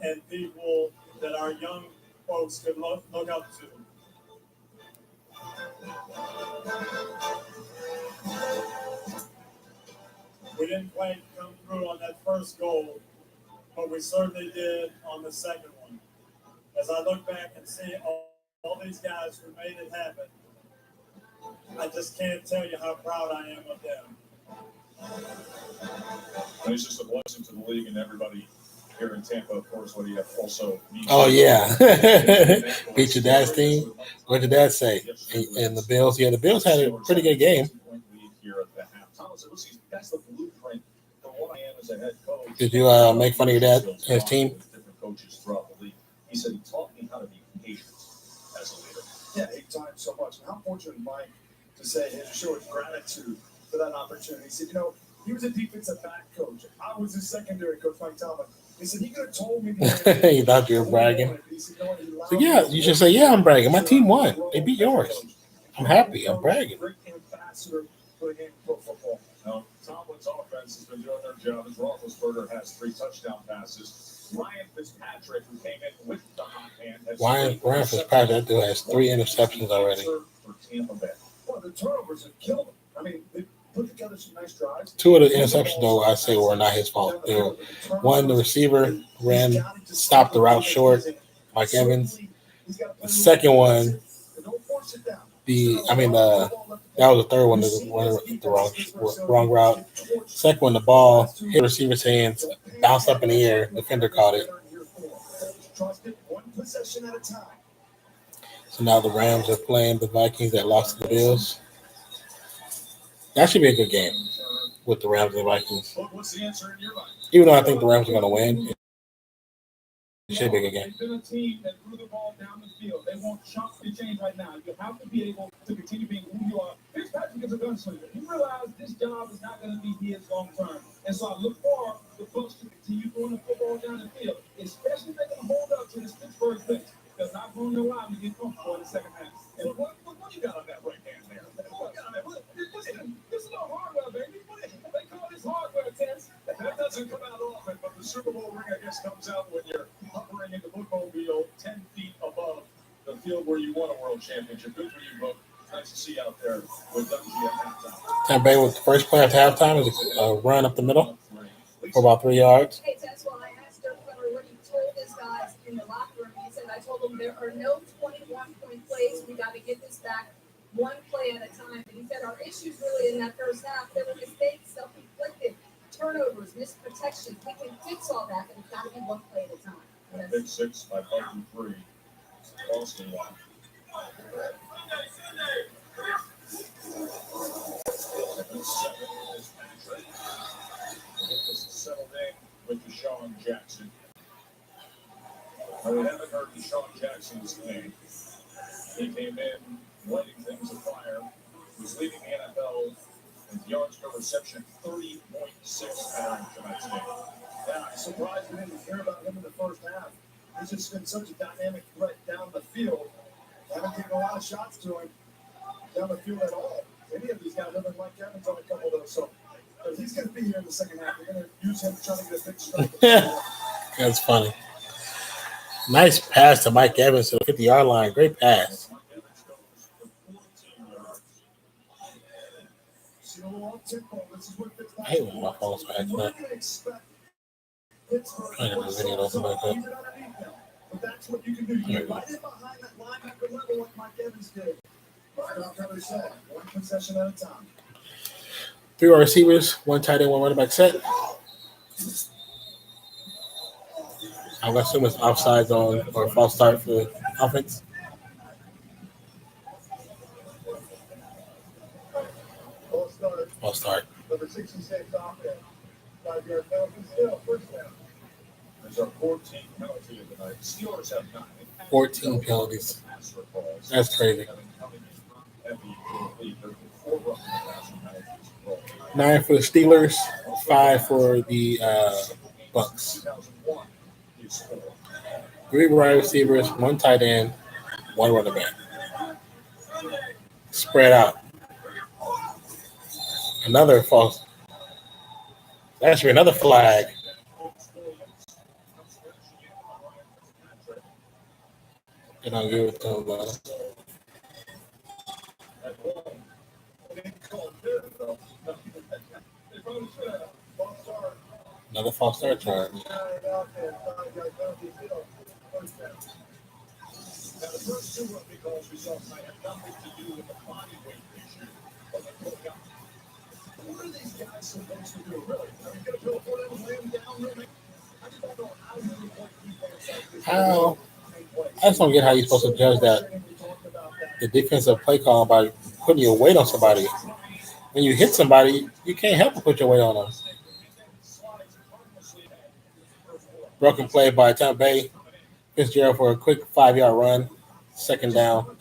and people that our young folks could look up to. We didn't quite come through on that first goal, but we certainly did on the second one. As I look back and see all these guys who made it happen, I just can't tell you how proud I am of them. And it's just a blessing to the league and everybody here in Tampa, of course, what do you have also? Oh, yeah. Beat your dad's team. What did Dad say? And the Bills, the Bills had a pretty good game. That's the blueprint for what I am as a head coach. Did you make fun of your dad and his team? Different coaches fortunate, Mike, to say and to show his gratitude for that opportunity. He said, he was a defensive back coach. I was his secondary coach, Mike Tampa. He said he could have told me. You thought you were bragging. So yeah, you should say, yeah, I'm bragging. My team won. They beat yours. I'm happy. I'm bragging. Great ambassador for the game of football. Now, Tomlin's offense has been doing their job as Roethlisberger has 3 touchdown passes. Ryan Fitzpatrick, who came in with the hot hand, has Ryan Fitzpatrick, that dude has 3 interceptions already. For Tampa Bay. Well, the turnovers have killed him. I mean, they put together some nice drives. 2 of the interceptions, though, I say were not his fault. They were, one, the receiver stopped the route short, Mike Evans. The second one, that was the third one, the wrong route. Second one, the ball hit the receiver's hands, bounced up in the air. Defender caught it. So now the Rams are playing the Vikings that lost to the Bills. That should be a good game with the Rams and the Vikings. What's the answer in your mind? Even though I think the Rams are going to win, it should be a good game. They've been a team that threw the ball down the field. They won't chop and change right now. You have to be able to continue being who you are. Fitzpatrick is a gunslinger. You realize this job is not going to be his long term. And so I look for the Bucs to continue throwing the football down the field, especially if they're going to hold up to this Pittsburgh blitz. They're not going to allow them to get comfortable in the second half. And what you got on that right hand there? This is no hardware, baby. They call this hardware test. That doesn't come out often, but the Super Bowl ring, I guess, comes out when you're hovering in the bookmobile 10 feet above the field where you won a world championship. Good for you, Book. Nice to see you out there with Dungy at halftime. Tampa Bay with the first play after halftime is a run up the middle for about 3 yards. Hey, Tess, well, I asked Dirk Cutter what he told his guys in the locker room. He said, I told them there are no 21-point plays. We got to get this back one play at a time. And he said our issues really in that first half, there were mistakes, self-inflicted, turnovers, missed protections. We can fix all that, but it's got to be one play at a time. Yes. Big 6 by Button 3. Boston 1. Settled in with Deshaun Jackson. Now, we haven't heard Deshaun Jackson's name. He came in lighting things afire. Was leading the NFL in yards per reception, 30.6 entering tonight's game. Yeah, I'm surprised we didn't hear about him in the first half. He's just been such a dynamic threat down the field. Haven't taken a lot of shots to him down the field at all. Any of these guys, other than Mike Evans, on a couple of those. So he's going to be here in the second half. They're going to use him trying to get a big strike. That's funny. Nice pass to Mike Evans to the 50-yard line. Great pass. I hate when my phone's back up. Trying to get the video to open back up. But that's what you can do. You light it behind that linebacker level like Mike Evans did. Like Trevor said, one possession at a time. 3 wide receivers, 1 tight end, 1 running back set. I'm going to assume it's offside zone or false start for offense. False start. Number 66 offense. 5-yard penalty, still first down. There's our 14th penalty of the night. Steelers have 9. 14 penalties. That's crazy. 9 for the Steelers, 5 for the Bucks. 3 wide receivers, 1 tight end, 1 running back. Spread out. Another false. That should be another flag. And I'll give it to him. Another false start charge. Now, the first 2 rugby calls we saw tonight have nothing to do with the body weight issue, but the cookout. What are these guys supposed to do, really? Are you going to go for them, lay them down, really? I just don't know how you report defense like this. How? I just don't get how you're supposed to judge that the defensive play call by putting your weight on somebody. When you hit somebody, you can't help but put your weight on them. Broken play by Tampa Bay. Fitzgerald for a quick 5-yard run. Second down.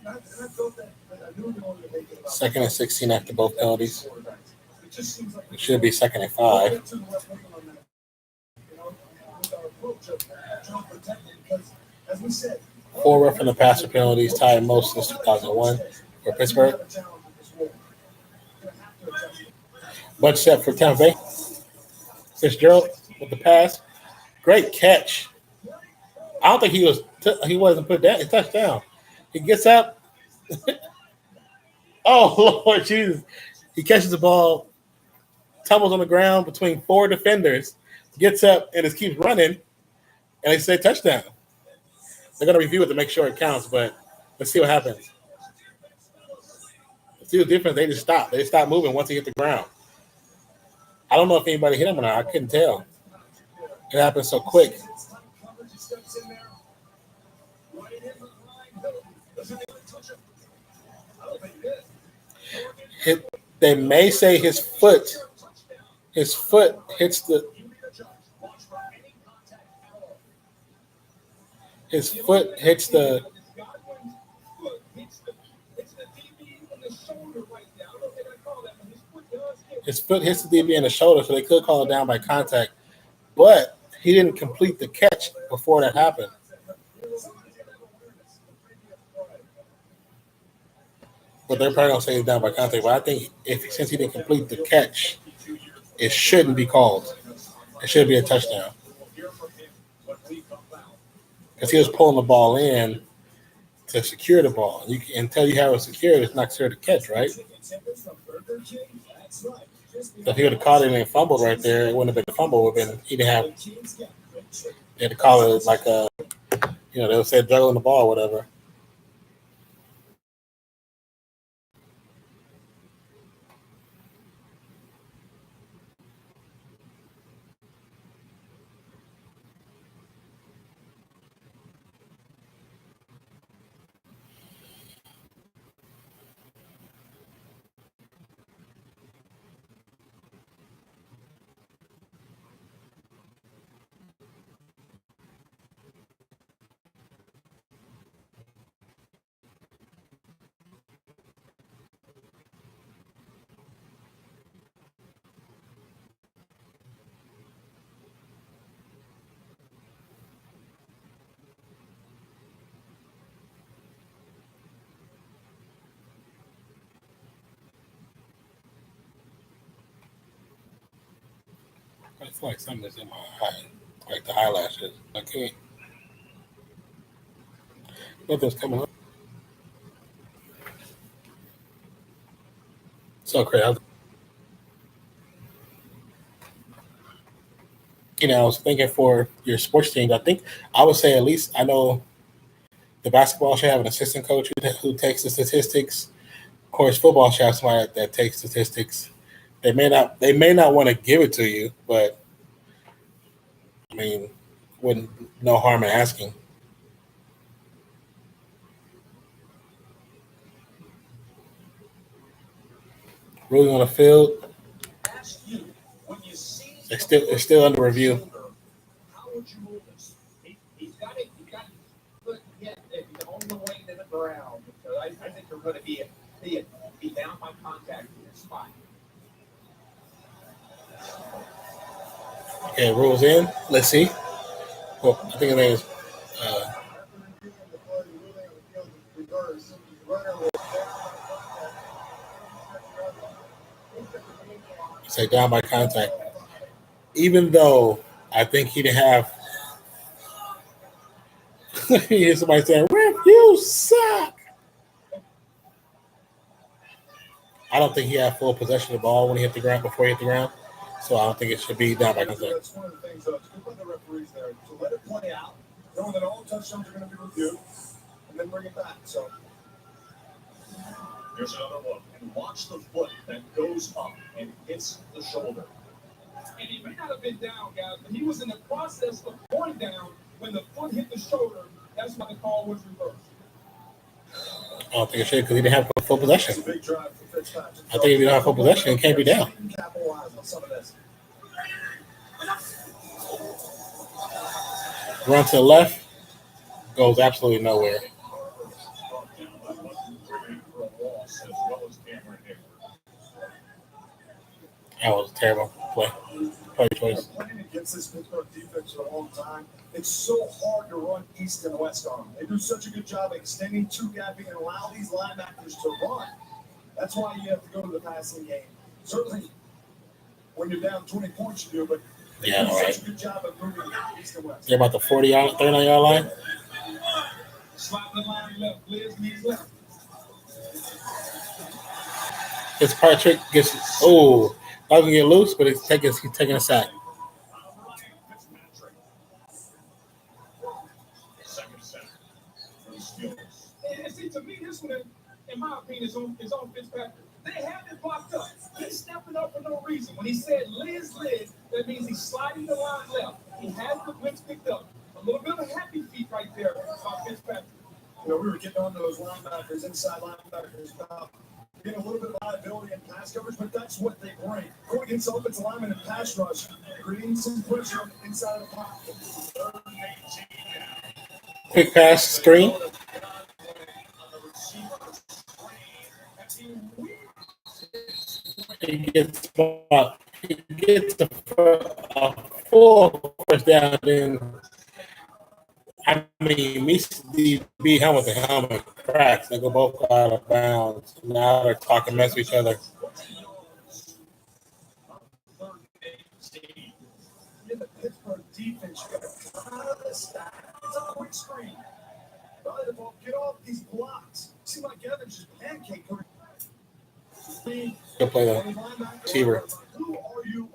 And I felt that I knew they wanted to make it about 2nd and 16 after both penalties. It just seems like It should be 2nd and 5. we'll get to the left wing on that, with our approach of trying to protect it, because as we said, 4 roughing the passer penalties, tied most since 2001 for Pittsburgh. Bunch set for Tampa Bay. Fitzgerald with the pass. Great catch. I don't think he wasn't put down. It's touchdown. He gets up. Oh, Lord Jesus. He catches the ball, tumbles on the ground between 4 defenders, gets up, and just keeps running, and they say touchdown. They're going to review it to make sure it counts, but let's see what happens. See the difference. They just stopped. They stopped moving once he hit the ground. I don't know if anybody hit him or not. I couldn't tell. It happened so quick. They may say his foot hits the DB in the shoulder, so they could call it down by contact. But he didn't complete the catch before that happened. But they're probably gonna say it's down by contact. But I think since he didn't complete the catch, it shouldn't be called. It should be a touchdown. Because he was pulling the ball in to secure the ball. Until you have it secured, it's not secured to catch, right? So if he would have caught it and fumbled right there, it wouldn't have been a fumble. They had to call it like they would say juggling the ball or whatever. I feel like something is in my eye, like the eyelashes. Okay. Nothing's coming up. So crazy. I was thinking for your sports teams, I would say at least I know the basketball should have an assistant coach who takes the statistics. Of course, football should have somebody that takes statistics. They may not want to give it to you, but I mean, wouldn't no harm in asking. Ruling on the field. It's still under review. How would you move this? He's got it. But yeah, if he's on the way to the ground, so I think they're going to be down by contact in this spot. Okay, rules in. Let's see. Well, I think his name is. Say down by contact. Even though I think he didn't have. You hear somebody saying, "Rip, you suck." I don't think he had full possession of the ball when he hit the ground before he hit the ground. So I don't think it should be down by contact. That's one of the things, to put the referees there, to let it play out, knowing that all touchdowns are going to be reviewed, and then bring it back. So Here's another look, and watch the foot that goes up and hits the shoulder. And he may not have been down, guys, but he was in the process of going down when the foot hit the shoulder. That's why the call was reversed. I don't think it should because he didn't have full possession. it's a big drive for Fitzpatrick. I think if you don't have full possession, it can't be down. Capitalize on some of this. Run to the left, goes absolutely nowhere. That was a terrible play choice. Playing against this Pittsburgh defense for a long time, it's so hard to run east and west on them. They do such a good job extending two gapping and allow these linebackers to run. That's why you have to go to the passing game. Certainly, when you're down 20 points, you do, but they do such a good job of moving east and west. They're about the 39-yard line. Slap the line left, Liz needs left. Fitzpatrick gets not gonna get loose, but he's taking a sack. And see, to me, this one, in my opinion, is on Fitzpatrick. They have it blocked up. He's stepping up for no reason. When he said Liz, that means he's sliding the line left. He has the blitz picked up. A little bit of a happy feet right there by Fitzpatrick. We were getting on those linebackers, inside linebackers, getting a little bit of liability in pass coverage, but that's what they bring. Going against offensive linemen in pass rush, creating some pressure inside of the pocket. Quick pass screen. He gets a full first down. DB helmet to helmet cracks. They go both out of bounds. Now they're talking mess with each other. In the Pittsburgh defense, you got out of the stack. It's a quick screen. Rally the ball, get off these blocks. See my Evans just pancake. Go play the receiver. Who are you?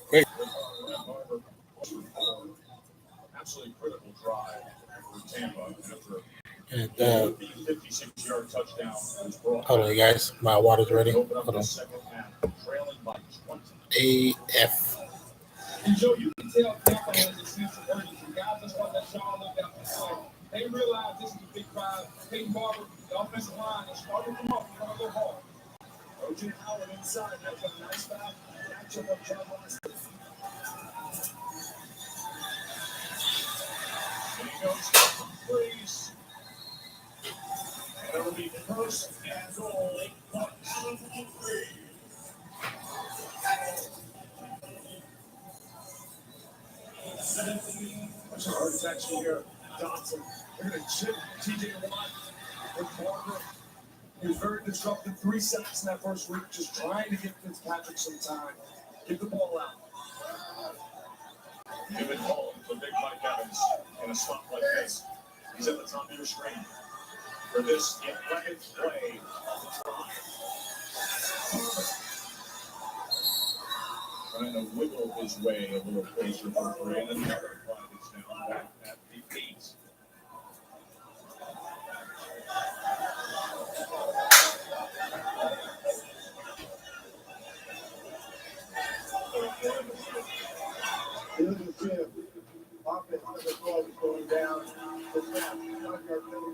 Great. Absolutely critical drive for Tampa after And, 56-yard touchdown was brought. hold on, you guys. My water's ready. Open up Hold the on. second half, trailing by 20. AF. And Joe, you can tell Tampa has a sense of urgency. Guys, that's why that Sean looked out the play. They realize this is a big drive. Peyton Barber, the offensive line, is starting to come up. They're going to go hard. O.J. Howard inside. That's a nice back. Matchup of John Lester. And he goes to freeze. And it'll be first and goal. That's a hard action here. Dotson. They're going to chip T.J. Watt with Barber. He was very disruptive. 3 sacks in that first week, just trying to give Fitzpatrick some time. Get the ball out. Give it home to Big Mike Evans in a spot like this. He's at the top of your screen for this 11th play of the drive. Trying to wiggle his way a little closer for three, and another flag is down back at the 8. Here's the tip. Offense of the ball is going down. The snap. 5-yard penalty.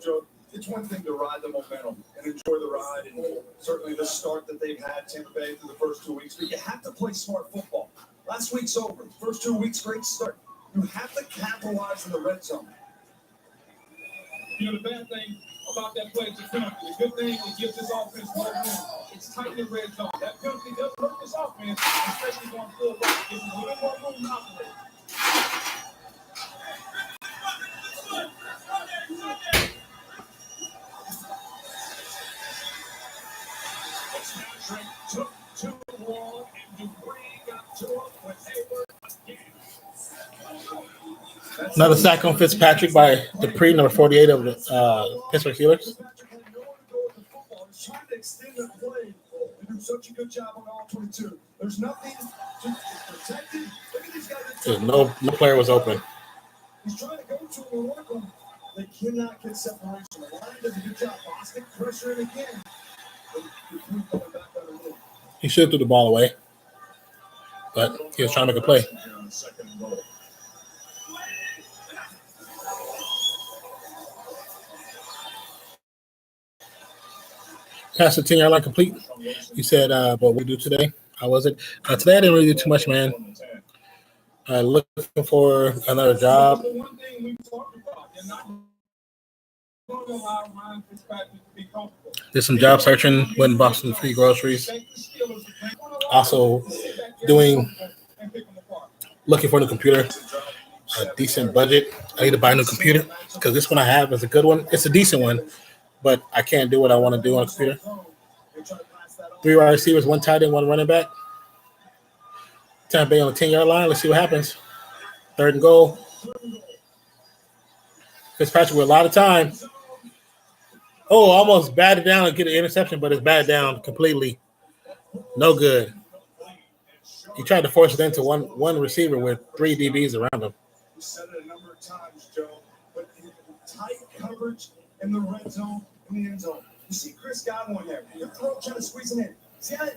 Joe, it's one thing to ride the momentum and enjoy the ride, and certainly the start that they've had, Tampa Bay, through the first 2 weeks, but you have to play smart football. Last week's over. First 2 weeks, great start. You have to capitalize in the red zone. The bad thing about that play is a penalty. The good thing, it gives this offense more room. It's tight in the red zone. That penalty does hurt this offense, especially going full right. It gives them a little more room to operate. Took too long, and Dupree got to him with Hayward again. Another sack on Fitzpatrick by Dupree, number 48 of the Pittsburgh Steelers. Fitzpatrick had nowhere to go with the football. He's trying to extend that play. They do such a good job on all 22. There's nothing to protect him. Look at these guys. No player was open. He's trying to go to him and work him. They cannot get separation. The line does a good job. Bostic pressure it again. Dupree coming back out of the He should have threw the ball away, but he was trying to make a play. Second and goal. Past the 10-yard line complete. You said, what we do today? How was it? Today I didn't really do too much, man. Looking for another job. The one thing we talked about, they're not don't allow Ryan Fitzpatrick to be comfortable. Did some job searching, went and bought some free groceries. Also looking for a new computer, a decent budget. I need to buy a new computer because this one I have is a good one. It's a decent one, but I can't do what I want to do on a computer. 3 wide receivers, 1 tight end, 1 running back. Tampa Bay on the 10-yard line. Let's see what happens. 3rd and goal. Fitzpatrick with a lot of time. Oh, almost batted down and get an interception, but it's batted down completely. No good. He tried to force it into one receiver with 3 DBs around him. We said it a number of times, Joe, but in tight coverage in the red zone, in the end zone. You see Chris Godwin there. They're trying to squeeze it in. See how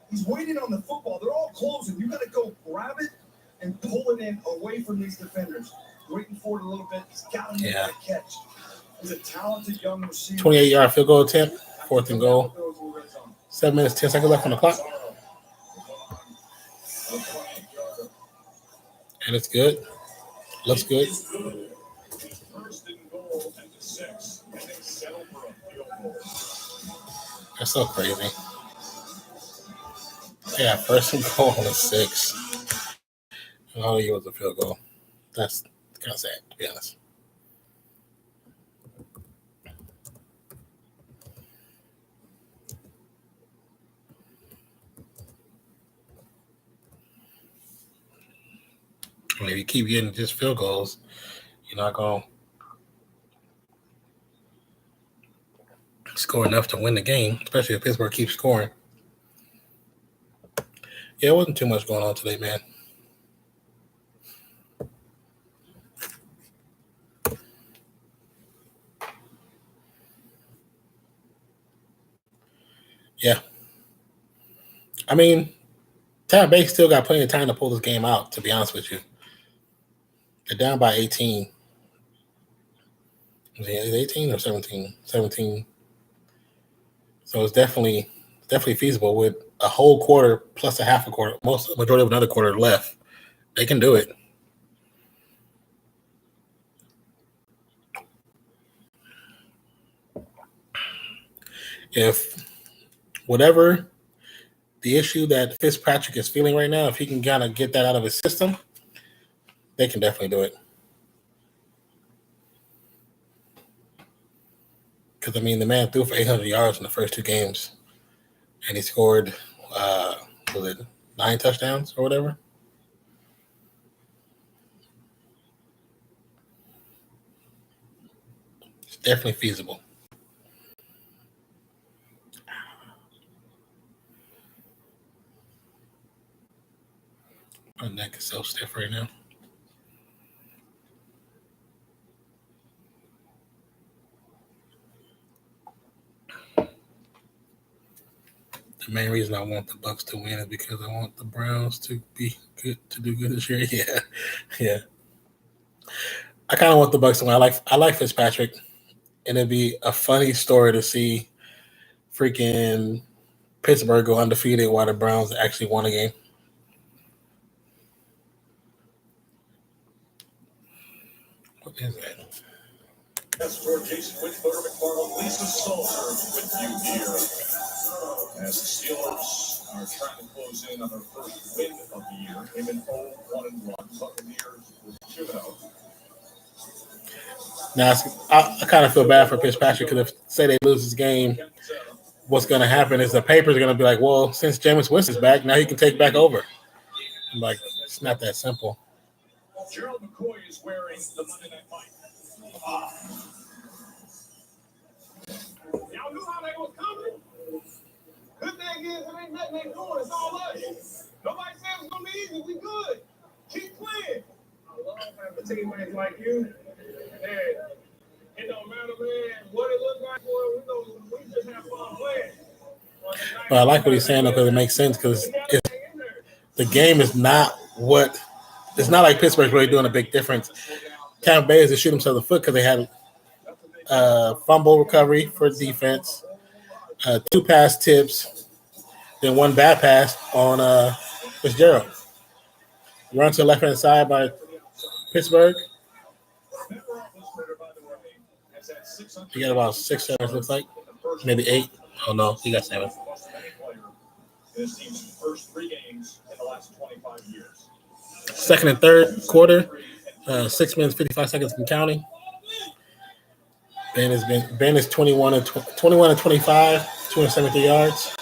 he's waiting on the football. They're all closing. You got to go grab it and pull it in away from these defenders. Waiting for it a little bit. He's got to make that catch. He's a talented young receiver. 28-yard field goal attempt, 4th and goal. 7 minutes, 10 seconds left on the clock. And it's good. Looks good. 1st and goal at the 6, and they settle for a field goal. That's so crazy. Yeah, 1st and goal on the 6. And all he was a field goal. That's kind of sad, to be honest. I mean, if you keep getting just field goals, you're not going to score enough to win the game, especially if Pittsburgh keeps scoring. Yeah, it wasn't too much going on today, man. Yeah. I mean, Tampa Bay still got plenty of time to pull this game out, to be honest with you. They're down by 18. Is it 18 or 17? 17. So it's definitely feasible with a whole quarter plus a half a quarter, majority of another quarter left. They can do it. If whatever the issue that Fitzpatrick is feeling right now, if he can kind of get that out of his system, they can definitely do it. Because, I mean, the man threw for 800 yards in the first 2 games, and he scored, 9 touchdowns or whatever? It's definitely feasible. My neck is so stiff right now. The main reason I want the Bucs to win is because I want the Browns to be good, to do good this year. Yeah. I kind of want the Bucs to win. I like Fitzpatrick, and it'd be a funny story to see freaking Pittsburgh go undefeated while the Browns actually won a game. What is that? That's for Jason Whitford, McFarland, Lisa Salter with you here. As the Steelers are trying to close in on their first win of the year, came in 0-1-1. Buccaneers with 2-0. Now, I kind of feel bad for Fitzpatrick because if, say, they lose this game, what's going to happen is the papers are going to be like, well, since Jameis Winston's back, now he can take back over. I'm like, it's not that simple. Gerald McCoy is wearing the Monday Night Fight. Y'all knew how they was coming. Good thing is, it ain't nothing they doing. It's all us. Nobody said it was going to be easy. We good. Keep playing. I love having teammates like you. And it don't matter, man, what it looks like for us. We just have fun playing. But I like what he's saying, though, because it makes sense. Because the game is not what – it's not like Pittsburgh's really doing a big difference. Tampa Bay is to shoot themselves in the foot because they had fumble recovery for defense, 2 pass tips, then 1 bad pass on Fitzgerald. Run to the left-hand side by Pittsburgh. He got about 6 7, looks like. Maybe 8. Oh, no. He got 7. This team's first 3 games in the last 25 years. Second and third quarter, 6 minutes, 55 seconds and counting. Ben is 21 and 25, 273 yards.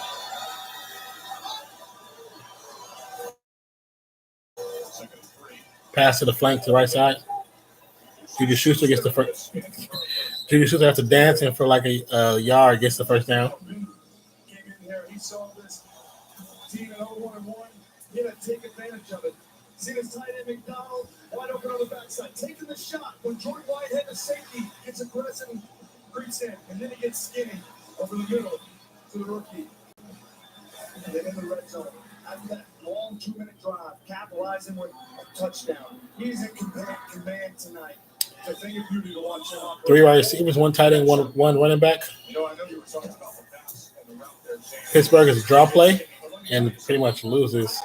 Pass to the flank to the right side. Juju Schuster gets the first. Juju Schuster has to dance in for like a yard, gets the first down. Came in here, he saw this team at 0-1-1. He had to take advantage of it. See this tight end McDonald wide open on the backside, taking the shot. When Jordan Whitehead, the safety, gets aggressive and creeps in, and then he gets skinny over the middle to the rookie. And then in the red zone, after that long 2-minute drive, capitalizing with a touchdown. He's in command tonight. It's a thing of beauty to watch him operate. 3 wide receivers, 1 tight end, one running back. You know, I know you were talking about the pass and the route there, James. Pittsburgh is a draw play and pretty much loses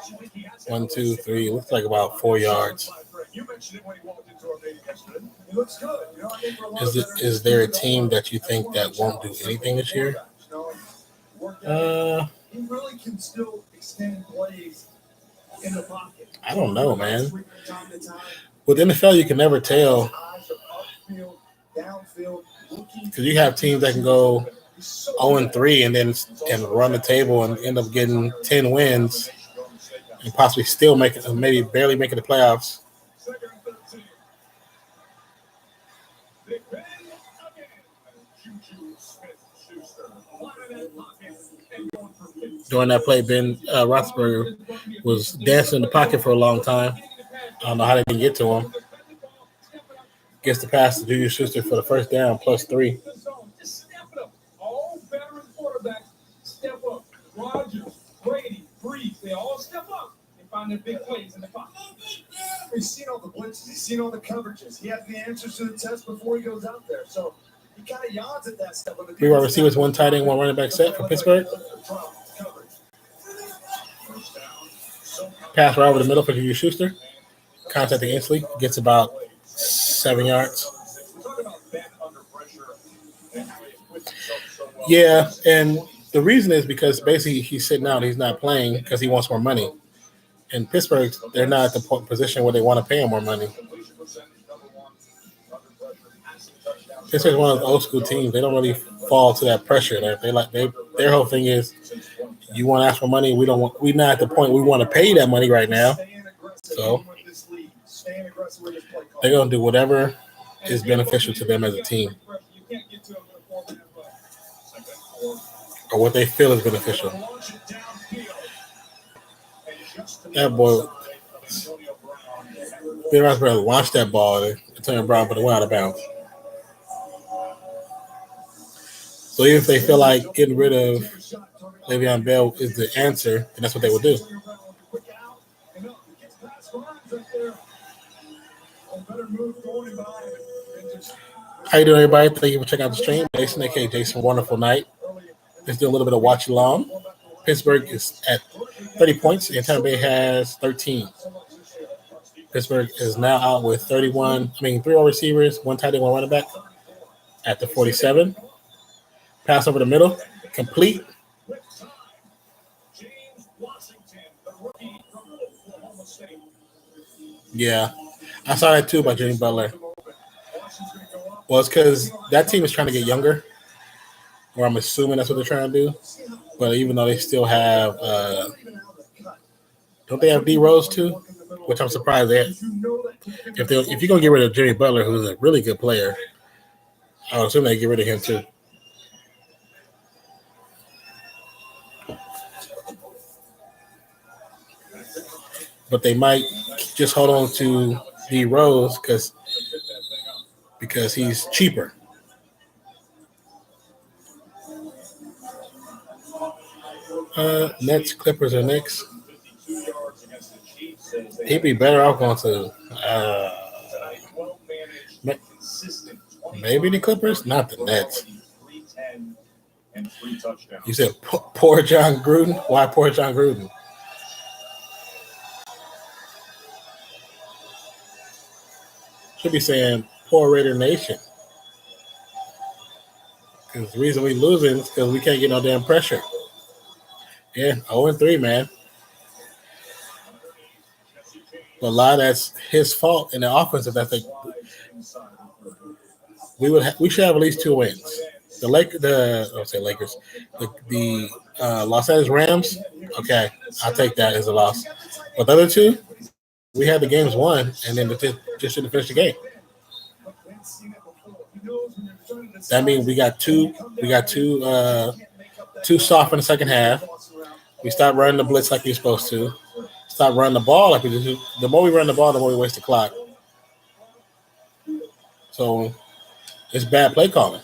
1, 2, 3. Looks like about 4 yards. You mentioned it when he walked into our meeting yesterday. He looks good. You know, I think for a lot of Is there a team that you think that won't do anything this year? He really can still extend plays in the pocket. I don't know, man. With NFL, you can never tell because you have teams that can go 0-3 and then can run the table and end up getting 10 wins and possibly still make it, maybe barely making the playoffs. During that play, Ben Roethlisberger was dancing in the pocket for a long time. I don't know how they didn't get to him. Gets the pass to Juju Schuster for the first down, +3. Just step it up. All veteran quarterbacks step up. Rodgers, Brady, Breeze, they all step up and find their big plays in the pocket. He's seen all the blitzes. He's seen all the coverages. He has the answers to the test before he goes out there. So he kind of yawns at that stuff. 3 wide receivers, 1 tight end, 1 running back set for Pittsburgh. Pass right over the middle for Juju Schuster. Contact instantly. Gets about 7 yards. Yeah, and the reason is because basically he's sitting out. He's not playing because he wants more money. In Pittsburgh, they're not at the position where they want to pay him more money. Pittsburgh's one of those old school teams. They don't really fall to that pressure. Their whole thing is, you want to ask for money? We're not at the point we want to pay that money right now. So they're gonna do whatever is beneficial to them as a team, or what they feel is beneficial. That boy, Ben Roethlisberger launched that ball, and Antonio Brown put it out of bounds. So even if they feel like getting rid of Le'Veon Bell is the answer, then that's what they would do. How you doing, everybody? Thank you for checking out the stream. Jason, aka Jason, wonderful night. Let's do a little bit of watch along. Pittsburgh is at 30 points, and Tampa Bay has 13. Pittsburgh is now out with 3 wide receivers, 1 tight end, 1 running back at the 47. Pass over the middle, complete. Yeah, I saw that too by Jimmy Butler. Well, it's because that team is trying to get younger, or I'm assuming that's what they're trying to do. But even though they still have, don't they have D Rose too? Which I'm surprised they have. If you're gonna get rid of Jimmy Butler, who's a really good player, I would assume they get rid of him too. But they might just hold on to D Rose because he's cheaper. Nets, Clippers are next. He'd be better off going to maybe the Clippers, not the Nets. You said poor John Gruden? Why poor John Gruden? Should be saying poor Raider Nation. Because the reason we losing is because we can't get no damn pressure. Yeah, 0-3, man. But a lot of that's his fault in the offense. If that's we should have at least 2 wins. Lakers, the Los Angeles Rams. Okay, I'll take that as a loss. But the other two, we had the games won, and then just didn't finish the game. That means we got two too soft in the second half. We stopped running the blitz like we were supposed to. Stop running the ball like we do. The more we run the ball, the more we waste the clock. So it's bad play calling.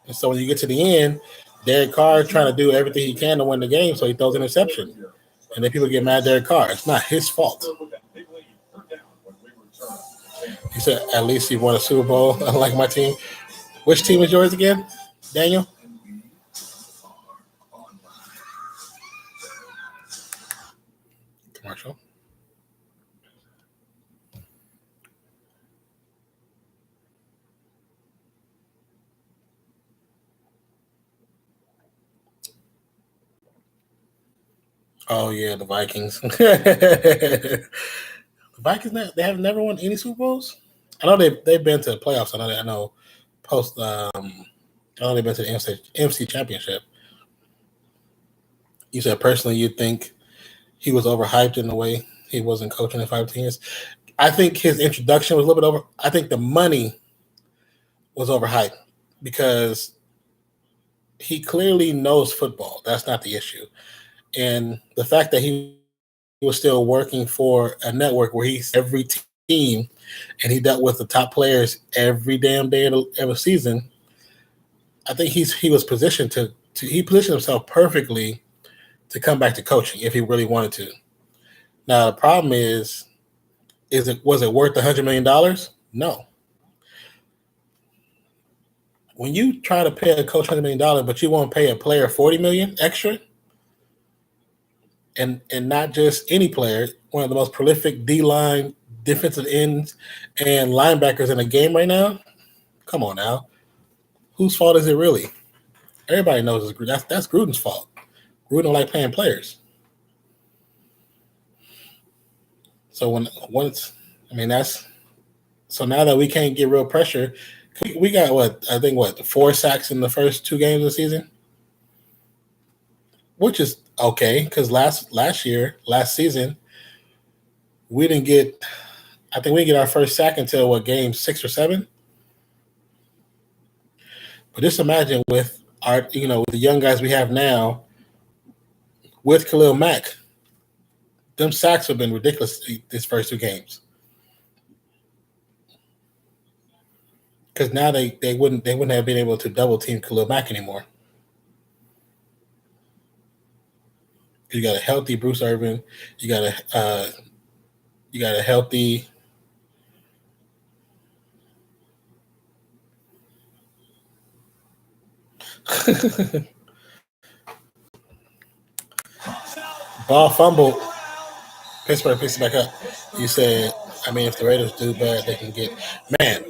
And so when you get to the end, Derek Carr trying to do everything he can to win the game, so he throws an interception. And then people get mad at Derek Carr. It's not his fault. He said, at least he won a Super Bowl, unlike my team. Which team is yours again, Daniel? Commercial. Oh yeah, the Vikings. The Vikings, they have never won any Super Bowls. I know they've been to the playoffs. I know post. I know they've been to the NFC Championship. You said personally, you think he was overhyped in the way he wasn't coaching in 5 years. I think his introduction was a little bit over. I think the money was overhyped because he clearly knows football. That's not the issue. And the fact that he was still working for a network where he's every team and he dealt with the top players every damn day of the season, I think he was positioned he positioned himself perfectly to come back to coaching if he really wanted to. Now the problem was it worth $100 million? No. When you try to pay a coach $100 million, but you won't pay a player $40 million extra, and not just any player, one of the most prolific D-line, defensive ends, and linebackers in the game right now, come on now. Whose fault is it really? Everybody knows that's Gruden's fault. Gruden don't like paying players. So so now that we can't get real pressure, we got 4 sacks in the first 2 games of the season, which is okay because last season we didn't get. I think we didn't get our first sack until game 6 or 7. But just imagine with with the young guys we have now, with Khalil Mack, them sacks have been ridiculous these first 2 games. Because now they wouldn't have been able to double team Khalil Mack anymore. You got a healthy Bruce Irvin. You got a healthy. Ball fumble. Pittsburgh picks it back up. You said, if the Raiders do bad, they can get. Man,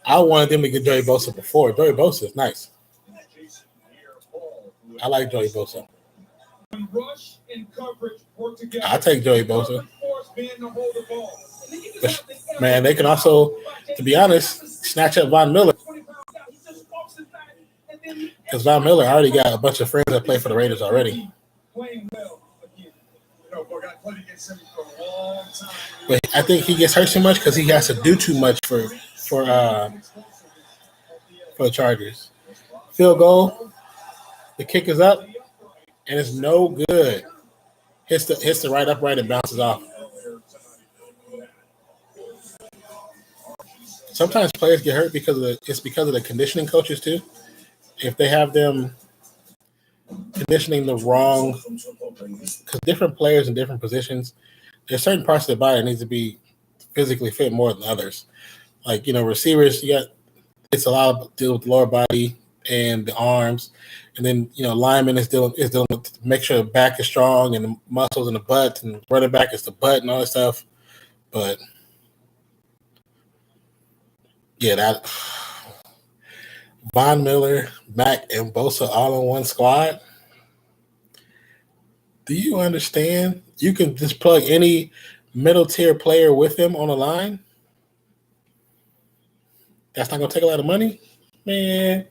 I wanted them to get Joey Bosa before. Joey Bosa is nice. I like Joey Bosa. I'll take Joey Bosa. But, man, they can also, to be honest, snatch up Von Miller. Because Von Miller already got a bunch of friends that play for the Raiders already. But I think he gets hurt too much because he has to do too much for the Chargers. Field goal, the kick is up, and it's no good. Hits the right upright and bounces off. Sometimes players get hurt because of the conditioning coaches too. If they have them conditioning the wrong, because different players in different positions, there's certain parts of the body that needs to be physically fit more than others. Like, receivers, it's a lot of deal with the lower body and the arms, and then linemen is dealing with make sure the back is strong and the muscles in the butt, and running back is the butt and all that stuff. But Yeah, that Von Miller, Mack, and Bosa all in one squad. Do you understand? You can just plug any middle tier player with him on the line. That's not gonna take a lot of money, man.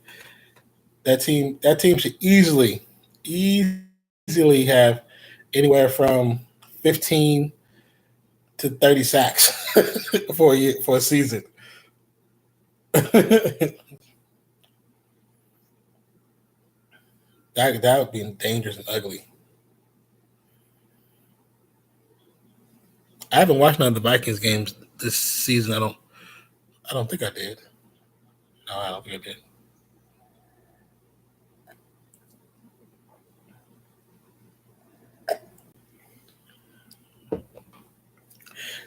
That team should easily have anywhere from 15 to 30 sacks for a season. that would be dangerous and ugly. I haven't watched none of the Vikings games this season. I don't think I did. No, I don't think I did.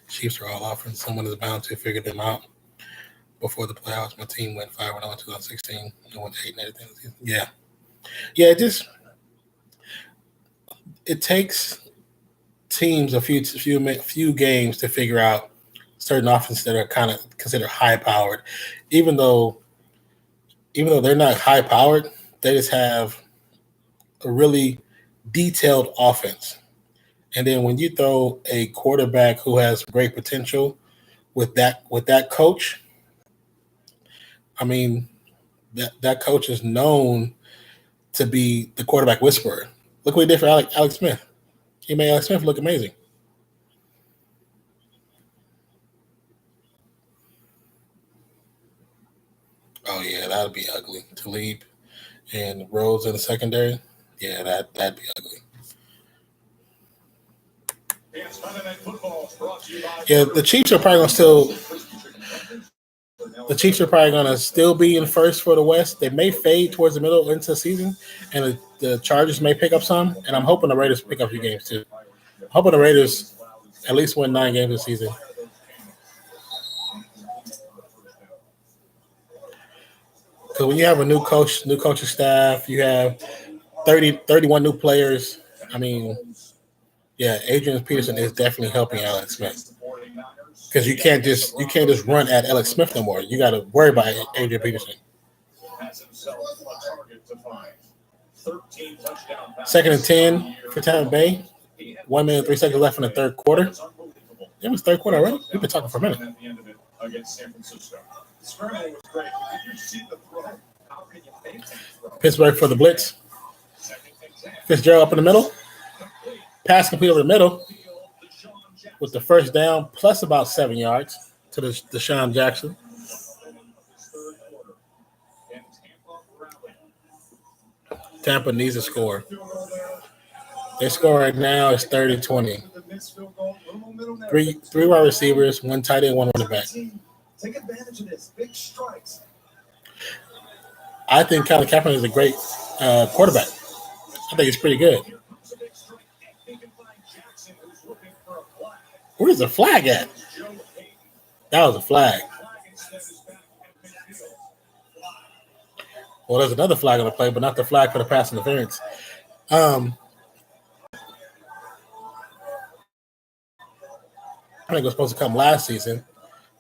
Chiefs are all off, and someone is bound to figure them out before the playoffs. My team went 5-0 in 2016. I went 8 and everything. Yeah. It takes teams a few games to figure out certain offenses that are kind of considered high powered, even though they're not high powered, they just have a really detailed offense. And then when you throw a quarterback who has great potential with that coach, I mean, that coach is known to be the quarterback whisperer. Look what he did for Alex Smith. He made Alex Smith look amazing. Oh yeah, that'd be ugly. Talib and Rhodes in the secondary. Yeah, that'd be ugly. Yeah, the Chiefs are probably gonna still be in first for the West. They may fade towards the middle into the season, and the Chargers may pick up some. And I'm hoping the Raiders pick up a few games too. I'm hoping the Raiders at least win 9 games this season. Because when you have a new coaching staff, you have 31 new players. I mean, yeah, Adrian Peterson is definitely helping Alex Smith. Because you can't just run at Alex Smith no more. You got to worry about Adrian Peterson. Second and 10 for Tampa Bay. 1 minute 3 seconds left in the third quarter. It was third quarter already. We've been talking for a minute. Pittsburgh for the blitz. Fitzgerald up in the middle. Pass complete over the middle with the first down plus about 7 yards to the Deshaun Jackson. Tampa needs a score. Their score right now is 30-20. Three wide receivers, 1 tight end, 1 running back. Take advantage of this. Big strikes. I think Colin Kaepernick is a great quarterback. I think he's pretty good. Where's the flag at? That was a flag. Well, there's another flag on the play, but not the flag for the pass interference. I think it was supposed to come last season,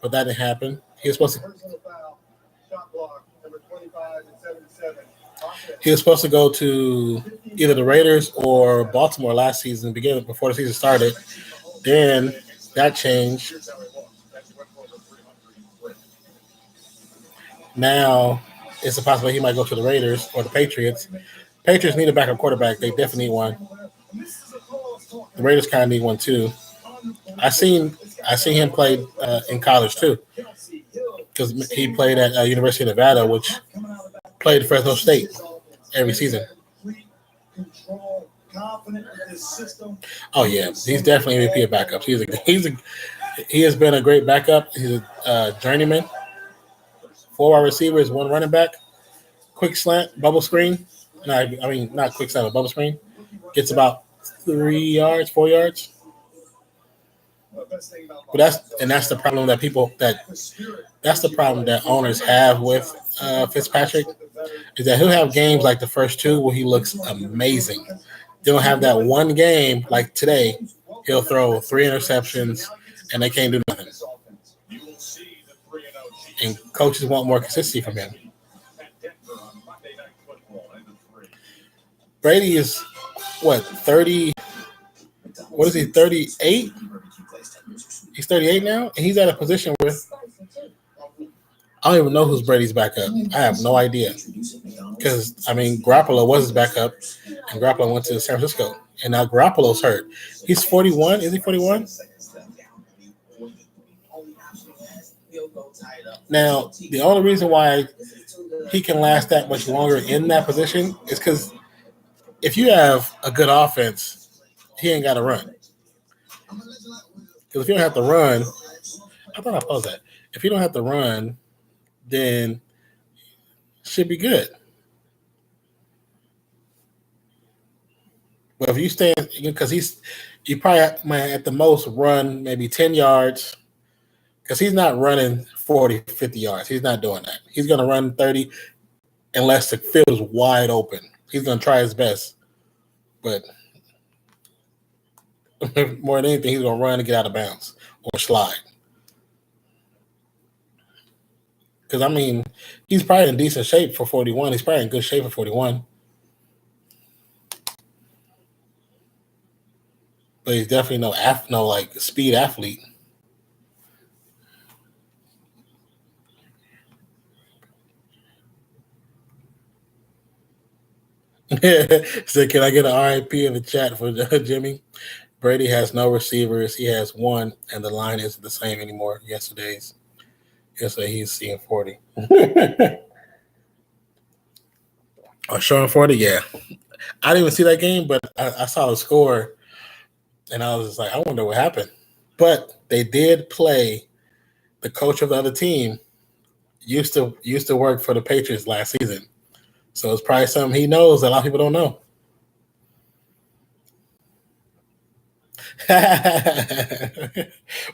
but that didn't happen. He was supposed to go to either the Raiders or Baltimore last season, before the season started. Then that changed. Now it's a possibility he might go to the Raiders or the Patriots. Patriots need a backup quarterback. They definitely need one. The Raiders kind of need one too. I seen him play in college too, because he played at University of Nevada, which played Fresno State every season. Oh yeah, he's definitely MVP of backups. He has been a great backup. He's a journeyman. 4 wide receivers, 1 running back. Quick slant, bubble screen. Not quick slant, but bubble screen. Gets about 4 yards. But that's the problem that that's the problem that owners have with Fitzpatrick, is that he'll have games like the first 2 where he looks amazing. They'll have that one game like today. He'll throw 3 interceptions and they can't do nothing. and coaches want more consistency from him. Brady is what, 30? What is he, 38? He's 38 now, and he's at a position where I don't even know who's Brady's backup. I have no idea. Because, I mean, Garoppolo was his backup, and Garoppolo went to San Francisco, and now Garoppolo's hurt. He's 41. Is he 41? Now, the only reason why he can last that much longer in that position is because if you have a good offense, he ain't got to run. Because if you don't have to run, I thought I paused that. If you don't have to run, then should be good. But if you stay, because you probably might at the most run maybe 10 yards, because he's not running 40, 50 yards. He's not doing that. He's going to run 30 unless the field is wide open. He's going to try his best. But more than anything, he's going to run and get out of bounds or slide. Because, I mean, he's probably in decent shape for 41. He's probably in good shape for 41. But he's definitely no like speed athlete. So can I get an RIP in the chat for Jimmy? Brady has no receivers. He has one, and the line isn't the same anymore. Yesterday he's seeing 40. Oh, showing 40? Yeah. I didn't even see that game, but I saw the score, and I was just like, I wonder what happened. But they did play the coach of the other team used to work for the Patriots last season. So it's probably something he knows that a lot of people don't know.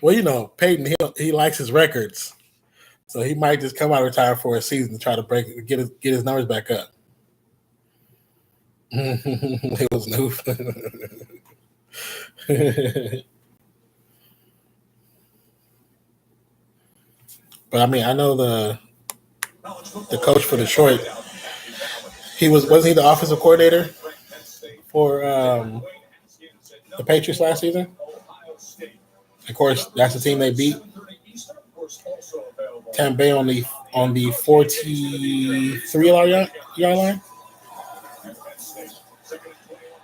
Well, you know, Peyton, he likes his records. So he might just come out and retire for a season to try to get his numbers back up. It was new. But I mean, I know the coach for Detroit. Wasn't he the offensive coordinator for the Patriots last season? Of course, that's the team they beat. Tampa Bay on the 43-yard line.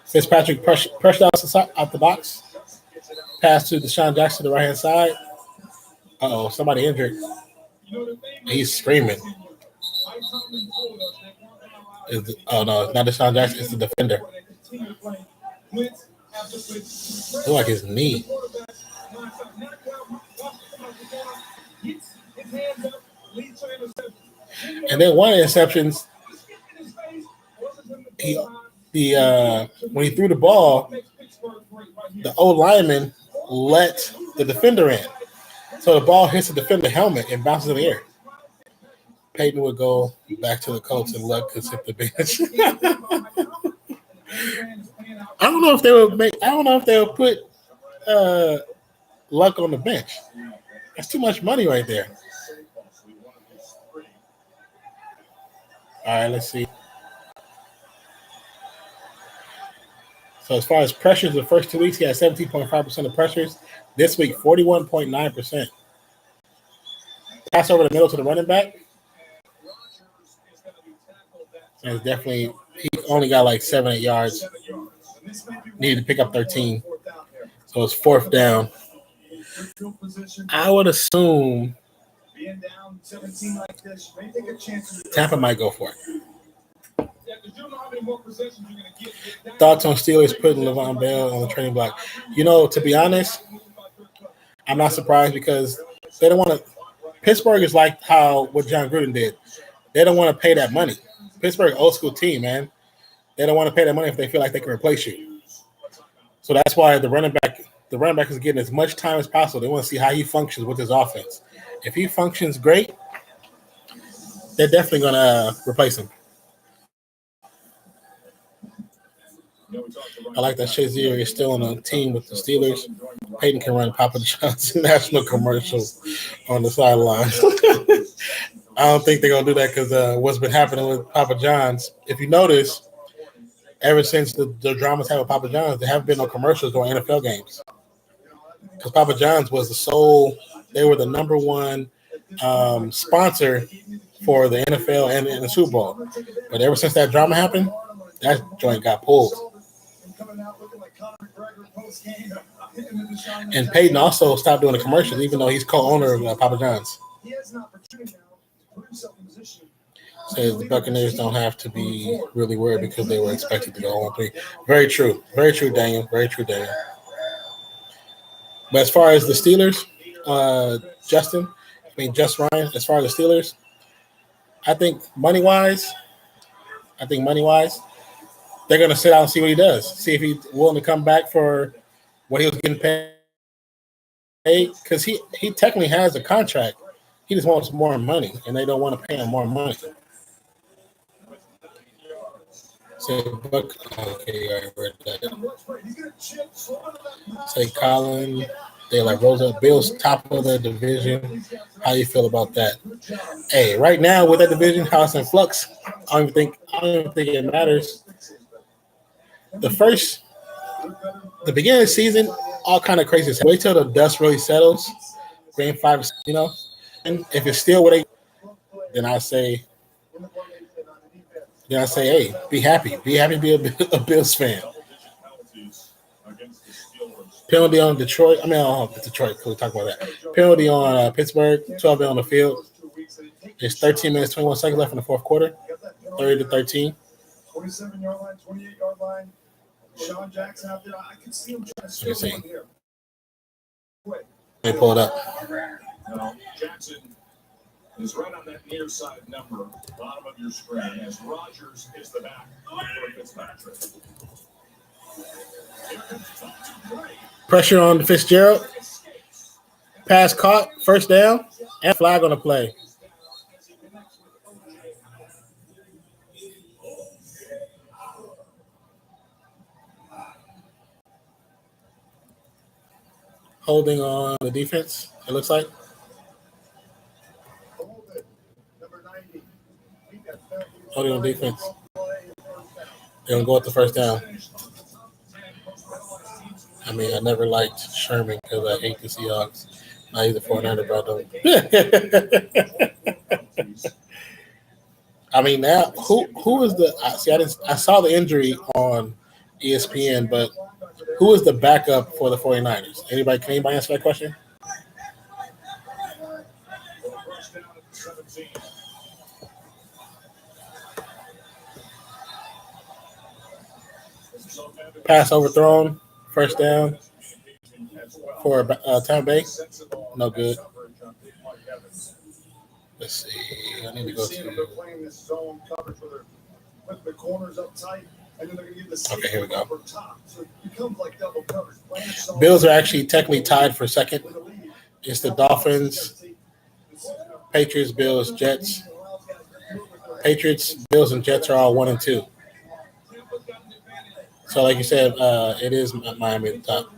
Fitzpatrick pressed out the box. Pass to Deshaun Jackson to the right-hand side. Uh-oh, somebody injured. He's screaming. Oh, no, it's not Deshaun Jackson. It's the defender. Looks like his knee. And then one of the interceptions, when he threw the ball, the old lineman let the defender in. So the ball hits the defender helmet and bounces in the air. Peyton would go back to the Colts and Luck could hit the bench. I don't know if they would put Luck on the bench. That's too much money right there. All right, let's see. So as far as pressures, the first 2 weeks, he had 17.5% of pressures. This week, 41.9%. Pass over the middle to the running back. And it's definitely, he only got like 7-8 yards. Needed to pick up 13. So it's fourth down. I would assume Tampa might go for it. Thoughts on Steelers putting Le'Veon Bell on the trading block? You know, to be honest, I'm not surprised because they don't want to. Pittsburgh is like what John Gruden did. They don't want to pay that money. Pittsburgh, old school team, man. They don't want to pay that money if they feel like they can replace you. So that's why the running back is getting as much time as possible. They want to see how he functions with his offense. If he functions great, they're definitely going to replace him. I like that Shazier is still on a team with the Steelers. Peyton can run Papa John's national commercial on the sideline. I don't think they're gonna do that because what's been happening with Papa John's. If you notice, ever since the dramas had with Papa John's, there haven't been no commercials during NFL games because Papa John's was the sole. They were the number one sponsor for the NFL and the Super Bowl. But ever since that drama happened, that joint got pulled. And Peyton also stopped doing the commercials, even though he's co-owner of Papa John's. Says the Buccaneers don't have to be really worried because they were expected to go 1-3. Very true. Very true, Daniel. Very true, Daniel. But as far as the Steelers, Just Ryan, as far as the Steelers, I think money-wise, they're going to sit out and see what he does. See if he's willing to come back for what he was getting paid. Because he technically has a contract. He just wants more money, and they don't want to pay him more money. Okay, I read that. Say Colin, they like Rosa Bills top of the division. How you feel about that? Hey, right now with that division, how it's in flux, I don't even think it matters. The beginning of the season, all kind of crazy. Wait till the dust really settles. Game 5, and if it's still what they, then I say, hey, be happy. Be happy to be a Bills fan. Penalty on Detroit. Detroit. We'll talk about that. Penalty on Pittsburgh. 12 on the field. There's 13 minutes, 21 seconds left in the fourth quarter. 30-13. 27-yard line, 28-yard line. Sean Jackson out there. I can see him trying to steal one here. They pull it up. No, Jackson is right on that near side number, bottom of your screen, as Rogers is the back for Fitzpatrick. Pressure on Fitzgerald. Pass caught, first down, and flag on the play. Holding on the defense, it looks like. Holding on defense. They're going to go with the first down. I never liked Sherman because I hate the Seahawks. Not either 49er, brother. Now who is the? I saw the injury on ESPN, but who is the backup for the 49ers? Can anybody answer that question? Pass overthrown, first down for Tampa Bay. No good. Let's see. I need to go to. Okay, here we go. Bills are actually technically tied for second. It's the Dolphins, Patriots, Bills, Jets. Patriots, Bills, and Jets are all 1 and 2. So, like you said, it is Miami at the top.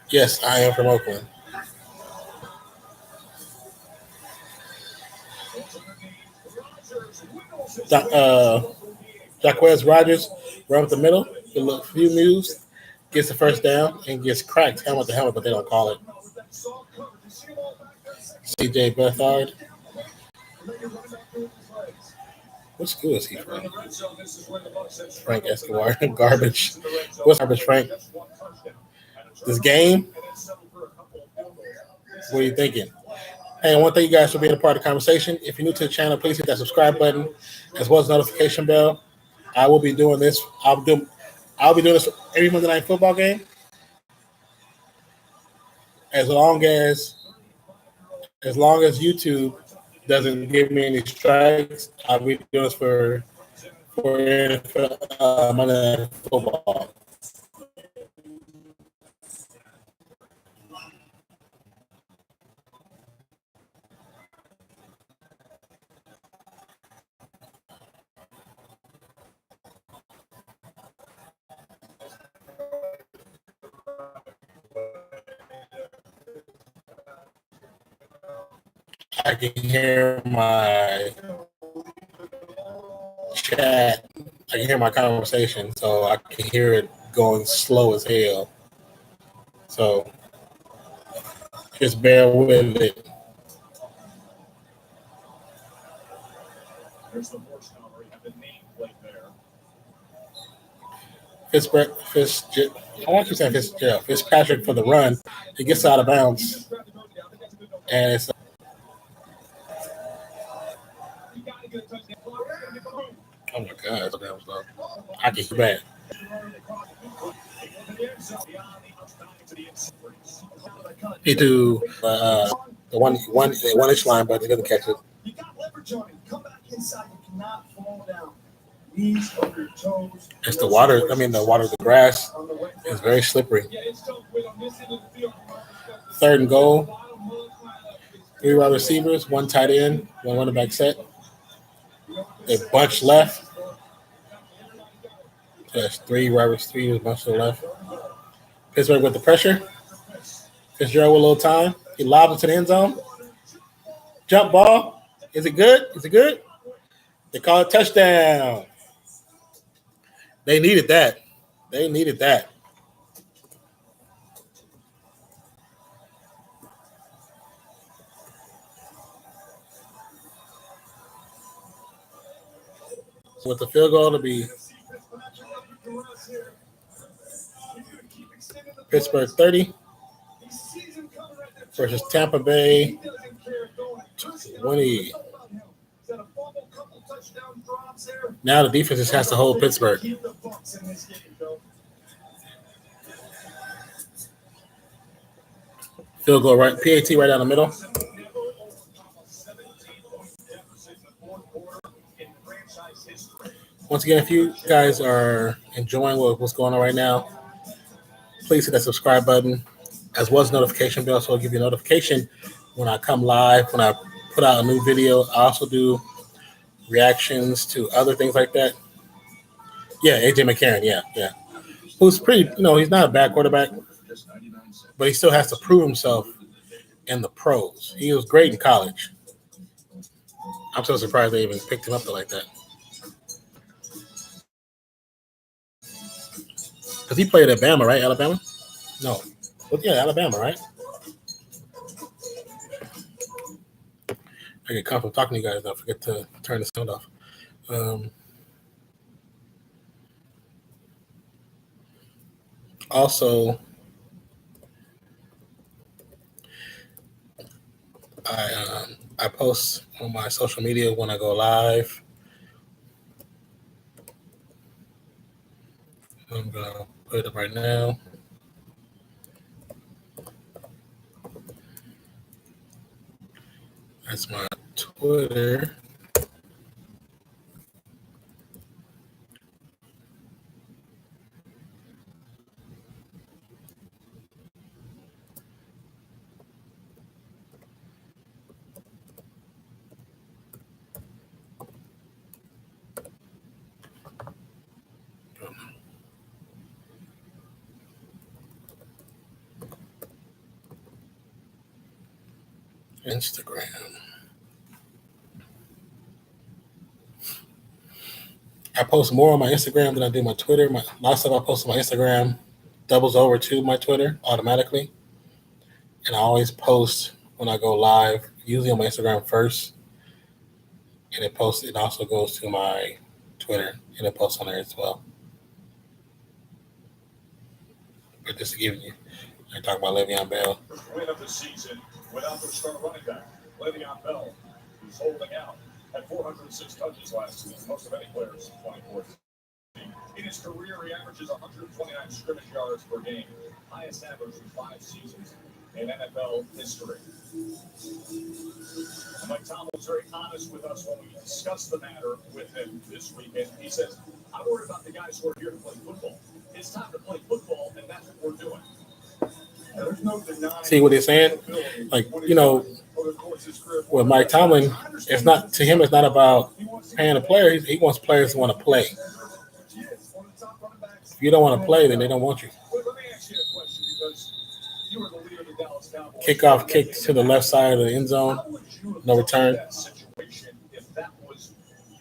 Yes, I am from Oakland. Jacquez Rogers run up the middle, a few moves, gets the first down, and gets cracked helmet to helmet, but they don't call it. CJ Beathard. What school is he from? Frank Escobar. Garbage. What's garbage, Frank? This game? What are you thinking? Hey, I want to thank you guys for being a part of the conversation. If you're new to the channel, please hit that subscribe button as well as the notification bell. I will be doing this. I'll be doing this for every Monday Night Football game. As long as YouTube doesn't give me any strikes, I'll be doing this for NFL, Monday Night Football. I can hear my chat. I can hear my conversation, so I can hear it going slow as hell. So just bear with it. There's the horse number. You have the nameplate there. I want you to say Fitzpatrick for the run. It gets out of bounds, and it's. Oh my God, that was low. I can hear bad. He do the one inch line, but he doesn't catch it. You got leverage on him. Come back inside. You cannot fall down. Knees over your toes. It's the water. The grass is very slippery. 3rd and goal. 3 wide receivers, 1 tight end, 1 running back set. They bunch left. So that's 3 wide receivers, bunch to the left. Pittsburgh with the pressure. Fitzgerald with a little time. He lobs it to the end zone. Jump ball. Is it good? They call it touchdown. They needed that. With the field goal to be Pittsburgh 30 versus Tampa Bay 20. Now the defense just has to hold Pittsburgh. Field goal right, PAT right down the middle. Once again, if you guys are enjoying what's going on right now, please hit that subscribe button, as well as notification bell, so I'll give you a notification when I come live, when I put out a new video. I also do reactions to other things like that. Yeah, AJ McCarron, yeah. Who's pretty, he's not a bad quarterback, but he still has to prove himself in the pros. He was great in college. I'm so surprised they even picked him up like that. Because he played at Bama, right? Alabama? No. Well, yeah, Alabama, right? I get caught from talking to you guys. Don't forget to turn the sound off. Also, I post on my social media when I go live. I'm going to put it up right now. That's my Twitter. Instagram. I post more on my Instagram than I do my Twitter. A lot of stuff I post on my Instagram doubles over to my Twitter automatically. And I always post when I go live, usually on my Instagram first. And it also goes to my Twitter, and it posts on there as well. But just to give you, I talk about Le'Veon Bell. Win of the season without their star running back, Le'Veon Bell, who's holding out, had 406 touches last season, most of any players in 2014. In his career, he averages 129 scrimmage yards per game, highest average in 5 seasons in NFL history. Mike Tomlin was very honest with us when we discussed the matter with him this weekend. He says, I'm worried about the guys who are here to play football. It's time to play football, and that's what we're doing. There's no denying. See what he's saying? Like, with Mike Tomlin, it's not about paying a player. He wants players who want to play. If you don't want to play, then they don't want you. Let me ask you a question, because you were the leader of the Dallas Cowboys. Kickoff kick to the left side of the end zone. How would you have No done return. in that situation if that was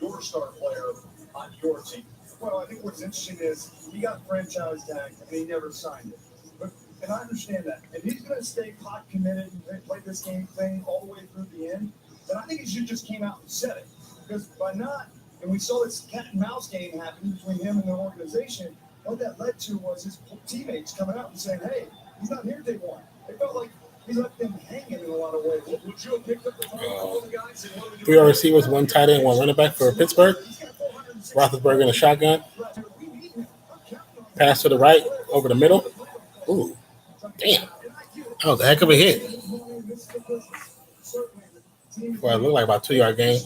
your star player on your team? Well, I think what's interesting is he got franchise tag and he never signed it. And I understand that. If he's going to stay pot committed and play this game thing all the way through the end, then I think he should just came out and said it. Because by not, and we saw this cat and mouse game happen between him and the organization, what that led to was his teammates coming out and saying, hey, he's not here day one. It felt like he's left them hanging in a lot of ways. Would you have picked up the phone and called the guys and what would you 3 receivers, 1 tight end, 1 running back for Pittsburgh. Roethlisberger in a shotgun. Pass to the right, over the middle. Ooh, damn. That was a heck of a hit. Well, it looked like about 2-yard gain.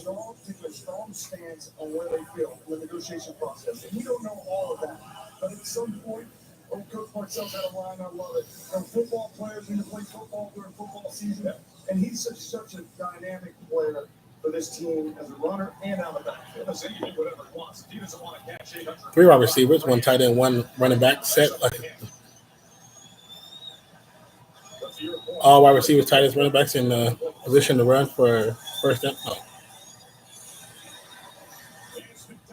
Strong stance on where they feel in the negotiation process. And we don't know all of that. But at some point, Coach Marcel's had a line, I love it. Football players need to play football during football season. And he's such a dynamic player for this team as a runner and out of the backfield. He can do whatever he wants. If he doesn't want to catch 800. 3 wide receivers, 1 tight end, 1 running back set. All wide receivers, tight ends, running backs in position to run for first down. Oh.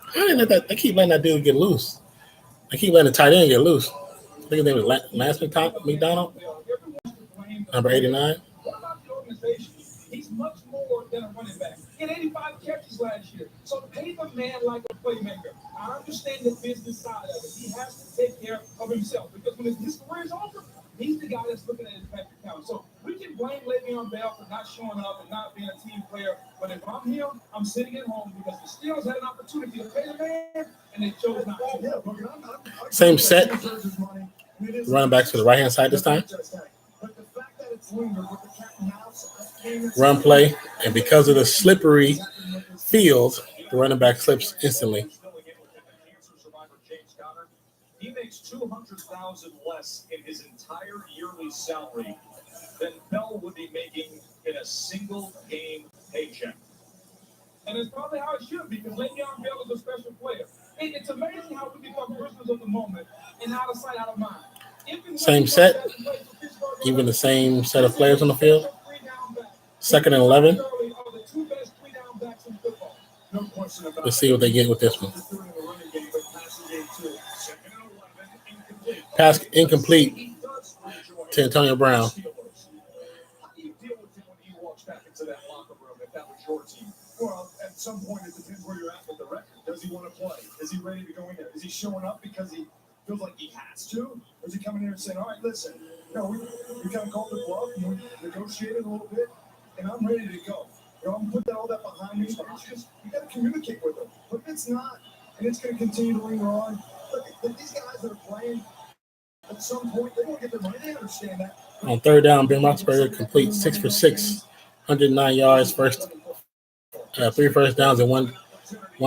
I didn't let that. They keep letting that dude get loose. They keep letting the tight end get loose. I think his name was Lance McDonald, number 89. What about the organization? He's much more than a running back. He had 85 catches last year. So pay the man like a playmaker. I understand the business side of it. He has to take care of himself because when his career is over, he's the guy that's looking at his bank account. So we can blame Le'Veon Bell for not showing up and not being a team player. But if I'm him, I'm sitting at home because the Steelers had an opportunity to pay the man and they chose not to. Same set. Running backs to the right-hand side this time. Run play. And because of the slippery field, the running back slips instantly. He makes $200,000 less in his entire yearly salary than Bell would be making in a single game paycheck. And it's probably how it should be because Le'Veon Bell is a special player. It's amazing how we become prisoners of the moment and out of sight, out of mind. Same set, even the same set of players on the field. 2nd and 11. Let's see what they get with this one. Pass incomplete to Antonio Brown. How do you deal with him when he walks back into that locker room if that was your team? Well, at some point, it depends where you're at with the record. Does he want to play? Is he ready to go in there? Is he showing up because he feels like he has to? Or is he coming in and saying, all right, listen, we kind of called the bluff and we negotiated a little bit, and I'm ready to go. I'm going to put all that behind me, but it's just, you got to communicate with them. But if it's not, and it's going to continue to linger on, look, these guys that are playing, at some point, they're going to get their money. They understand that. On 3rd down, Ben Roethlisberger complete 6 for 6, 109 yards, 3 first downs and one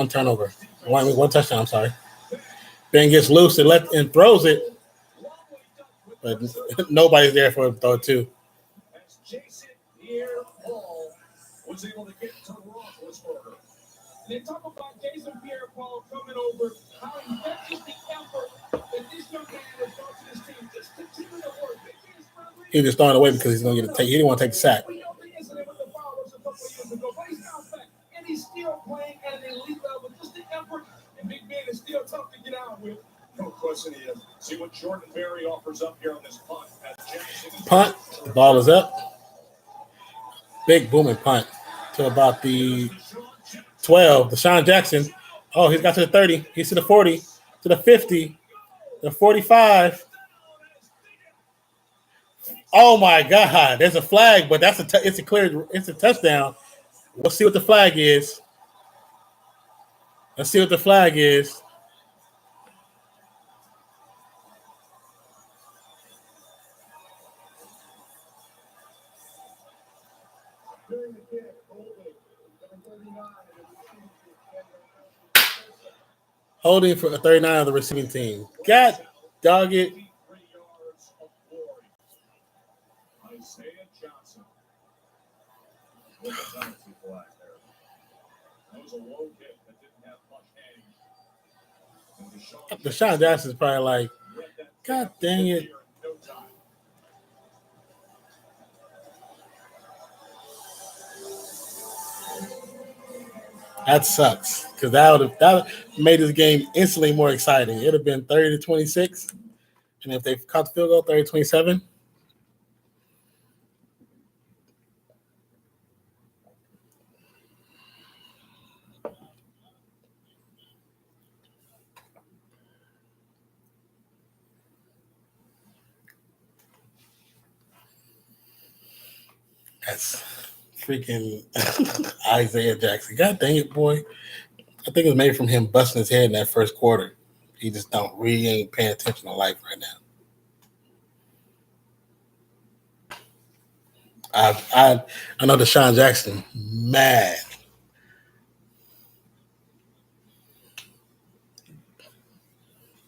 turnover. One touchdown, I'm sorry. Ben gets loose and throws it, but nobody's there for him to throw it to. As Jason Pierre-Paul was able to get to Roethlisberger. They talk about Jason Pierre-Paul coming over, how infectious the effort that this young man has brought to this team. Just continue to work. He was just throwing it away because he's going to get a take. He didn't want to take the sack. We know the incident with the Flowers a couple of years ago, but he's now back, and he's still playing at an elite level. Just the effort, and Big Ben is still tough to get out with. No question he is. See what Jordan Berry offers up here on this punt. Punt. The ball is up. Big booming punt to about the 12. Deshaun Jackson. Oh, he's got to the 30. He's to the 40, to the 50, the 45. Oh my God! There's a flag, but it's a touchdown. Let's see what the flag is. Let's see what the flag is. Holding for a 39 of the receiving team. God dog it. Isaiah Johnson. That was a low hit that didn't have much hang. Deshaun Jackson's probably like, God dang it. That sucks because that made this game instantly more exciting. It'd have been 30-26, and if they caught the field goal, 30-27. That's freaking Isaiah Jackson. God dang it, boy. I think it's made from him busting his head in that first quarter. He just really ain't paying attention to life right now. I know Deshaun Jackson mad.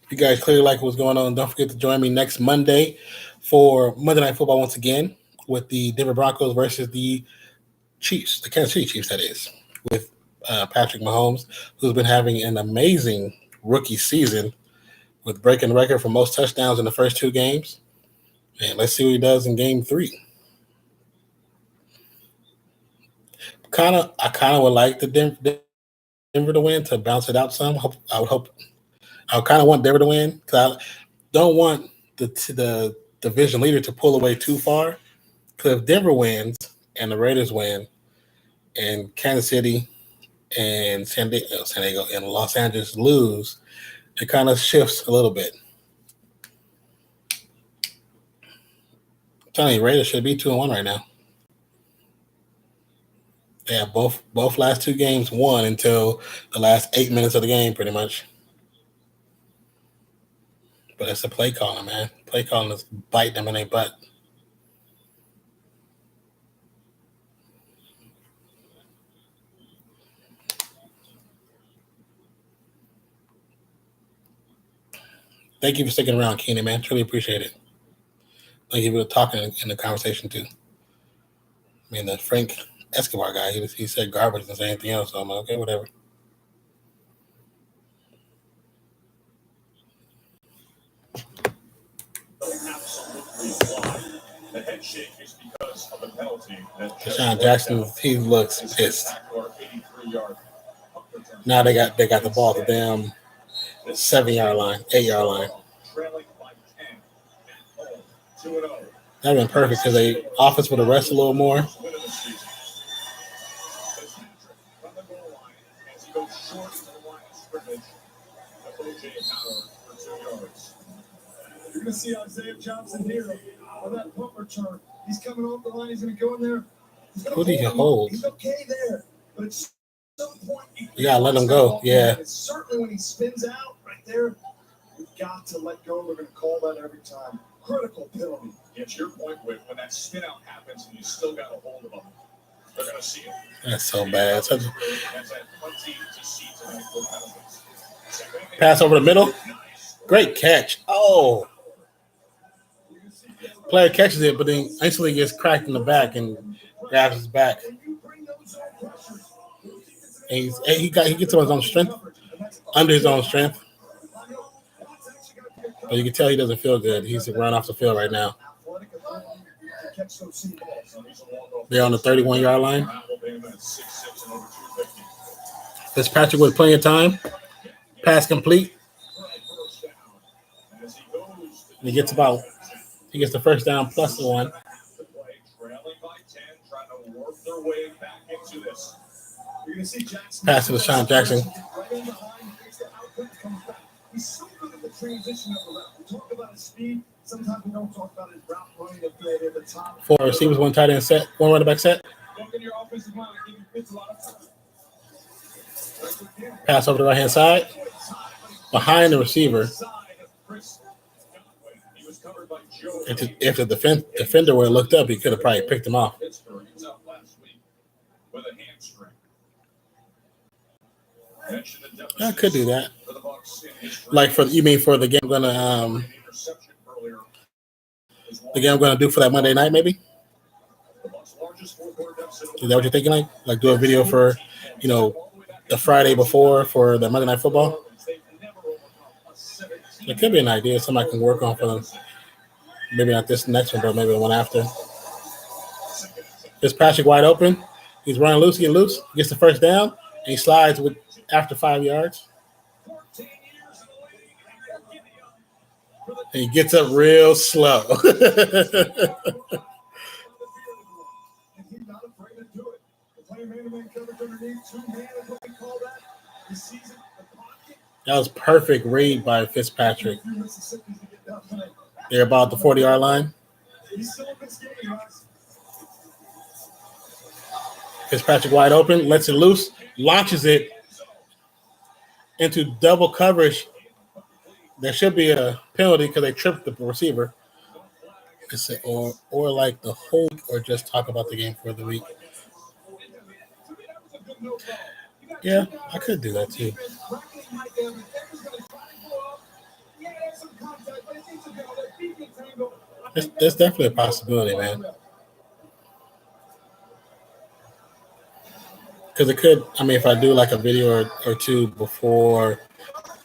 If you guys clearly like what's going on, don't forget to join me next Monday for Monday Night Football once again with the Denver Broncos versus the Chiefs, the Kansas City Chiefs, that is, with Patrick Mahomes, who's been having an amazing rookie season with breaking the record for most touchdowns in the first 2 games. And let's see what he does in game 3. I kind of would like the Denver to win to bounce it out some. I would kind of want Denver to win because I don't want the division leader to pull away too far. Because if Denver wins and the Raiders win, and Kansas City and San Diego and Los Angeles lose, it kind of shifts a little bit. I'm telling you, Raiders should be 2-1 right now. Yeah, both last 2 games won until the last 8 minutes of the game, pretty much. But it's a play calling, man. Play calling is biting them in their butt. Thank you for sticking around, Keenan, man. Truly appreciate it. Thank you for talking in the conversation, too. I mean, the Frank Escobar guy, he said garbage and say anything else, so I'm like, okay, whatever. The head shake is because of the penalty. Deshaun Jackson, he looks pissed. Now they got the ball at the damn 7-yard line, 8-yard line. That'd been perfect because they offense would have rest a little more. You're going to see Isaiah Johnson here on that punt return. He's coming off the line. He's going to go in there. Who do you hold? He's okay there, but at some point you gotta let him go. Yeah. It's certainly when he spins out right there, you've got to let go. They're going to call that every time. Critical penalty. Yeah, to your point, Whit, when that spin out happens and you still got a hold of them, they're going to see it. That's so bad. That's plenty to see tonight for penalties. Pass over the middle. Great catch. Oh. Player catches it, but then instantly gets cracked in the back and grabs his back. And he gets on his own strength, under his own strength. But you can tell he doesn't feel good. He's run off the field right now. They're on the 31-yard line. Fitzpatrick with plenty of time. Pass complete. And he gets the first down plus the one. Pass to Deshaun Jackson. He's so good at the transition of the route. We talk about his speed. Sometimes we don't talk about his route running at the top. 4 receivers, 1 tight end set, 1 running back set. Pass over the right hand side. Behind the receiver. If the defender would have looked up, he could have probably picked him off. I could do that. Like for the game I'm gonna do for that Monday night, maybe? Is that what you're thinking? Like do a video for, the Friday before for the Monday Night Football? It could be an idea somebody can work on for them. Maybe not this next one, but maybe the one after. Fitzpatrick wide open. He's running loose, getting loose. Gets the first down. And he slides with after 5 yards. 14 years in the league, and they're giddy up for the And he gets up real slow. And he's not afraid to do it. The player man-to-man coverage underneath, 2 man is what we call that. The season, the pocket. That was perfect read by Fitzpatrick. Mississippi's to get down tonight. They're about the 40-yard line. He's still in this game, guys. Fitzpatrick wide open, lets it loose, launches it into double coverage. There should be a penalty because they tripped the receiver. It's a, or like the whole, or just talk about the game for the week. Yeah, I could do that too. That's definitely a possibility, man. Because it could, I mean, if I do like a video or two before,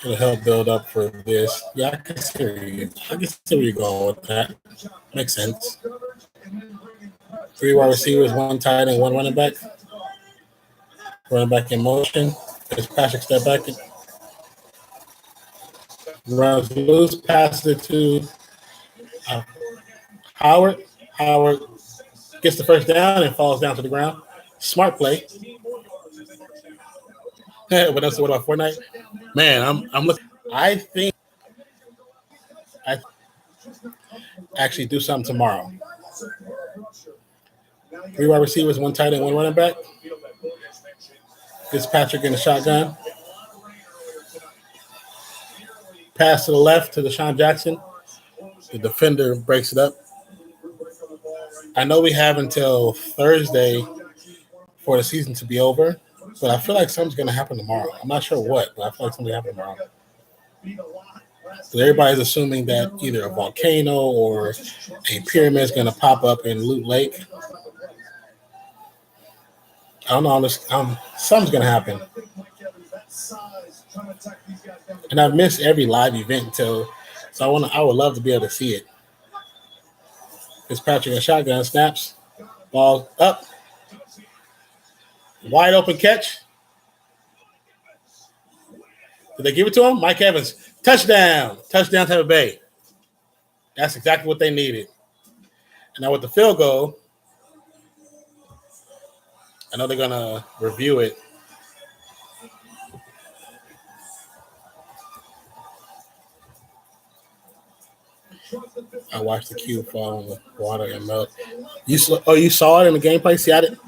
it'll help build up for this. Yeah, I can see where you're going with that. Makes sense. 3 wide receivers, 1 tight end, 1 running back. Running back in motion. There's Patrick step back. Runs loose, passes it to Howard. Howard gets the first down and falls down to the ground. Smart play. What else? What about Fortnite? Man, I'm looking. I think I actually do something tomorrow. 3 wide receivers, 1 tight end, 1 running back. Fitzpatrick in the shotgun. Pass to the left to Deshaun Jackson. The defender breaks it up. I know we have until Thursday for the season to be over, but I feel like something's going to happen tomorrow. I'm not sure what, but I feel like something's going to happen tomorrow. So everybody's assuming that either a volcano or a pyramid is going to pop up in Loot Lake. I don't know. Something's going to happen. And I've missed every live event so I would love to be able to see it. Fitzpatrick in shotgun snaps. Ball up. Wide open catch. Did they give it to him? Mike Evans. Touchdown. Touchdown Tampa Bay. That's exactly what they needed. And now with the field goal, I know they're going to review it. I watched the cube fall in the water and melt. You saw it in the gameplay? See, I didn't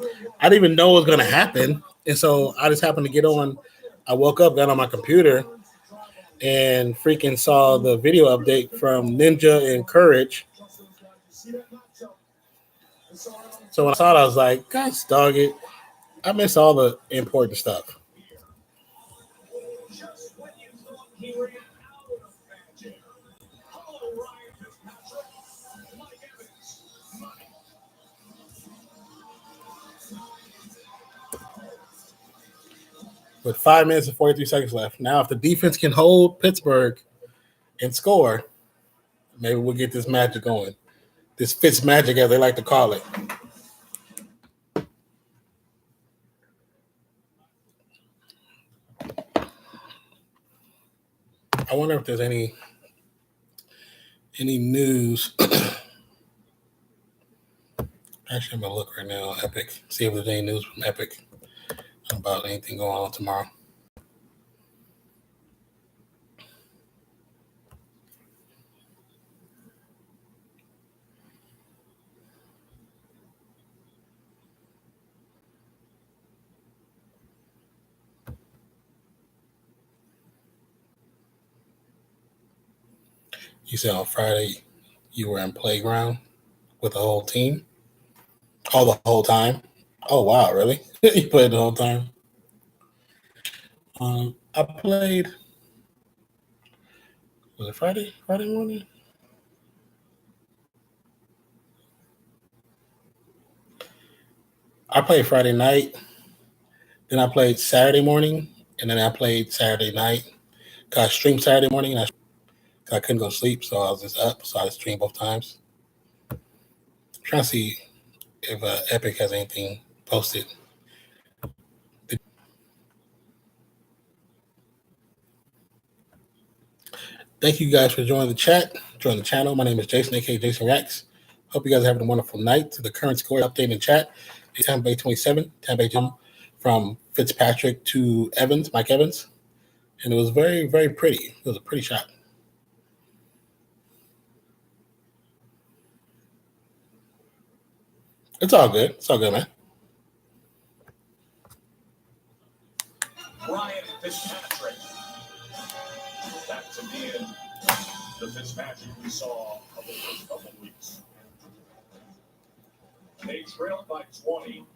even know it was going to happen. And so I just happened to get on. I woke up, got on my computer, and freaking saw the video update from Ninja and Courage. So when I saw it, I was like, gosh, dog it. I miss all the important stuff. With 5 minutes and 43 seconds left. Now, if the defense can hold Pittsburgh and score, maybe we'll get this magic going. This Fitz magic, as they like to call it. I wonder if there's any news. Actually, I'm going to look right now, Epic, see if there's any news from Epic about anything going on tomorrow. You said on Friday you were in playground with the whole team? Oh, the whole time? Oh, wow, really? You played the whole time? I played, was it Friday morning? I played Friday night, then I played Saturday morning, and then I played Saturday night. I streamed Saturday morning, and I couldn't go to sleep, so I was just up, so I streamed both times. I'm trying to see if Epic has anything posted. Thank you guys for joining the chat, joining the channel. My name is Jason, aka Jason Rex. Hope you guys are having a wonderful night. The current score update in chat is Tampa Bay 27, Tampa Bay jump from Fitzpatrick to Evans, Mike Evans. And it was very, very pretty. It was a pretty shot. It's all good. It's all good, man. Ryan Fitzpatrick. Back to being the Fitzpatrick we saw of the first couple of weeks. They trailed by 20.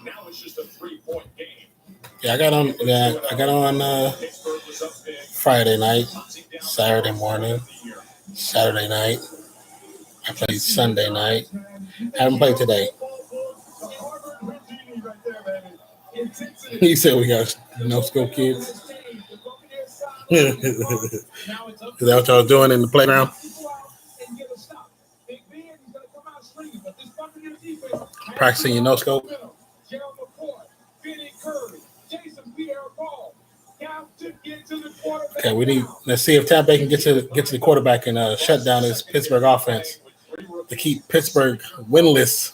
Now it's just a 3-point game. Yeah, I got on Friday night, Saturday morning, Saturday night. I played Sunday night. I haven't played today. He said we got no school kids. Is that what y'all doing in the playground? Practicing your no scope. Okay, let's see if Tampa Bay can get to the quarterback and shut down this Pittsburgh offense to keep Pittsburgh winless.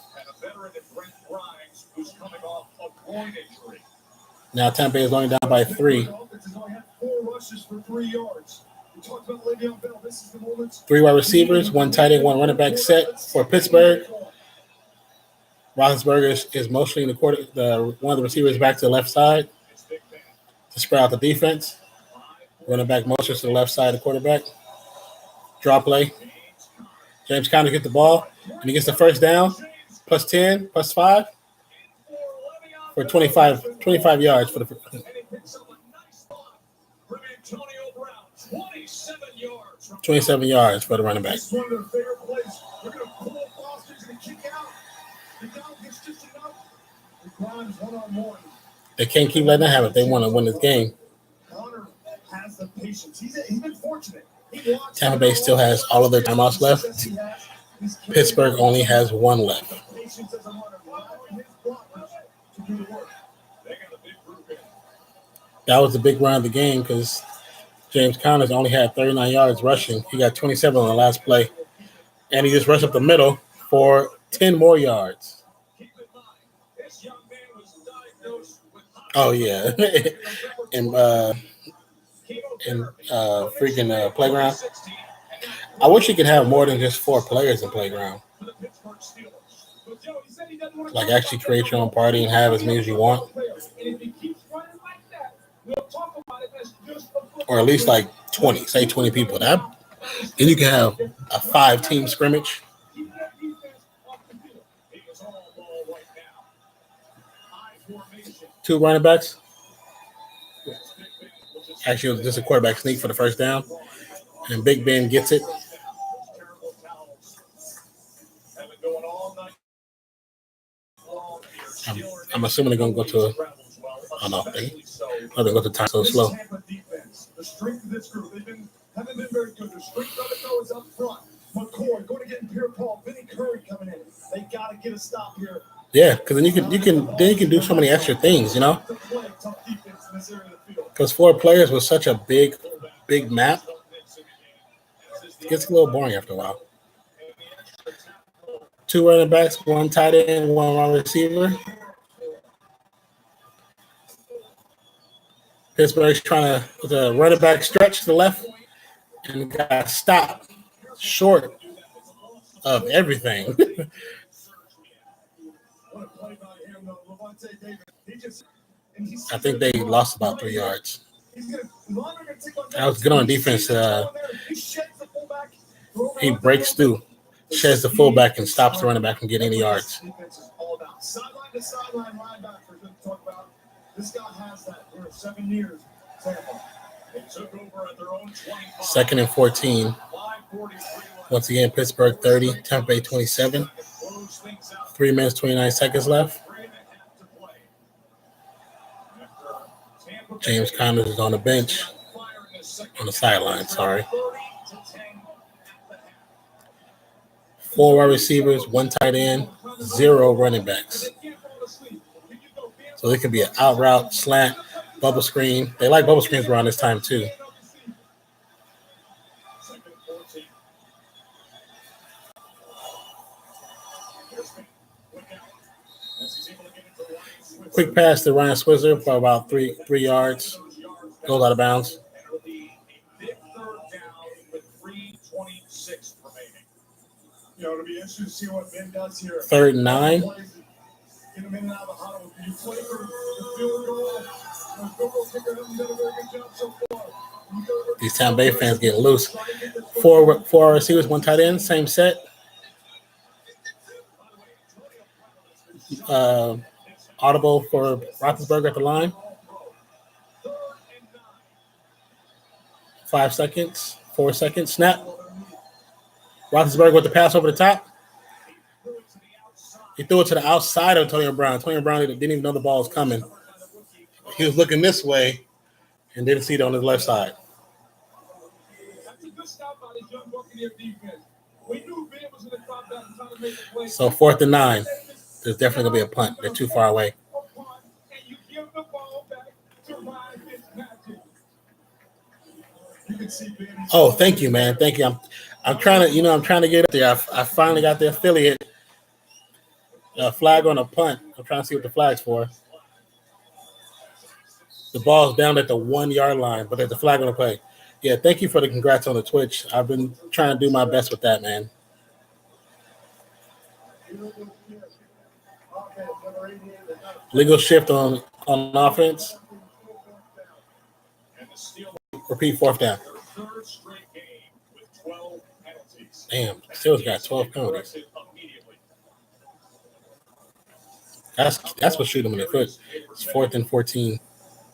Now Tampa Bay is only down by 3. 3 wide receivers, 1 tight end, 1 running back set for Pittsburgh. Roethlisberger is mostly in the quarter. One of the receivers back to the left side to spread out the defense. Running back motions to the left side of the quarterback. Draw play. James Conner gets the ball, and he gets the first down. Plus 10, plus 5 for 25 yards for the. 27 yards for the running back. They can't keep letting that happen. They want to win this game. Tampa Bay still has all of their timeouts left. Pittsburgh only has 1 left. That was the big run of the game because James Conner only had 39 yards rushing. He got 27 on the last play. And he just rushed up the middle for 10 more yards. Oh, yeah. in freaking playground. I wish you could have more than just 4 players in playground. Like actually create your own party and have as many as you want. Or at least like 20, say 20 people. Then you can have a 5-team scrimmage. Two running backs. Actually, it was just a quarterback sneak for the first down. And Big Ben gets it. I'm assuming they're going to go to I don't know. They go to time so slow. The strength of this group, haven't been very good. The strength of it though is up front. McCoy going to get in Pierre Paul, Vinny Curry coming in. They got to get a stop here. Yeah, because then you can do so many extra things, you know. Because 4 players was such a big map, it gets a little boring after a while. 2 running backs, 1 tight end, 1 wide receiver. Pittsburgh's trying to with a running back stretch to the left and got stopped short of everything. I think they lost about 3 yards. That was good on defense. He breaks through, sheds the fullback, and stops the running back from getting any yards. This guy has that for 7 years. Second and 14. Once again, Pittsburgh 30, Tampa Bay 27. 3 minutes, 29 seconds left. James Conner is on the bench. On the sideline, sorry. 4 wide receivers, 1 tight end, 0 running backs. So it could be an out route, slant, bubble screen. They like bubble screens around this time too. Quick pass to Ryan Switzer for about three yards. Goes out of bounds. And it'll be a big third down with 3:26 remaining. You know, it'll be interesting to see what Ben does here. 3rd and 9. Get him in and out of the huddle. You play for the field goal. The field goal kicker hasn't done a very good job so far. These Tampa Bay fans getting loose. Four receivers, 1 tight end, same set. Audible for Roethlisberger at the line. 5 seconds, 4 seconds, snap. Roethlisberger with the pass over the top. He threw it to the outside of Antonio Brown. Antonio Brown didn't even know the ball was coming. He was looking this way and didn't see it on his left side. That's a good stop by this young Buccaneer defense. We knew Ben was going to drop back and try to make a play. So 4th and 9. There's definitely going to be a punt. They're too far away. And you give the ball back to Ryan Fitzpatrick. You can see Ben. Oh, thank you, man. Thank you. I'm trying to get up there. I finally got the affiliate flag on a punt. I'm trying to see what the flag's for. The ball's down at the 1 yard line, but there's a flag on the play. Yeah, thank you for the congrats on the Twitch. I've been trying to do my best with that, man. Legal shift on offense. Repeat 4th down. Third straight game with 12 penalties. Damn, Steelers got 12 penalties. That's what shoot them in the foot. It's 4th and 14.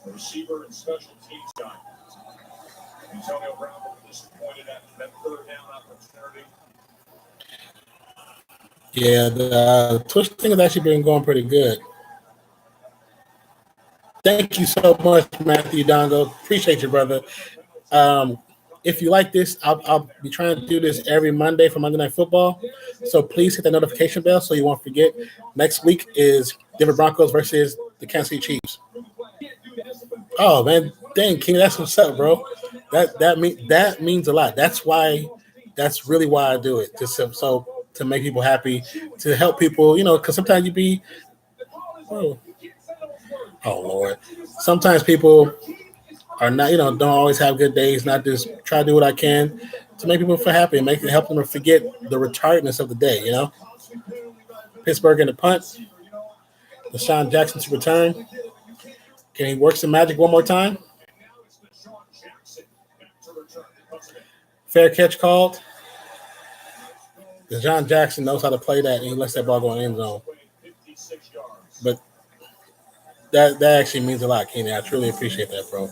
The receiver and special teams guy. Antonio Brown was disappointed at that third down opportunity. Yeah, the Twitch thing has actually been going pretty good. Thank you so much, Matthew Dongo. Appreciate you, brother. If you like this, I'll be trying to do this every Monday for Monday Night Football. So please hit the notification bell so you won't forget. Next week is Denver Broncos versus the Kansas City Chiefs. Oh man, dang King, that's what's up, bro. That means a lot. That's really why I do it. Just so to make people happy, to help people, because sometimes you be oh Lord. Sometimes people are not, don't always have good days. Not just try to do what I can to make people feel happy and help them forget the retardedness of the day, Pittsburgh in the punt. Deshaun Jackson to return. Can he work some magic one more time? Fair catch called. Deshaun Jackson knows how to play that, and he lets that ball go in the end zone. But that actually means a lot, Kenny. I truly appreciate that, bro.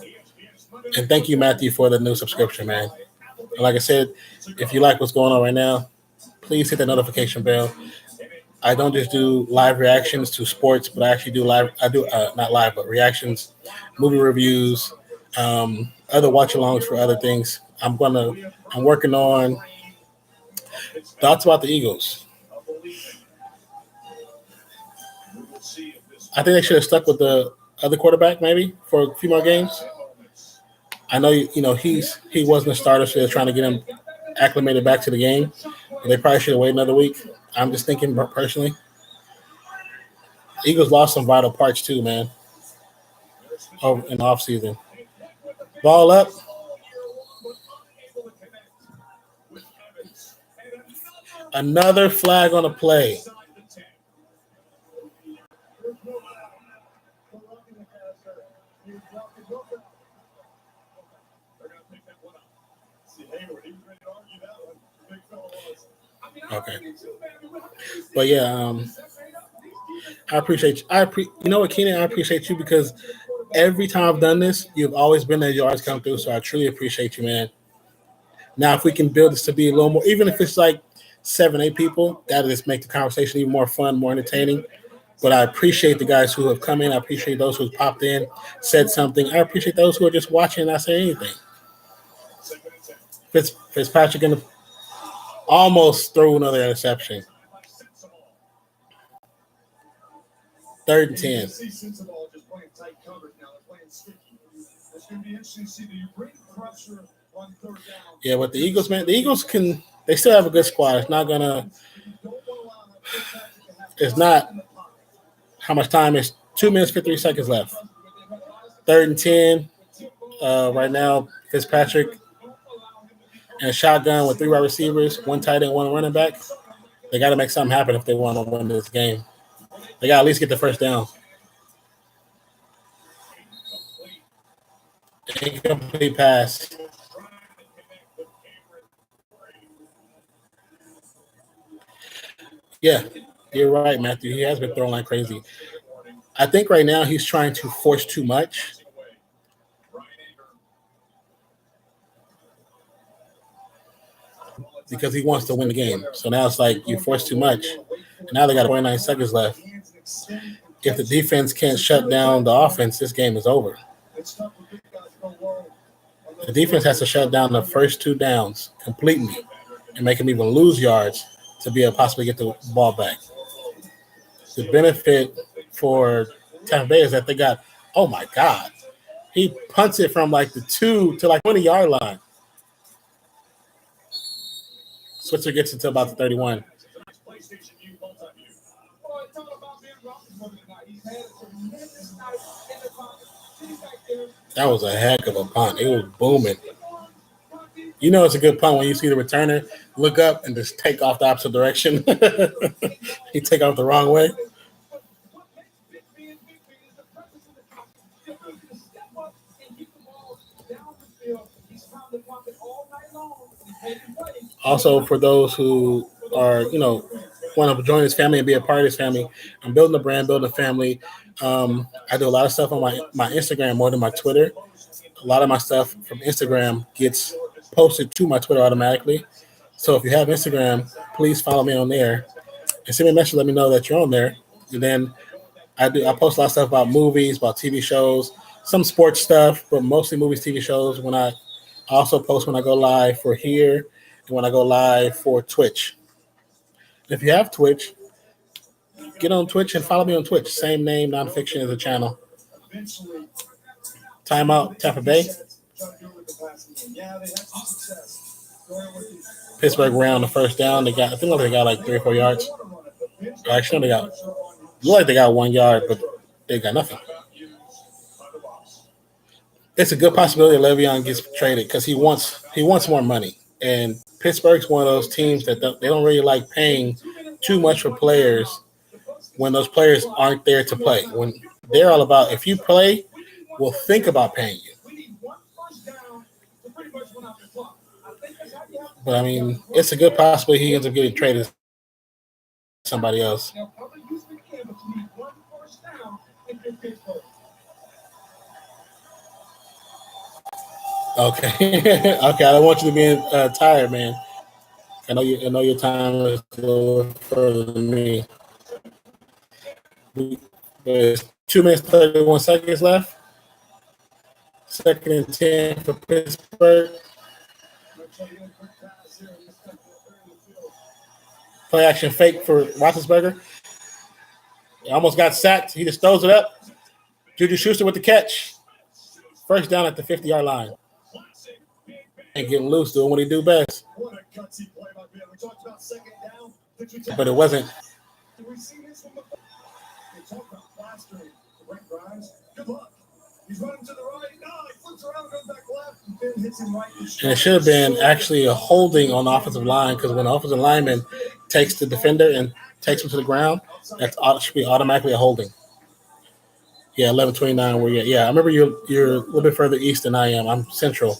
And thank you, Matthew, for the new subscription, man. And like I said, if you like what's going on right now, please hit the notification bell. I don't just do live reactions to sports, but I actually do not live, but reactions, movie reviews, other watch-alongs for other things. I'm working on thoughts about the Eagles. I think they should have stuck with the other quarterback maybe for a few more games. I know he wasn't a starter, so they're trying to get him acclimated back to the game. But they probably should have waited another week. I'm just thinking personally. Eagles lost some vital parts too, man. In the offseason. Ball up. Another flag on the play. Okay. But yeah, I appreciate you. You know what, Keenan? I appreciate you because every time I've done this, you've always been there. You always come through. So I truly appreciate you, man. Now, if we can build this to be a little more, even if it's like 7, 8 people, that'll just make the conversation even more fun, more entertaining. But I appreciate the guys who have come in. I appreciate those who have popped in, said something. I appreciate those who are just watching and not saying anything. Fitzpatrick in the almost threw another interception. 3rd and 10. Yeah, but the Eagles, man, they still have a good squad. It's not how much time is 2 minutes, 53 seconds left. 3rd and 10. Right now, Fitzpatrick and a shotgun with 3 wide receivers, 1 tight end, 1 running back. They got to make something happen if they want to win this game. They got to at least get the first down. Incomplete pass. Yeah, you're right, Matthew. He has been throwing like crazy. I think right now he's trying to force too much. Because he wants to win the game. So now it's like you force too much. And now they got 29 seconds left. If the defense can't shut down the offense, this game is over. The defense has to shut down the first 2 downs completely and make them even lose yards to be able to possibly get the ball back. The benefit for Tampa Bay is that they got, oh my God, he punts it from like the 2 to like 20-yard line. Switzer gets it to about the 31. That was a heck of a punt. It was booming. You know it's a good punt when you see the returner look up and just take off the opposite direction. He take off the wrong way. Also, for those who are, want to join his family and be a part of his family, I'm building a brand, building a family. I do a lot of stuff on my Instagram more than my Twitter. A lot of my stuff from Instagram gets posted to my Twitter automatically. So if you have Instagram, please follow me on there and send me a message. Let me know that you're on there. And then I post a lot of stuff about movies, about TV shows, some sports stuff, but mostly movies, TV shows. When I also post when I go live for here and when I go live for Twitch. If you have Twitch, get on Twitch and follow me on Twitch. Same name, Nonpfixion is the channel. Timeout, Tampa Bay. Pittsburgh round the first down. I think they got like 3 or 4 yards. Actually, they got 1 yard, but they got nothing. It's a good possibility Le'Veon gets traded because he wants more money. And Pittsburgh's one of those teams that they don't really like paying too much for players when those players aren't there to play. When they're all about, if you play, we'll think about paying you. But, I mean, it's a good possibility he ends up getting traded to somebody else. Okay. Okay, I don't want you to be tired, man. I know your time is a little further than me. There's 2 minutes, 31 seconds left. 2nd and 10 for Pittsburgh. Play action fake for Roethlisberger. He almost got sacked. He just throws it up. Juju Schuster with the catch. First down at the 50-yard line. And getting loose, doing what he do best. But it wasn't. And it should have been actually a holding on the offensive line because when the offensive lineman takes the defender and takes him to the ground, that should be automatically a holding. Yeah, 11:29. Where yeah, I remember you're a little bit further east than I am. I'm central,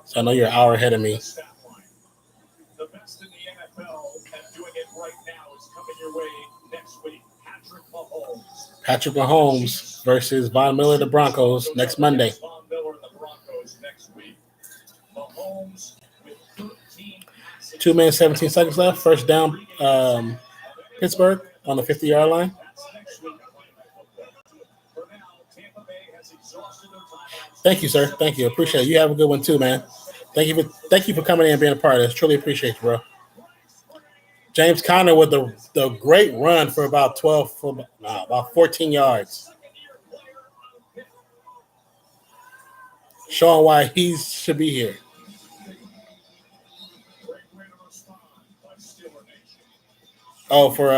so I know you're an hour ahead of me. The best in the NFL at doing it right now is coming your way next week. Patrick Mahomes versus Von Miller, the Broncos, next Monday. Von Miller and the Broncos next week. Mahomes with 13 passes. 2 minutes, 17 seconds left. First down, Pittsburgh on the 50-yard line. Thank you, sir. Thank you. Appreciate it. You have a good one too, man. Thank you for coming in and being a part of this. Truly appreciate you, bro. James Conner with the great run for about 14 yards. Showing why he should be here. Oh, for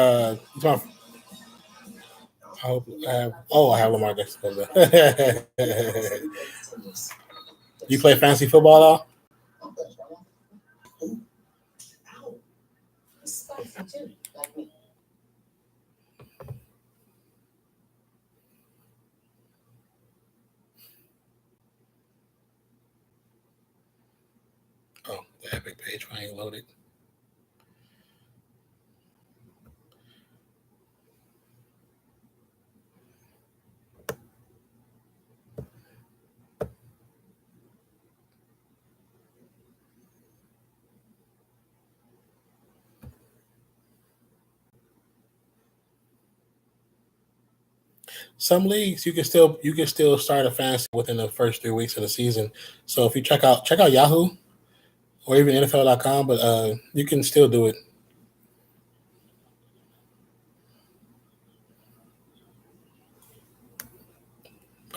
I hope I have. Oh, I have Lamar Jackson. You play fantasy football at all? Ow. He's spicy too, like me. Oh, the Epic page finally loaded. Some leagues you can still start a fantasy within the first 3 weeks of the season. So if you check out Yahoo or even NFL.com, but you can still do it.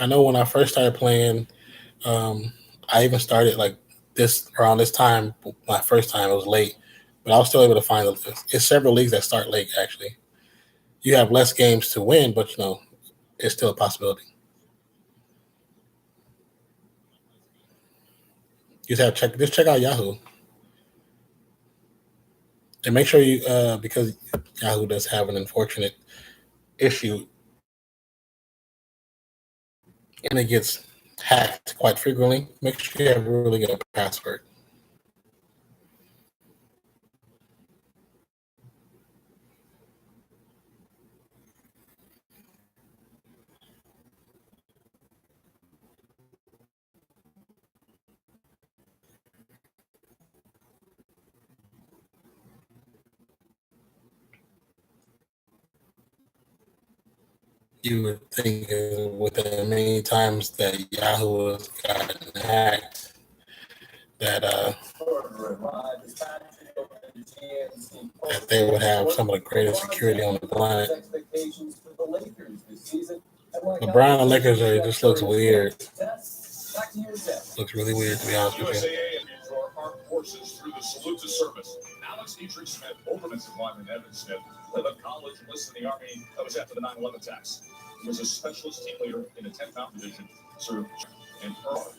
I know when I first started playing, I even started like this around this time. My first time it was late, but I was still able to find it. It's several leagues that start late. Actually, you have less games to win, but it's still a possibility. You just have to check out Yahoo and make sure you because Yahoo does have an unfortunate issue and it gets hacked quite frequently. Make sure you have a really good password. You would think with the many times that Yahoo has gotten hacked that that they would have some of the greatest security on the planet. LeBron and Lakers just looks weird. Looks really weird, to be honest with you. USAA and our armed forces through the salute to service. Alex Dietrich Smith, offensive lineman Evan Smith, led up college and enlisted in the Army. That was after the 9/11 attacks. He was a specialist team leader in the 10th Mountain Division, served in Pearl.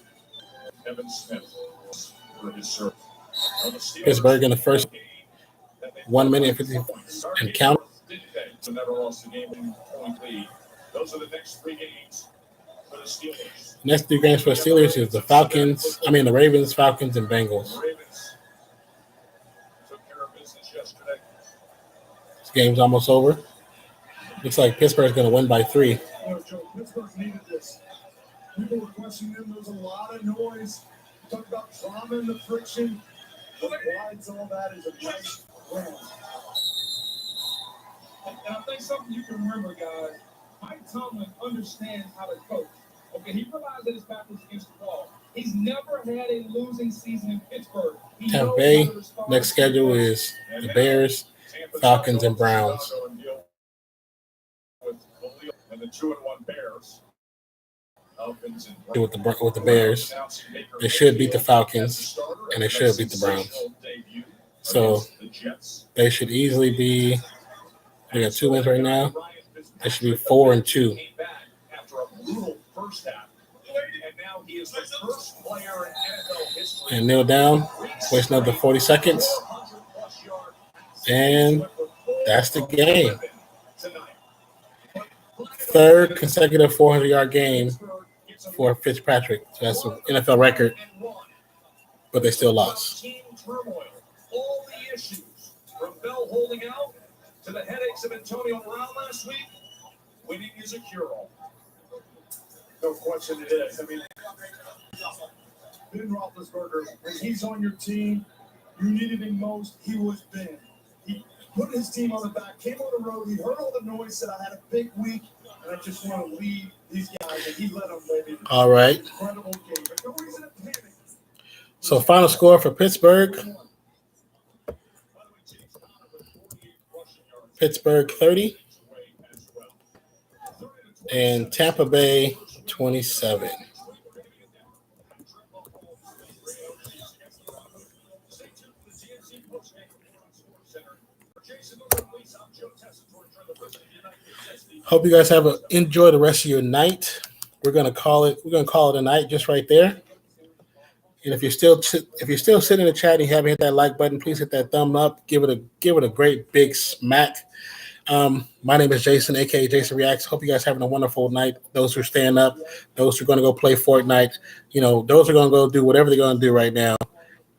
Evan Smith for his service. Pittsburgh in the first 1 minute and 50 and count. So never lost a game in point lead. Those are the next 3 games for the Steelers. Next 3 games for the Steelers is the Ravens, Falcons, and Bengals. The Ravens took care of business yesterday. This game's almost over. Looks like Pittsburgh's going to win by 3. You know, Joe, Pittsburgh needed this. People were questioning them. There was a lot of noise. Talk about drama and the friction. What rides all that is a nice win. And I think something you can remember, guys, Mike Tomlin understands how to coach. Okay, he realized that his back was against the wall. He's never had a losing season in Pittsburgh. Tampa Bay, next schedule is the Bears, Falcons, and Browns. And the 2-1 Bears. With the Bears, they should beat the Falcons, and they should beat the Browns. So they should easily be. They got 2 wins right now. They should be 4-2. And kneel down. Waste another 40 seconds. And that's the game. 3rd consecutive 400-yard game for Fitzpatrick. So that's an NFL record, but they still lost. All the issues from Bell holding out to the headaches of Antonio Brown last week, winning is a cure-all. No question it is. I mean, Ben Roethlisberger, when he's on your team, you needed him most, he was Ben. He put his team on the back, came on the road, he heard all the noise, said, I had a big week, and I just want to lead these guys, and he let them win. All right. Incredible game, but no reason to panic. So final score for Pittsburgh. Pittsburgh 30 and Tampa Bay 27. Hope you guys enjoy the rest of your night. We're gonna call it a night just right there. And if you're still sitting in the chat and you haven't hit that like button, please hit that thumb up. Give it a great big smack. My name is Jason, aka Jason Reacts. Hope you guys having a wonderful night. Those who are staying up, those who are going to go play Fortnite, those are going to go do whatever they're going to do right now.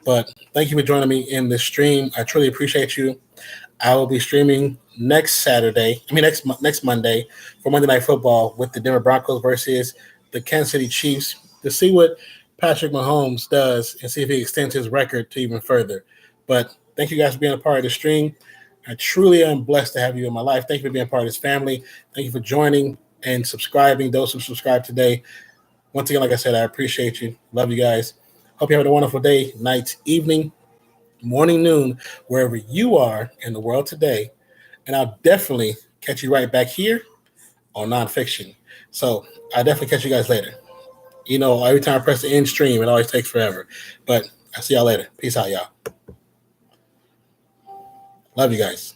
But thank you for joining me in this stream. I truly appreciate you. I will be streaming next Monday for Monday Night Football with the Denver Broncos versus the Kansas City Chiefs to see what Patrick Mahomes does and see if he extends his record to even further. But thank you guys for being a part of the stream. I truly am blessed to have you in my life. Thank you for being a part of this family. Thank you for joining and subscribing. Those who subscribed today, once again, like I said, I appreciate you. Love you guys. Hope you have a wonderful day, night, evening, morning, noon, wherever you are in the world today. And I'll definitely catch you right back here on Nonpfixion. So I'll definitely catch you guys later. Every time I press the end stream, it always takes forever. But I'll see y'all later. Peace out, y'all. Love you guys.